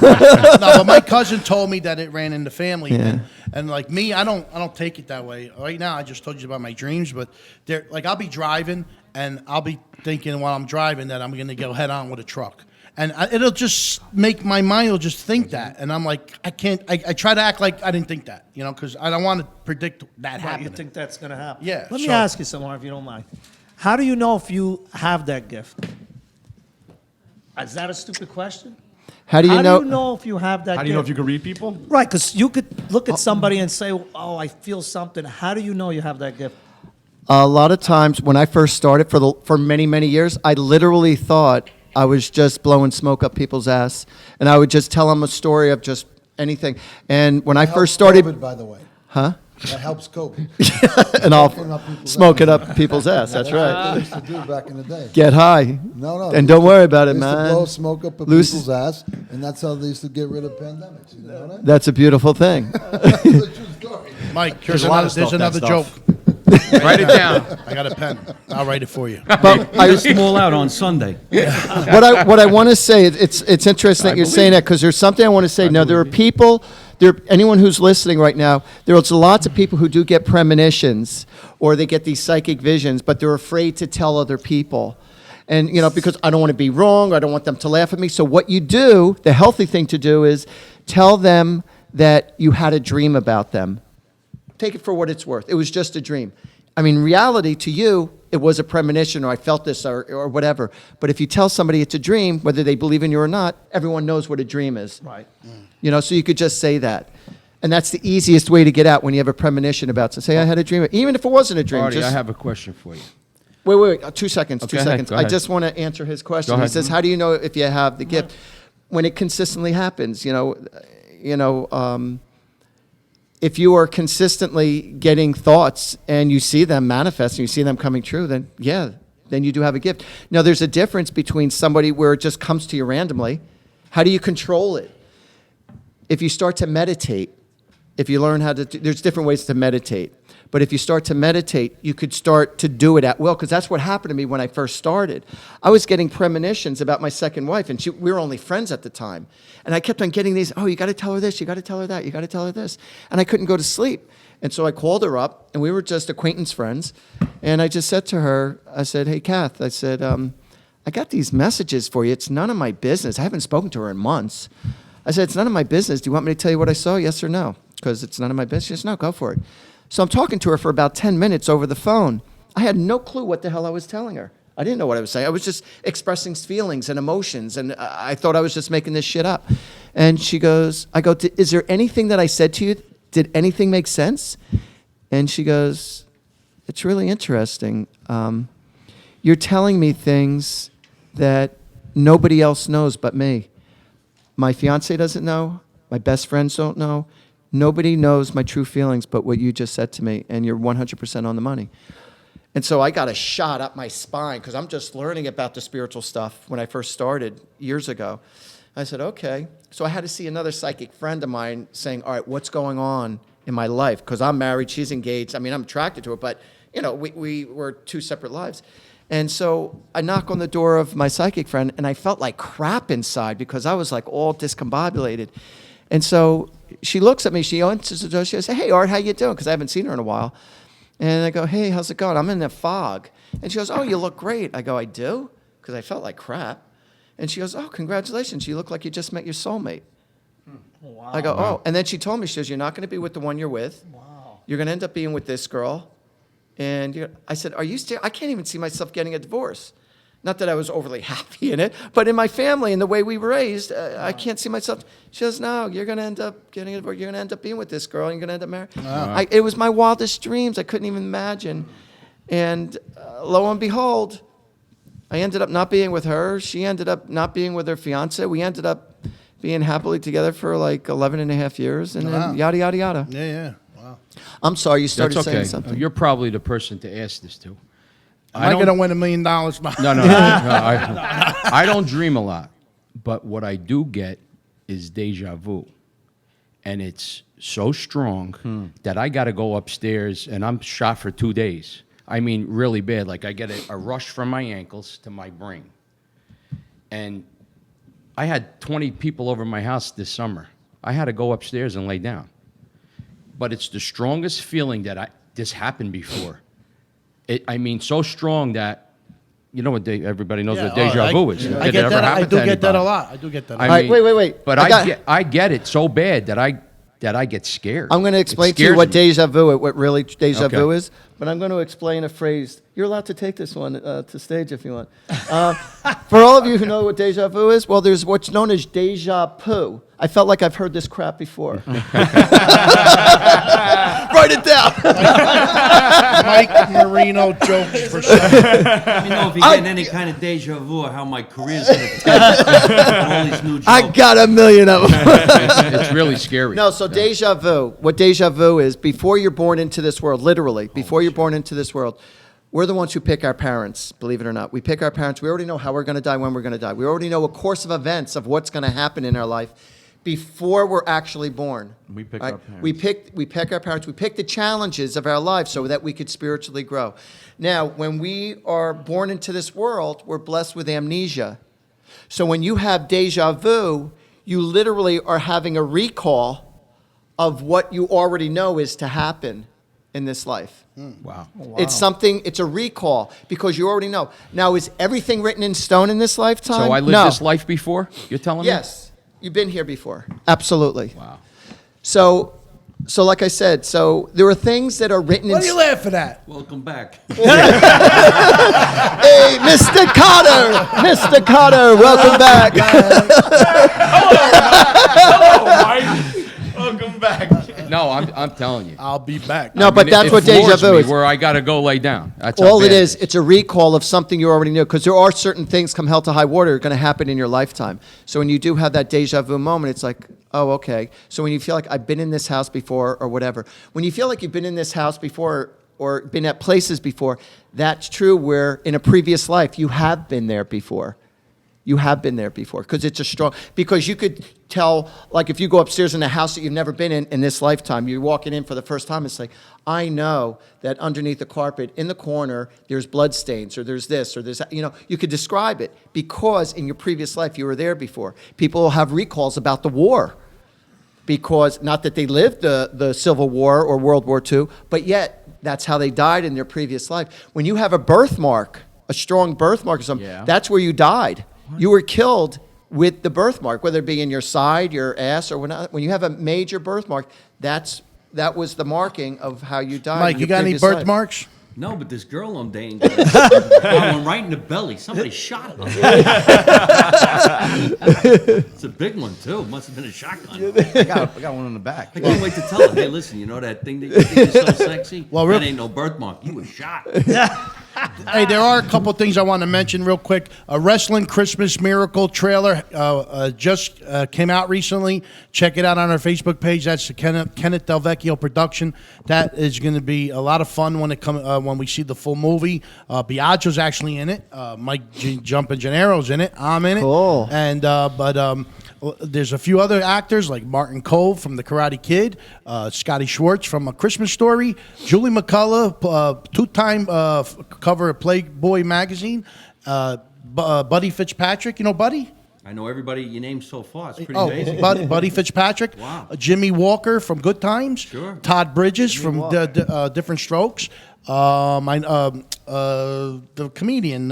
No, but my cousin told me that it ran in the family, Yeah. and like me, I don't take it that way. Right now, I just told you about my dreams, but they're like I'll be driving and I'll be thinking while I'm driving that I'm gonna go head on with a truck, and it'll just make my mind will just think that, and I'm like I can't. I try to act like I didn't think that, you know, because I don't want to predict that Right, happening. you think that's going to happen? Yeah, Let me so- ask you something, if you don't mind. How do you know if you have that gift? Is that a stupid question? How do you know? How do you know if you have that How gift? do you know if you can read people? Right, because you could look at somebody and say, oh, I feel something. How do you know you have that gift? A lot of times when I first started for many, many years, I literally thought I was just blowing smoke up people's ass. And I would just tell them a story of just anything. And when I first started... COVID, by the way. Huh? That helps cope. And I'll Smoking up people's smoke it ass. up people's ass. That's What right. they used to do back in the day. Get high. No. And don't worry about it, They used to man. blow smoke up people's ass, and that's how they used to get rid of pandemics. You know that? That's a beautiful thing. It's a true story. Mike, There's there's a lot of another stuff, joke. that Write it down. I got a pen. I'll write it for you. But I List them all out on Sunday. what I want to say, it's interesting that you're saying that because there's something I want to say. Now, there are people, anyone who's listening right now, there's lots of people who do get premonitions or they get these psychic visions, but they're afraid to tell other people. And, because I don't want to be wrong, I don't want them to laugh at me. So what you do, the healthy thing to do is tell them that you had a dream about them. Take it for what it's worth. It was just a dream. I mean, reality to you, it was a premonition or I felt this or whatever. But if you tell somebody it's a dream, whether they believe in you or not, everyone knows what a dream is. Right. So you could just say that. And that's the easiest way to get out when you have a premonition about to say, I had a dream. Even if it wasn't a dream. Artie, I have a question for you. Wait, 2 seconds, Okay, 2 seconds. go I ahead. just want to answer his question. Go He ahead. says, how do you know if you have the gift? When it consistently happens, if you are consistently getting thoughts and you see them manifesting, you see them coming true, then you do have a gift. Now, there's a difference between somebody where it just comes to you randomly. How do you control it? If you start to meditate, if you learn how to, there's different ways to meditate. But if you start to meditate, you could start to do it at will, because that's what happened to me when I first started. I was getting premonitions about my second wife, and we were only friends at the time. And I kept on getting these, you got to tell her this, you got to tell her that, you got to tell her this. And I couldn't go to sleep. And so I called her up, and we were just acquaintance friends. And I just said to her, I said, hey, Kath, I said, I got these messages for you. It's none of my business. I haven't spoken to her in months. I said, it's none of my business. Do you want me to tell you what I saw, yes or no? Because it's none of my business. She says, no, go for it. So I'm talking to her for about 10 minutes over the phone. I had no clue what the hell I was telling her. I didn't know what I was saying. I was just expressing feelings and emotions, and I thought I was just making this shit up. And she goes, is there anything that I said to you? Did anything make sense? And she goes, it's really interesting. You're telling me things that nobody else knows but me. My fiance doesn't know. My best friends don't know. Nobody knows my true feelings but what you just said to me, and you're 100% on the money. And so I got a shot up my spine because I'm just learning about the spiritual stuff when I first started years ago. I said, okay. So I had to see another psychic friend of mine saying, all right, what's going on in my life? Because I'm married, she's engaged. I mean, I'm attracted to her, but, we were two separate lives. And so I knock on the door of my psychic friend, and I felt like crap inside because I was like all discombobulated. And so she looks at me, she answers the door, she goes, hey, Art, how you doing? Because I haven't seen her in a while. And I go, hey, how's it going? I'm in a fog. And she goes, oh, you look great. I go, I do? Because I felt like crap. And she goes, oh, congratulations. You look like you just met your soulmate. Wow. I go, oh. And then she told me, she goes, you're not going to be with the one you're with. Wow. You're going to end up being with this girl. And I said, are you serious? I can't even see myself getting a divorce. Not that I was overly happy in it, but in my family and the way we were raised, I can't see myself. She goes, no, you're going to end up getting a divorce. You're going to end up being with this girl, and you're going to end up married. Wow. It was my wildest dreams. I couldn't even imagine. And lo and behold, I ended up not being with her. She ended up not being with her fiance. We ended up being happily together for like 11 and a half years, and then yada, yada, yada. Yeah. Wow. I'm sorry, you started That's okay. saying something. You're probably the person to ask this to. Am I going to win $1 million? No. I don't dream a lot, but what I do get is deja vu, and it's so strong that I got to go upstairs, and I'm shot for 2 days. I mean, really bad. Like I get a rush from my ankles to my brain, and I had 20 people over my house this summer. I had to go upstairs and lay down, but it's the strongest feeling that this happened before. So strong that, what everybody knows what deja vu is. I get that. I do get that a lot. Wait. But I get it so bad that I get scared. I'm going to explain to you what deja vu, what really deja vu is, but I'm going to explain a phrase. You're allowed to take this one to stage if you want. For all of you who know what deja vu is, well, there's what's known as deja poo. I felt like I've heard this crap before. Right, write it down. Mike Marino jokes for sure. Let me know if you're getting any kind of deja vu or how my career's going to take all these new jokes. I got a million of them. It's really scary. No, so deja vu. What deja vu is, before you're born into this world, literally, before you're born into this world, we're the ones who pick our parents, believe it or not. We pick our parents. We already know how we're going to die, when we're going to die. We already know a course of events of what's going to happen in our life before we're actually born. We pick Right? our parents. We pick our parents. We pick the challenges of our life so that we could spiritually grow. Now, when we are born into this world, we're blessed with amnesia. So when you have deja vu, you literally are having a recall of what you already know is to happen in this life. Wow. It's something, it's a recall because you already know. Now, is everything written in stone in this lifetime? So I lived No. this life before? You're telling me? Yes. You've been here before. Absolutely. Wow. So like I said, so there are things that are written What in are you laughing at? Welcome back. Hey, Mr. Cotter! Mr. Cotter, welcome back. Hello, Mike. Welcome back. No, I'm telling you. I'll be back. No, but that's it what deja floors vu me is. Where I got to go lay down. That's how All it bad is, it's a recall of something you already knew, because there are certain things, come hell to high water, are going to happen in your lifetime. So when you do have that deja vu moment, it's like, oh, okay. So when you feel like I've been in this house before or whatever, when you feel like you've been in this house before or been at places before, that's true where in a previous life you have been there before. You have been there before, because it's a strong, because you could tell, like if you go upstairs in a house that you've never been in this lifetime, you're walking in for the first time, it's like, I know that underneath the carpet in the corner, there's blood stains, or there's this, or there's that. You know, you could describe it because in your previous life you were there before. People will have recalls about the war, because not that they lived the Civil War or World War II, but yet that's how they died in their previous life. When you have a birthmark, a strong birthmark or something, that's where you died. You were killed with the birthmark, whether it be in your side, your ass, or whatnot. When you have a major birthmark, that was the marking of how you died. Mike, in you your got any previous life. birthmarks? No, but this girl I'm dating got one right in the belly. Somebody shot her. It's a big one, too. Must have been a shotgun. I got one in the back. I can't wait to tell her, hey, listen, you know that thing that you think is so sexy? Well, that ain't no birthmark. You were shot. Hey, there are a couple things I want to mention real quick. A Wrestling Christmas Miracle trailer just came out recently. Check it out on our Facebook page. That's the Kenneth Del Vecchio production. That is going to be a lot of fun when we see the full movie. Biagio's actually in it. Mike Jumpin' Gennaro's in it. I'm in it. Cool. And there's a few other actors like Martin Cove from The Karate Kid, Scotty Schwartz from A Christmas Story, Julie McCullough, two-time cover of Playboy magazine, Buddy Fitzpatrick. You know Buddy? I know everybody you named so far. It's pretty Oh, amazing. Buddy Fitzpatrick. Wow. Jimmy Walker from Good Times. Sure. Todd Bridges from Different Strokes. The comedian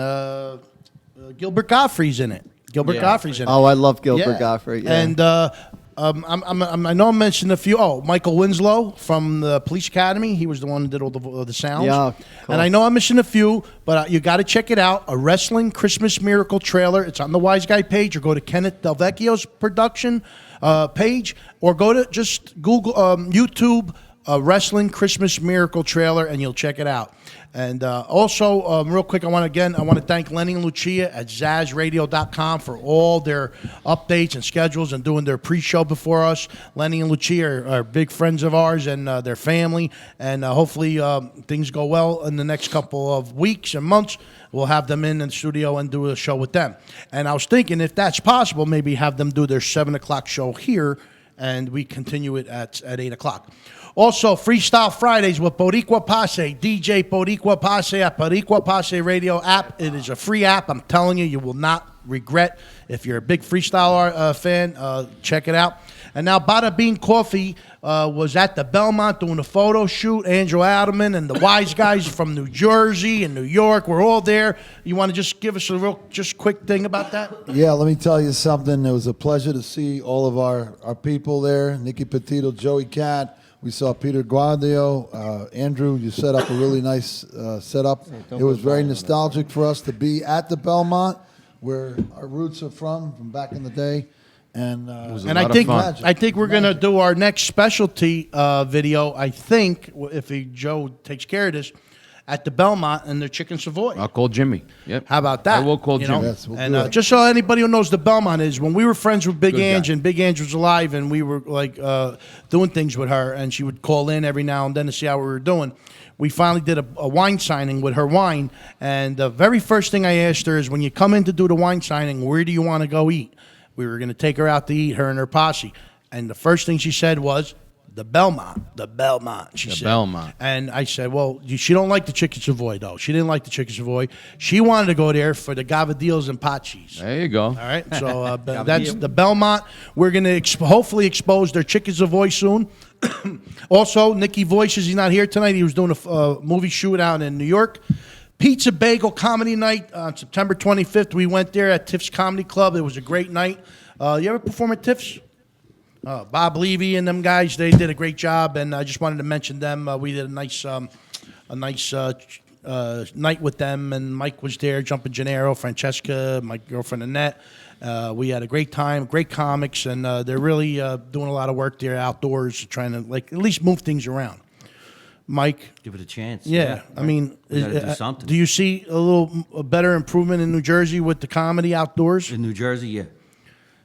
Gilbert Gottfried's in it. Godfrey's in it. Oh, I love Gilbert Gottfried. Yeah. And I know I mentioned a few. Oh, Michael Winslow from the Police Academy. He was the one who did all the sounds. Yeah, cool. And I know I mentioned a few, but you got to check it out. A Wrestling Christmas Miracle trailer. It's on the Wise Guy page, or go to Kenneth Del Vecchio's production page, or go to just Google YouTube Wrestling Christmas Miracle trailer, and you'll check it out. And also, real quick, I want to thank Lenny and Lucia at ZazRadio.com for all their updates and schedules and doing their pre-show before us. Lenny and Lucia are big friends of ours and their family, and hopefully things go well in the next couple of weeks and months. We'll have them in the studio and do a show with them. And I was thinking, if that's possible, maybe have them do their 7 o'clock show here, and we continue it at 8 o'clock. Also, Freestyle Fridays with Boricua Passe, DJ Boricua Passe at Boricua Passe Radio app. It is a free app. I'm telling you, you will not regret. If you're a big freestyle fan, check it out. And now Bada Bean Coffee was at the Belmont doing a photo shoot. Andrew Adelman and the Wise Guys from New Jersey and New York were all there. You want to just give us a just quick thing about that? Yeah, let me tell you something. It was a pleasure to see all of our people there. Nicky Petito, Joey Cat. We saw Peter Guardio. Andrew, you set up a really nice setup. It was very nostalgic for us to be at the Belmont, where our roots are from back in the day. And was a And lot I of think fun. I think we're gonna do our next specialty video. I think if Joe takes care of this, at the Belmont and their chicken Savoy. I'll call Jimmy. Yep. How about that? I will call You know? Jimmy. Yes, we'll And do it. just so anybody who knows the Belmont is, when we were friends with Big Good Ange guy. and Big Ange was alive and we were like doing things with her and she would call in every now and then to see how we were doing. We finally did a wine signing with her wine. And the very first thing I asked her is, when you come in to do the wine signing, where do you want to go eat? We were going to take her out to eat, her and her posse. And the first thing she said was, the Belmont, she said. Belmont. And I said, well, she don't like the chicken Savoy, though. She didn't like the chicken Savoy. She wanted to go there for the gavadillos and pot cheese. There you go. All right, so that's the Belmont. We're going to hopefully expose their chicken Savoy soon. Also, Nicky Voices, he's not here tonight. He was doing a movie shoot out in New York. Pizza Bagel Comedy Night on September 25th. We went there at Tiff's Comedy Club. It was a great night. You ever perform at Tiff's? Bob Levy and them guys, they did a great job, and I just wanted to mention them. We did a nice night with them, and Mike was there, Jumpin' Gennaro, Francesca, my girlfriend Annette. We had a great time, great comics, and they're really doing a lot of work there outdoors, trying to at least move things around. Mike, Give it a chance. yeah, I mean, We gotta do something. do you see a better improvement in New Jersey with the comedy outdoors? In New Jersey, yeah.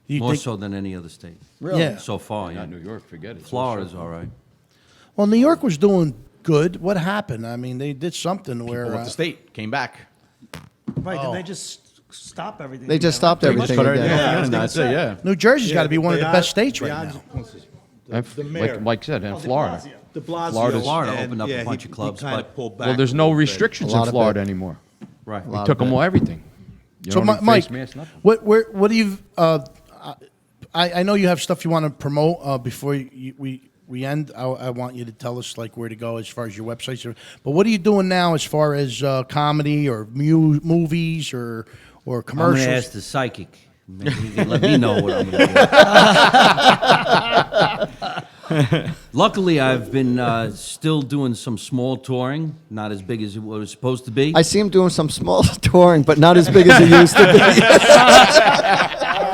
Do you More think- so than any other state. Really? Yeah. So far, yeah. Not New York, forget it. Florida's all right. Well, New York was doing good. What happened? I mean, they did something where Well, the state came back. Right, did they just stop everything? They just again, stopped right? everything Put again. everything that's it, yeah. New Jersey's got to be one of the best states right now. Like Mike said, in Florida. De Blasio. Florida and, opened up a yeah, bunch of clubs, He kind but- of pulled back. Well, there's a no little bit. restrictions A lot in of Florida it. anymore. Right. We lot took of them it. all everything. You So, don't need Mike, face mask, nothing. what do you? I know you have stuff you want to promote before we end. I want you to tell us like where to go as far as your websites. But what are you doing now as far as comedy or movies or I'm commercials? going to ask the psychic. Maybe he can let me know what I'm going to do. Luckily, I've been still doing some small touring, not as big as it was supposed to be. I see him doing some small touring, but not as big as he used to be.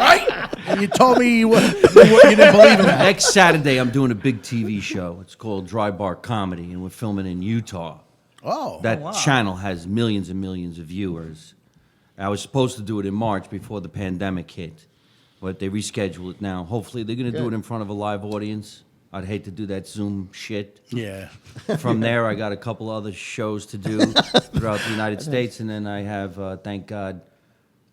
Right? And you told me you didn't believe in that. Next Saturday, I'm doing a big TV show. It's called Dry Bar Comedy, and we're filming in Utah. Oh, That channel has millions and millions of viewers. I was supposed to do it in March before the pandemic hit, but they rescheduled it now. Hopefully, they're going to do it in front of a live audience. I'd hate to do that Zoom shit. yeah. From there, I got a couple other shows to do throughout the United States, and then I have, thank God,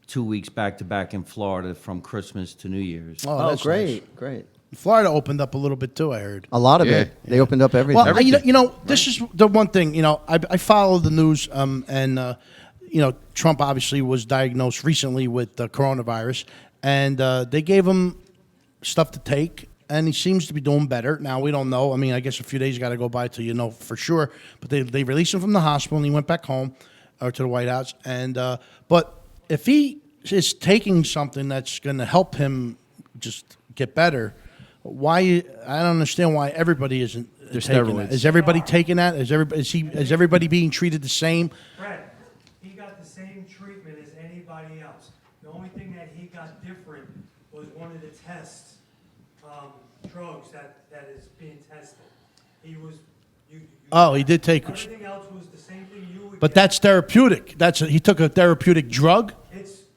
2 weeks back-to-back in Florida from Christmas to New Year's. Oh, that's great, great. nice. Florida opened up a little bit too. I heard. A lot of Yeah. it. They opened up everything. Well, you know, this is the one thing. You know, I follow the news, and you know, Trump obviously was diagnosed recently with the coronavirus, and they gave him stuff to take, and he seems to be doing better. Now we don't know. I mean, I guess a few days got to go by till you know for sure. But they released him from the hospital, and he went back home or to the White House. And but if he is taking something that's going to help him just get better, why? I don't understand why everybody isn't They're taking steroids. that. Is everybody taking that? Is everybody being treated the same? Fred, he got the same treatment as anybody else. The only thing that he got different was one of the tests, drugs that is being tested. He was. Oh, he did take. Everything else was the same thing you would But get. that's therapeutic. He took a therapeutic drug.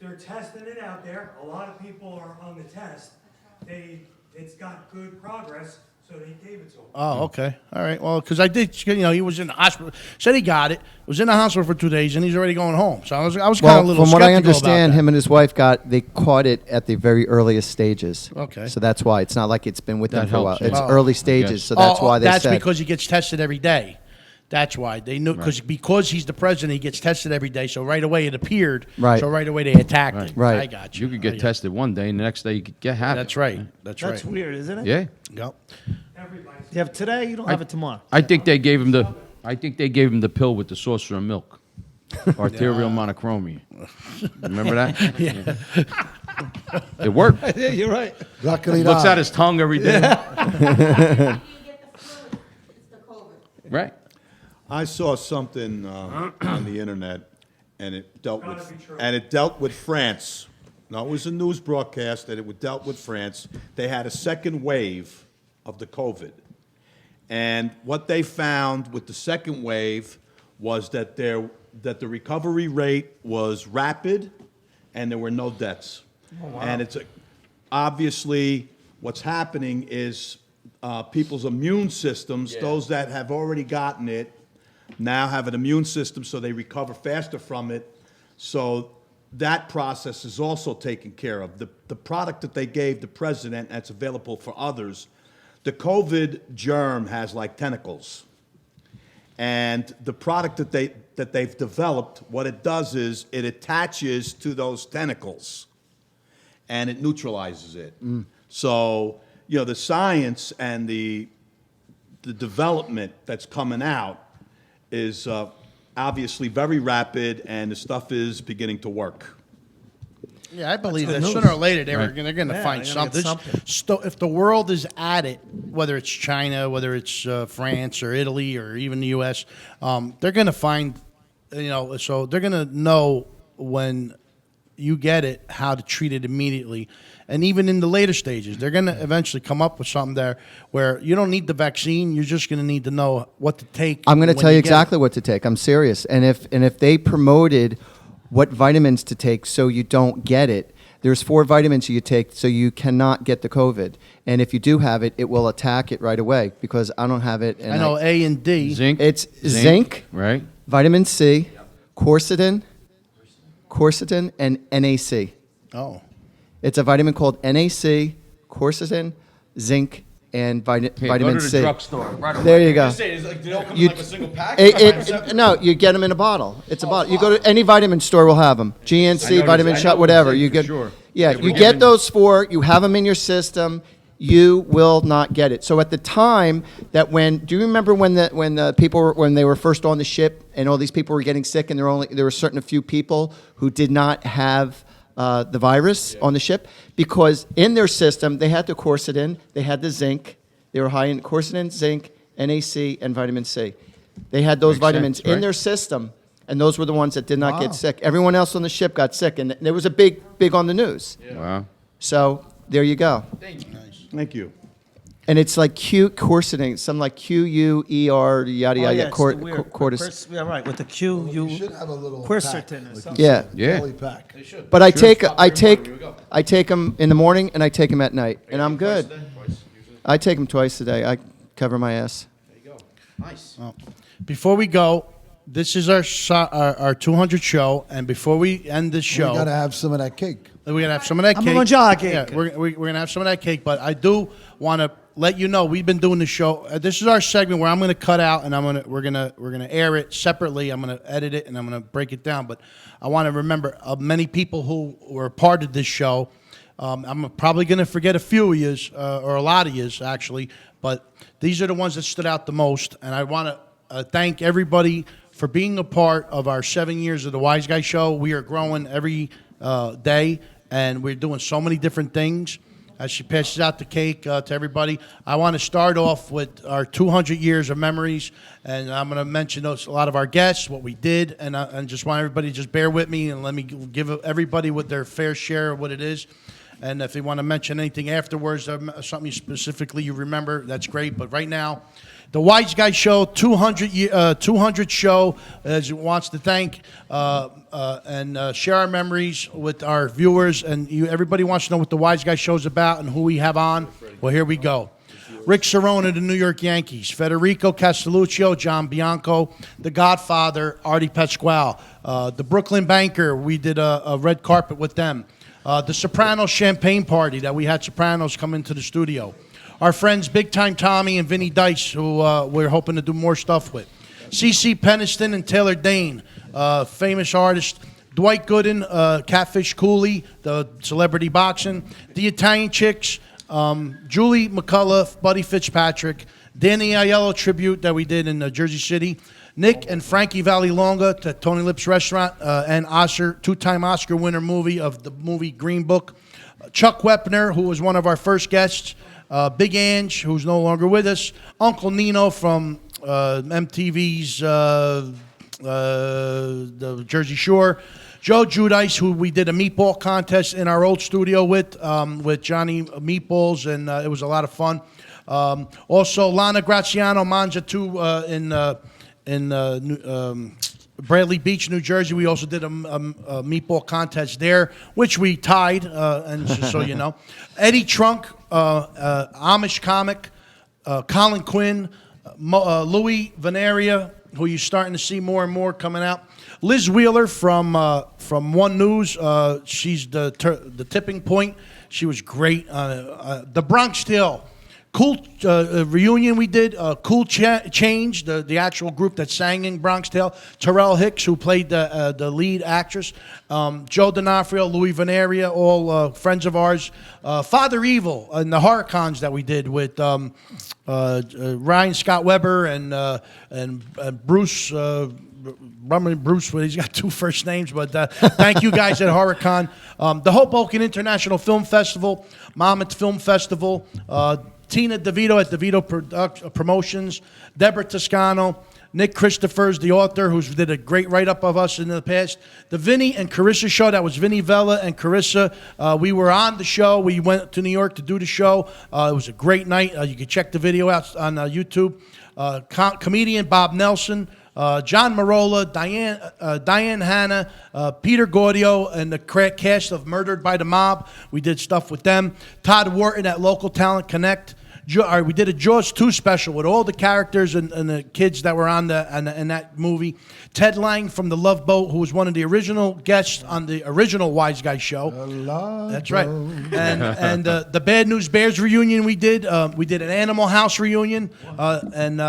They're testing it out there. A lot of people are on the test. It's got good progress, so they gave it to him. Oh, okay. All right. Well, because I did, you know, he was in the hospital. Said he got it. Was in the hospital for 2 days, and he's already going home. So I was kind of a little from what I skeptical understand, about that. him and his wife they caught it at the very earliest stages. Okay. So that's why it's not like it's been with them That for a while. helps, It's yeah. early I stages, guess. so that's why they that's said. because he gets tested every day. That's why they knew because he's the president, he gets tested every day. So right away it appeared. Right. So right away they attacked him. Right. I got you. You could get tested one day, and the next day you could get happy. That's right. That's right. That's weird, isn't it? Yeah. Yep. Everybody's. You have today, you don't have it tomorrow. I think they gave him the pill with the saucer of milk. Arterial monochromia. Remember that? Yeah. It worked. Yeah, you're right. Luckily Looks not. at his tongue every day. You get the flu, it's the COVID. Right. I saw something on the internet, and it dealt Gotta with be true. France. No, it was a news broadcast that it dealt with France. They had a second wave of the COVID. And what they found with the second wave was that the recovery rate was rapid and there were no deaths. Oh, wow. And it's obviously what's happening is people's immune systems, those that have already gotten it, now have an immune system so they recover faster from it. So that process is also taken care of. The product that they gave the president that's available for others, the COVID germ has like tentacles. And the product that they've developed, what it does is it attaches to those tentacles and it neutralizes it. So, the science and the development that's coming out is obviously very rapid, and the stuff is beginning to work. Yeah, I believe good that news. sooner or later they're Right. going to Yeah, find they're gonna something. get something. If the world is at it, whether it's China, whether it's France or Italy or even the U.S., they're going to find, so they're going to know when you get it how to treat it immediately. And even in the later stages, they're going to eventually come up with something there where you don't need the vaccine. You're just going to need to know what to take. I'm going to when tell you get it. exactly what to take. I'm serious. And if they promoted what vitamins to take so you don't get it, there's 4 vitamins you take so you cannot get the COVID. And if you do have it, it will attack it right away because I don't have it. And I know A and D. Zinc. It's zinc, Right. vitamin C, quercetin, and NAC. Oh. It's a vitamin called NAC, quercetin, zinc, and vitamin Go to C. the drugstore. Right away. There you go. Just say, they all come You- in like a single pack? No, you get them in a bottle. It's a bottle. You go to any vitamin store, will have them. GNC, Vitamin Shot, whatever. You get. sure. Yeah, you get those 4. You have them in your system. You will not get it. So at the time do you remember when the people when they were first on the ship and all these people were getting sick and there were certain few people who did not have the virus on the ship because in their system they had the quercetin, they had the zinc, they were high in quercetin, zinc, NAC, and vitamin C. They had those Makes vitamins sense, in right? their system, and those were the ones that did not get sick. Everyone else on the ship got sick, and there was a big on the news. Wow. So there you go. Thank you. And it's like quercetin, something like QUER, yada yada Oh, yeah, yada. it's the weird- Cortis. Yeah, right. With the Q, You should have a little quercetin pack, or like something. Yeah. Yeah. Daily pack. But I take them in the morning and I take them at night, and I'm good. I take them twice a day. I cover my ass. Before we go, this is our 200 show, and before we end this show, We got to have some of that cake. we're gonna have some of that I'm cake. gonna jar cake. Yeah, we're gonna have some of that cake. But I do want to let you know we've been doing the show. This is our segment where I'm gonna cut out and we're gonna air it separately. I'm gonna edit it and I'm gonna break it down. But I want to remember many people who were part of this show. I'm probably gonna forget a few of yous or a lot of yous actually, but these are the ones that stood out the most. And I want to thank everybody for being a part of our 7 years of the Wiseguyz Show. We are growing every day, and we're doing so many different things. As she passes out the cake to everybody, I want to start off with our 200 years of memories, and I'm going to mention a lot of our guests, what we did, and just want everybody to just bear with me and let me give everybody with their fair share of what it is. And if you want to mention anything afterwards, something specifically you remember, that's great. But right now, the Wiseguyz Show 200 show wants to thank and share our memories with our viewers. And everybody wants to know what the Wiseguyz Show is about and who we have on. Well, here we go. Rick Cerrone of the New York Yankees, Federico Castelluccio, John Bianco, The Godfather, Artie Pasquale, the Brooklyn Banker. We did a red carpet with them. The Sopranos Champagne Party that we had Sopranos come into the studio. Our friends Big Time Tommy and Vinny Dice, who we're hoping to do more stuff with. C.C. Peniston and Taylor Dane, famous artists. Dwight Gooden, Catfish Cooley, the celebrity boxing. The Italian Chicks, Julie McCullough, Buddy Fitzpatrick. Danny Aiello tribute that we did in Jersey City. Nick and Frankie Vallelonga to Tony Lip's Restaurant and two-time Oscar winner movie of the movie Green Book. Chuck Wepner, who was one of our first guests. Big Ange, who's no longer with us. Uncle Nino from MTV's the Jersey Shore. Joe Giudice, who we did a meatball contest in our old studio with Johnny Meatballs, and it was a lot of fun. Also, Lana Graziano Manja too in Bradley Beach, New Jersey. We also did a meatball contest there, which we tied. And just so you know, Eddie Trunk, Amish comic, Colin Quinn, Louis Veneria, who you're starting to see more and more coming out. Liz Wheeler from One News. She's the tipping point. She was great. The Bronx Tale. Cool reunion we did. Cool Change, the actual group that sang in Bronx Tale. Terrell Hicks, who played the lead actress. Joe D'Onofrio, Louis Veneria, all friends of ours. Father Evil and the horror cons that we did with Ryan Scott Weber and Bruce. Bruce, he's got two first names, but thank you guys at HorrorCon. The Hoboken International Film Festival, Monmouth Film Festival, Tina DeVito at DeVito Promotions, Deborah Toscano, Nick Christophers, the author, who did a great write-up of us in the past. The Vinny and Carissa show, that was Vinny Vella and Carissa. We were on the show. We went to New York to do the show. It was a great night. You can check the video out on YouTube. Comedian Bob Nelson, John Marola, Diane Hanna, Peter Gaudio, and the cast of Murdered by the Mob. We did stuff with them. Todd Wharton at Local Talent Connect. We did a Jaws 2 special with all the characters and the kids that were in that movie. Ted Lang from The Love Boat, who was one of the original guests on the original Wiseguyz show. That's right. And the Bad News Bears reunion we did. We did an Animal House reunion. And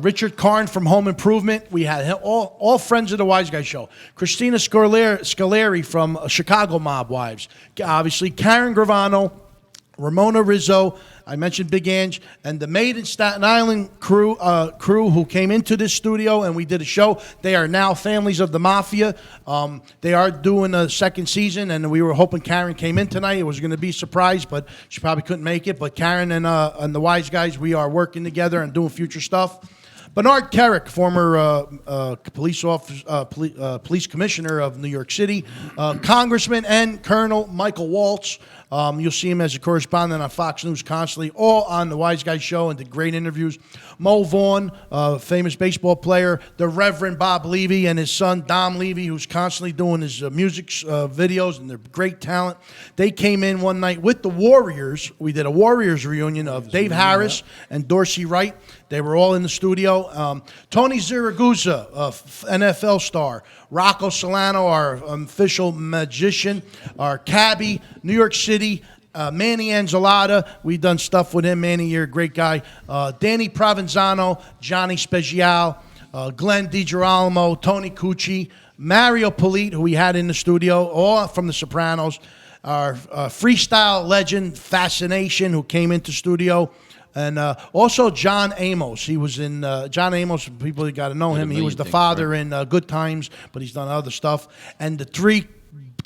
Richard Karn from Home Improvement. We had all friends of the Wiseguyz show. Christina Scaleri from Chicago Mob Wives. Obviously, Karen Gravano, Ramona Rizzo, I mentioned Big Ange, and the Made in Staten Island crew who came into this studio, and we did a show. They are now Families of the Mafia. They are doing a second season, and we were hoping Karen came in tonight. It was going to be a surprise, but she probably couldn't make it. But Karen and the Wiseguyz, we are working together and doing future stuff. Bernard Kerrick, former police commissioner of New York City, Congressman and Colonel Michael Waltz. You'll see him as a correspondent on Fox News constantly, all on the Wiseguyz show and did great interviews. Mo Vaughn, famous baseball player, the Reverend Bob Levy and his son Dom Levy, who's constantly doing his music videos, and they're great talent. They came in one night with the Warriors. We did a Warriors reunion of Dave Harris and Dorsey Wright. They were all in the studio. Tony Zaragoza, NFL star. Rocco Solano, our official magician. Our cabbie, New York City. Manny Angelada, we've done stuff with him. Manny, you're a great guy. Danny Provenzano, Johnny Special, Glenn DiGirolamo, Tony Cucci, Mario Polite, who we had in the studio, all from The Sopranos. Our freestyle legend, Fascination, who came into studio. And also John Amos. He was in John Amos. People that got to know him. He was the father in Good Times, but he's done other stuff. And the three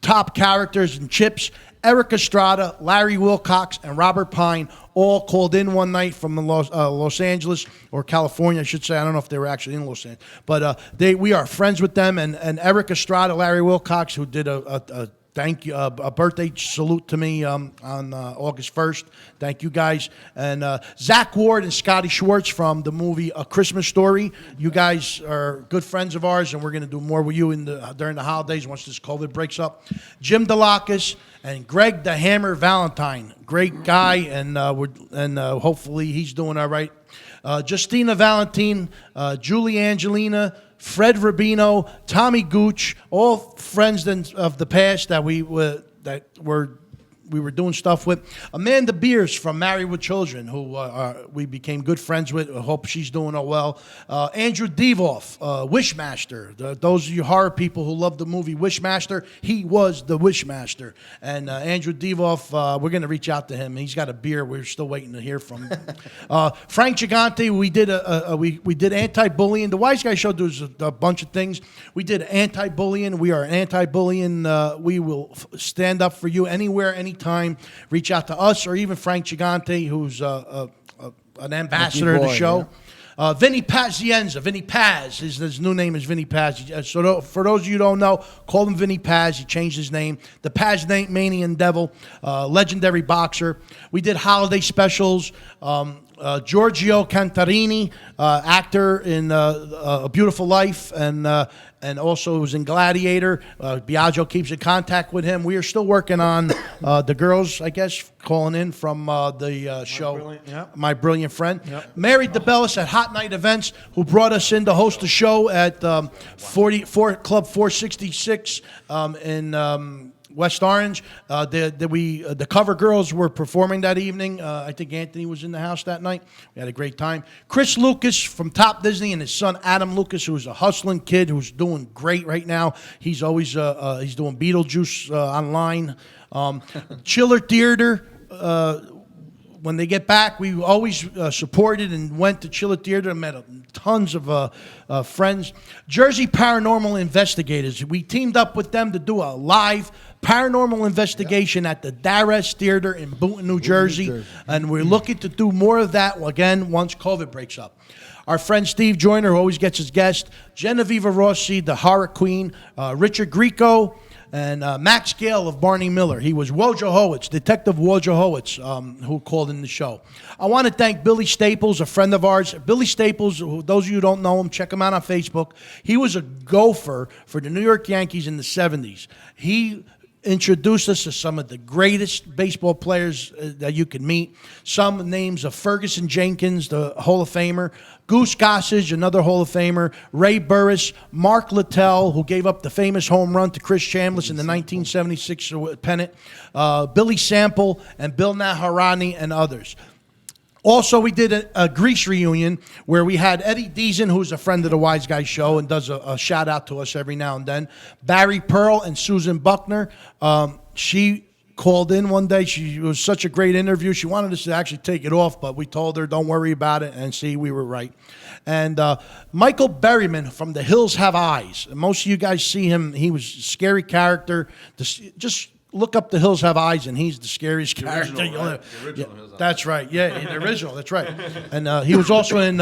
top characters in Chips: Eric Estrada, Larry Wilcox, and Robert Pine, all called in one night from Los Angeles or California, I should say. I don't know if they were actually in Los Angeles, but we are friends with them. And Eric Estrada, Larry Wilcox, who did a thank you, a birthday salute to me on August 1st. Thank you, guys. And Zach Ward and Scotty Schwartz from the movie A Christmas Story. You guys are good friends of ours, and we're going to do more with you during the holidays once this COVID breaks up. Jim DeLacus and Greg the Hammer Valentine. Great guy, and hopefully he's doing all right. Justina Valentine, Julie Angelina, Fred Rubino, Tommy Gooch, all friends of the past that we were doing stuff with. Amanda Beers from Married with Children, who we became good friends with. I hope she's doing well. Andrew Devoff, Wishmaster. Those of you horror people who love the movie Wishmaster, he was the Wishmaster. And Andrew Devoff, we're going to reach out to him. He's got a beer. We're still waiting to hear from him. Frank Gigante, we did we did anti-bullying. The Wiseguyz Show does a bunch of things. We did anti-bullying. We are anti-bullying. We will stand up for you anywhere, anytime. Reach out to us or even Frank Gigante, who's an ambassador of the show. Vinny Pazienza, Vinny Paz. His new name is Vinny Paz. So for those of you who don't know, call him Vinny Paz. He changed his name. The Pazmanian Devil, legendary boxer. We did holiday specials. Giorgio Cantarini, actor in A Beautiful Life, and also was in Gladiator. Biagio keeps in contact with him. We are still working on the girls, I guess, calling in from the show. My Brilliant Friend. Yep. Mary DeBellis at Hot Night Events, who brought us in to host a show at Club 466 in West Orange. The cover girls were performing that evening. I think Anthony was in the house that night. We had a great time. Chris Lucas from Top Disney and his son Adam Lucas, who's a hustling kid who's doing great right now. He's always he's doing Beetlejuice online. Chiller Theater. When they get back, we always supported and went to Chiller Theater and met tons of friends. Jersey Paranormal Investigators. We teamed up with them to do a live paranormal investigation at the Darres Theater in Boonton, New Jersey. And we're looking to do more of that, again, once COVID breaks up. Our friend Steve Joyner, who always gets his guest. Genevieve Rossi, the horror queen. Richard Grieco. And Max Gale of Barney Miller. He was Wojo Howitz, Detective Wojo Howitz, who called in the show. I want to thank Billy Staples, a friend of ours. Billy Staples, those of you who don't know him, check him out on Facebook. He was a gopher for the New York Yankees in the 70s. He introduced us to some of the greatest baseball players that you could meet. Some names of Ferguson Jenkins, the Hall of Famer, Goose Gossage, another Hall of Famer, Ray Burris, Mark Littell, who gave up the famous home run to Chris Chambliss in the 1976 pennant, Billy Sample, and Bill Naharani, and others. Also, we did a Grease reunion where we had Eddie Deason, who's a friend of the Wiseguyz show and does a shout out to us every now and then. Barry Pearl and Susan Buckner. She called in one day. It was such a great interview. She wanted us to actually take it off, but we told her, don't worry about it, and see, we were right. And Michael Berryman from The Hills Have Eyes. Most of you guys see him. He was a scary character. Just look up The Hills Have Eyes, and he's the scariest character. Right? The original Hills Have That's right. Yeah, the original. That's right. And he was also in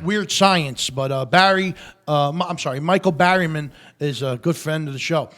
Weird Science. But Michael Berryman is a good friend of the show.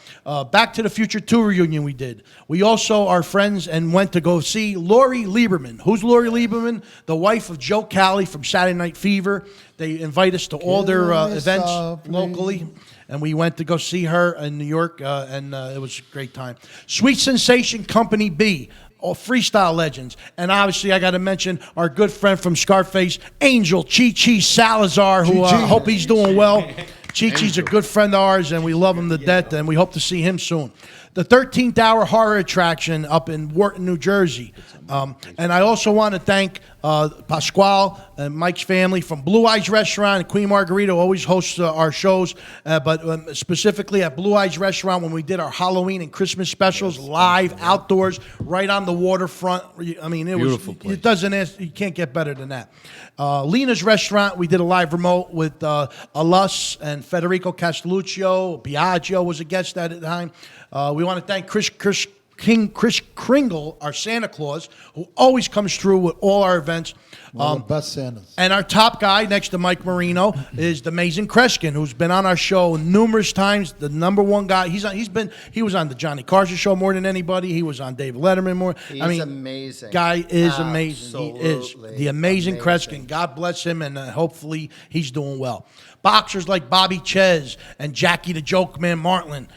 Back to the Future 2 reunion we did. We also are friends and went to go see Lori Lieberman. Who's Lori Lieberman? The wife of Joe Cali from Saturday Night Fever. They invite us to all their events locally. And we went to go see her in New York, and it was a great time. Sweet Sensation Company B, all freestyle legends. And obviously, I got to mention our good friend from Scarface, Angel Chi-Chi Salazar, who I hope he's doing well. Chi-Chi's a good friend of ours, and we love him to death, and we hope to see him soon. The 13th Hour Horror Attraction up in Wharton, New Jersey. And I also want to thank Pasquale and Mike's family from Wiseguyz Restaurant. Queen Margarita always hosts our shows, but specifically at Wiseguyz Restaurant when we did our Halloween and Christmas specials live outdoors, right on the waterfront. I mean, it was beautiful. You can't get better than that. Lena's Restaurant, we did a live remote with Alus and Federico Castelluccio. Biagio was a guest at the time. We want to thank Chris Kringle, our Santa Claus, who always comes through with all our events. One of the best Santas. And our top guy next to Mike Marino is the amazing Kreskin, who's been on our show numerous times. The number one guy. He was on the Johnny Carson show more than anybody. He was on David Letterman more. He's amazing. Guy is amazing. He is the amazing Kreskin. God bless him, and hopefully he's doing well. Boxers like Bobby Ches and Jackie the Joke Man Martlin.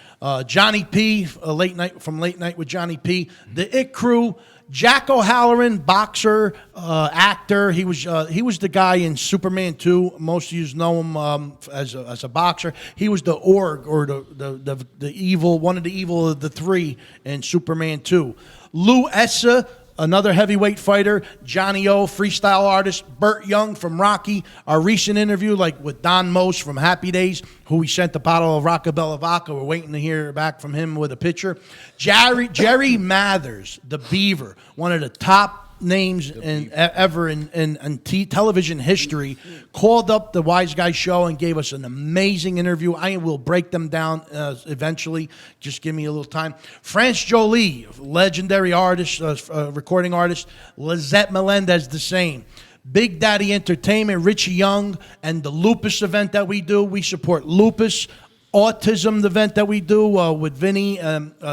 Johnny P, Late Night with Johnny P. The It Crew, Jack O'Halloran, boxer, actor. He was the guy in Superman 2. Most of you know him as a boxer. He was the org, or the evil, one of the evil of the three in Superman 2. Lou Essa, another heavyweight fighter. Johnny O, freestyle artist. Burt Young from Rocky. Our recent interview, with Don Most from Happy Days, who we sent a bottle of Rockabella vodka. We're waiting to hear back from him with a picture. Jerry Mathers, the Beaver, one of the top names ever in television history, called up the Wiseguyz show and gave us an amazing interview. I will break them down eventually. Just give me a little time. France Jolie, legendary artist, recording artist. Lizette Melendez, the same. Big Daddy Entertainment, Richie Young, and the lupus event that we do. We support lupus. Autism, the event that we do with Vinny,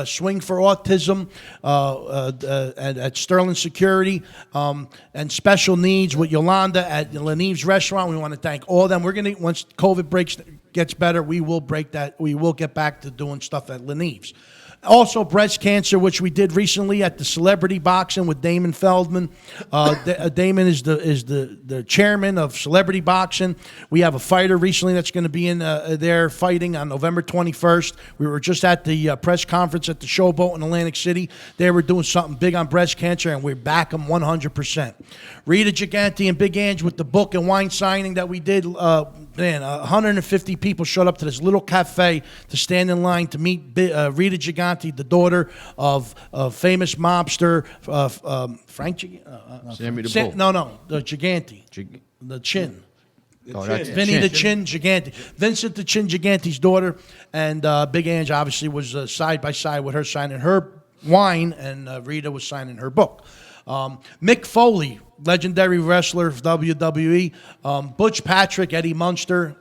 Swing for Autism at Sterling Security, and Special Needs with Yolanda at Leniv's Restaurant. We want to thank all of them. We're going to, once COVID gets better, we will break that. We will get back to doing stuff at Leniv's. Also, breast cancer, which we did recently at the Celebrity Boxing with Damon Feldman. Damon is the chairman of Celebrity Boxing. We have a fighter recently that's going to be in there fighting on November 21st. We were just at the press conference at the Showboat in Atlantic City. They were doing something big on breast cancer, and we back them 100%. Rita Gigante and Big Ange with the book and wine signing that we did. 150 people showed up to this little cafe to stand in line to meet Rita Gigante, the daughter of famous mobster Frank Gigante. Sammy the Bull. The Gigante. The Chin. That's Vinny the Chin Gigante. Vincent the Chin Gigante's daughter. And Big Ange obviously was side by side with her signing her wine, and Rita was signing her book. Mick Foley, legendary wrestler of WWE. Butch Patrick, Eddie Munster.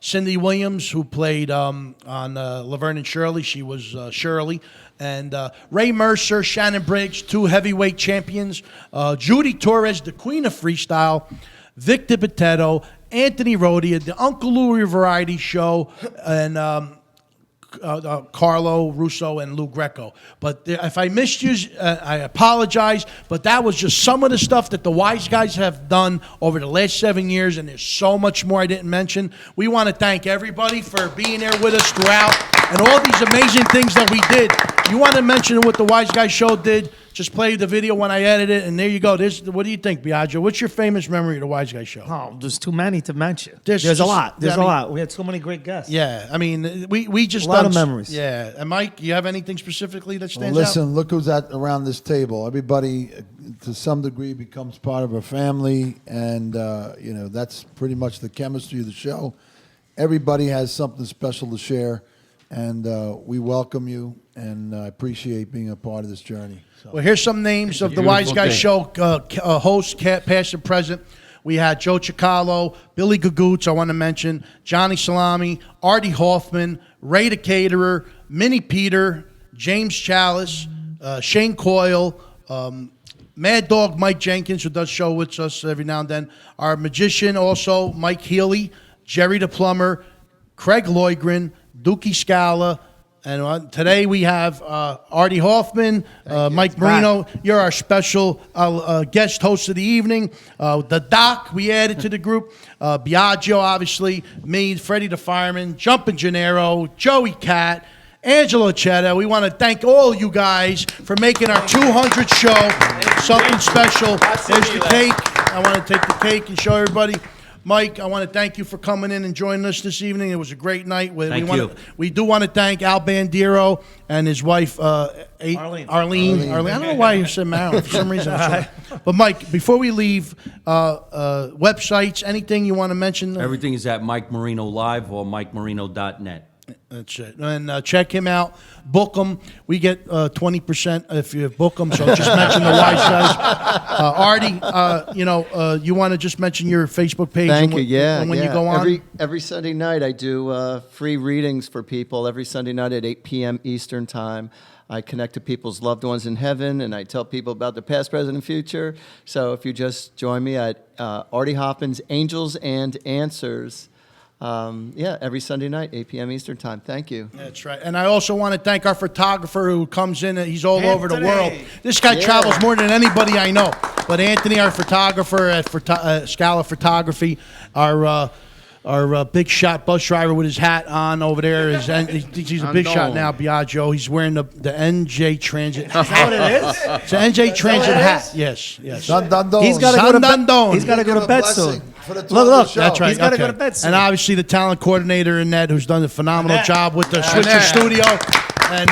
Cindy Williams, who played on Laverne and Shirley. She was Shirley. And Ray Mercer, Shannon Briggs, 2 heavyweight champions. Judy Torres, the queen of freestyle. Vic DiBitetto, Anthony Rodia, the Uncle Louie Variety Show, and Carlo Russo and Lou Greco. But if I missed you, I apologize. But that was just some of the stuff that the Wiseguyz have done over the last 7 years, and there's so much more I didn't mention. We want to thank everybody for being there with us throughout and all these amazing things that we did. You want to mention what the Wiseguyz show did? Just play the video when I edit it, and there you go. What do you think, Biagio? What's your famous memory of the Wiseguyz show? Oh, there's too many to mention. There's a lot. There's a lot. We had so many great guests. Yeah, I mean, we just a lot of memories. Yeah, and Mike, you have anything specifically that Well, stands listen, look who's around this table. Everybody, to some degree, becomes part of a family, and that's pretty much the chemistry of the show. Everybody has something special to share, and we welcome you, and I appreciate being a part of this journey. So. Well, here's some names of the Wiseguyz show hosts, past and present. We had Joe Chicalo, Billy Gagoots, I want to mention, Johnny Salami, Artie Hoffman, Ray the Caterer, Minnie Peter, James Chalice, Shane Coyle, Mad Dog Mike Jenkins, who does show with us every now and then, our magician also, Mike Healy, Jerry the Plumber, Craig Loigren, Dookie Scala, and today we have Artie Hoffman, Mike Marino. You're our special guest host of the evening. The Doc, we added to the group. Biagio, obviously. Me, Freddie the Fireman, Jumpin' Gennaro, Joey Cat, Angelo Chetta. We want to thank all you guys for making our 200th show something special. There's the cake. I want to take the cake and show everybody. Mike, I want to thank you for coming in and joining us this evening. It was a great night. We do want to thank Al Bandiero and his wife, Arlene. I don't know why you said Marilyn. For some reason. But, Mike, before we leave, websites, anything you want to mention? Everything is at Mike Marino Live or MikeMarino.net. That's it. And check him out. Book him. We get 20% if you book him. So just mention the Wiseguyz. Artie, you want to just mention your Facebook page? Thank you. Yeah. And when you go on, every Sunday night I do free readings for people. Every Sunday night at 8 p.m. Eastern time. I connect to people's loved ones in heaven, and I tell people about the past, present, and future. So if you just join me at Artie Hoffman's Angels and Answers. Every Sunday night, 8 p.m. Eastern time. Thank you. That's right. And I also want to thank our photographer who comes in. He's all over the world. This guy travels more than anybody I know. But Anthony, our photographer at Scala Photography, our big shot bus driver with his hat on over there. He's a big shot now, Biagio. He's wearing the NJ Transit. Is that what it is? It's an NJ Transit hat. Yes. He's got to go to bed soon. Look. That's right. He's got to go to bed soon. And obviously the talent coordinator Annette, who's done a phenomenal job with the Switcher Studio. And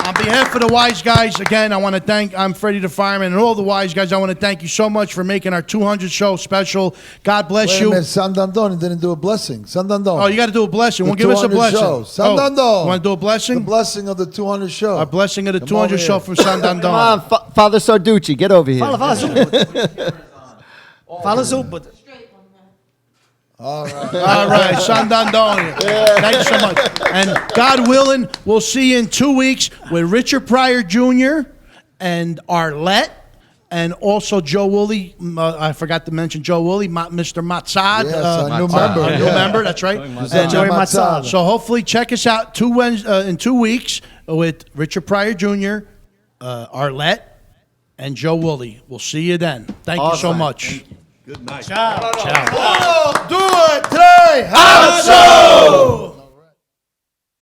on behalf of the Wiseguyz, again, I'm Freddie the Fireman, and all the Wiseguyz, I want to thank you so much for making our 200 show special. God bless you. San Dandon didn't do a blessing. San Dandon. Oh, you got to do a blessing. Well, give us a blessing. San Dandon. You want to do a blessing? The blessing of the 200 show. A blessing of the 200 show from San Dandon. Come on, Father Sarducci, get over here. Fala Zuba. All right. All right, Sandandonia. Thanks so much. And God willing, we'll see you in 2 weeks with Richard Pryor Jr. and Arlette. And also Joe Woolley. I forgot to mention Joe Woolley, Mr. Matsad. Yes, a new Matsad. member. New member, that's right. Joey Matsad. So hopefully check us out in 2 weeks with Richard Pryor Jr., Arlette, and Joe Woolley. We'll see you then. Thank you so much. Good night. Ciao. Do it.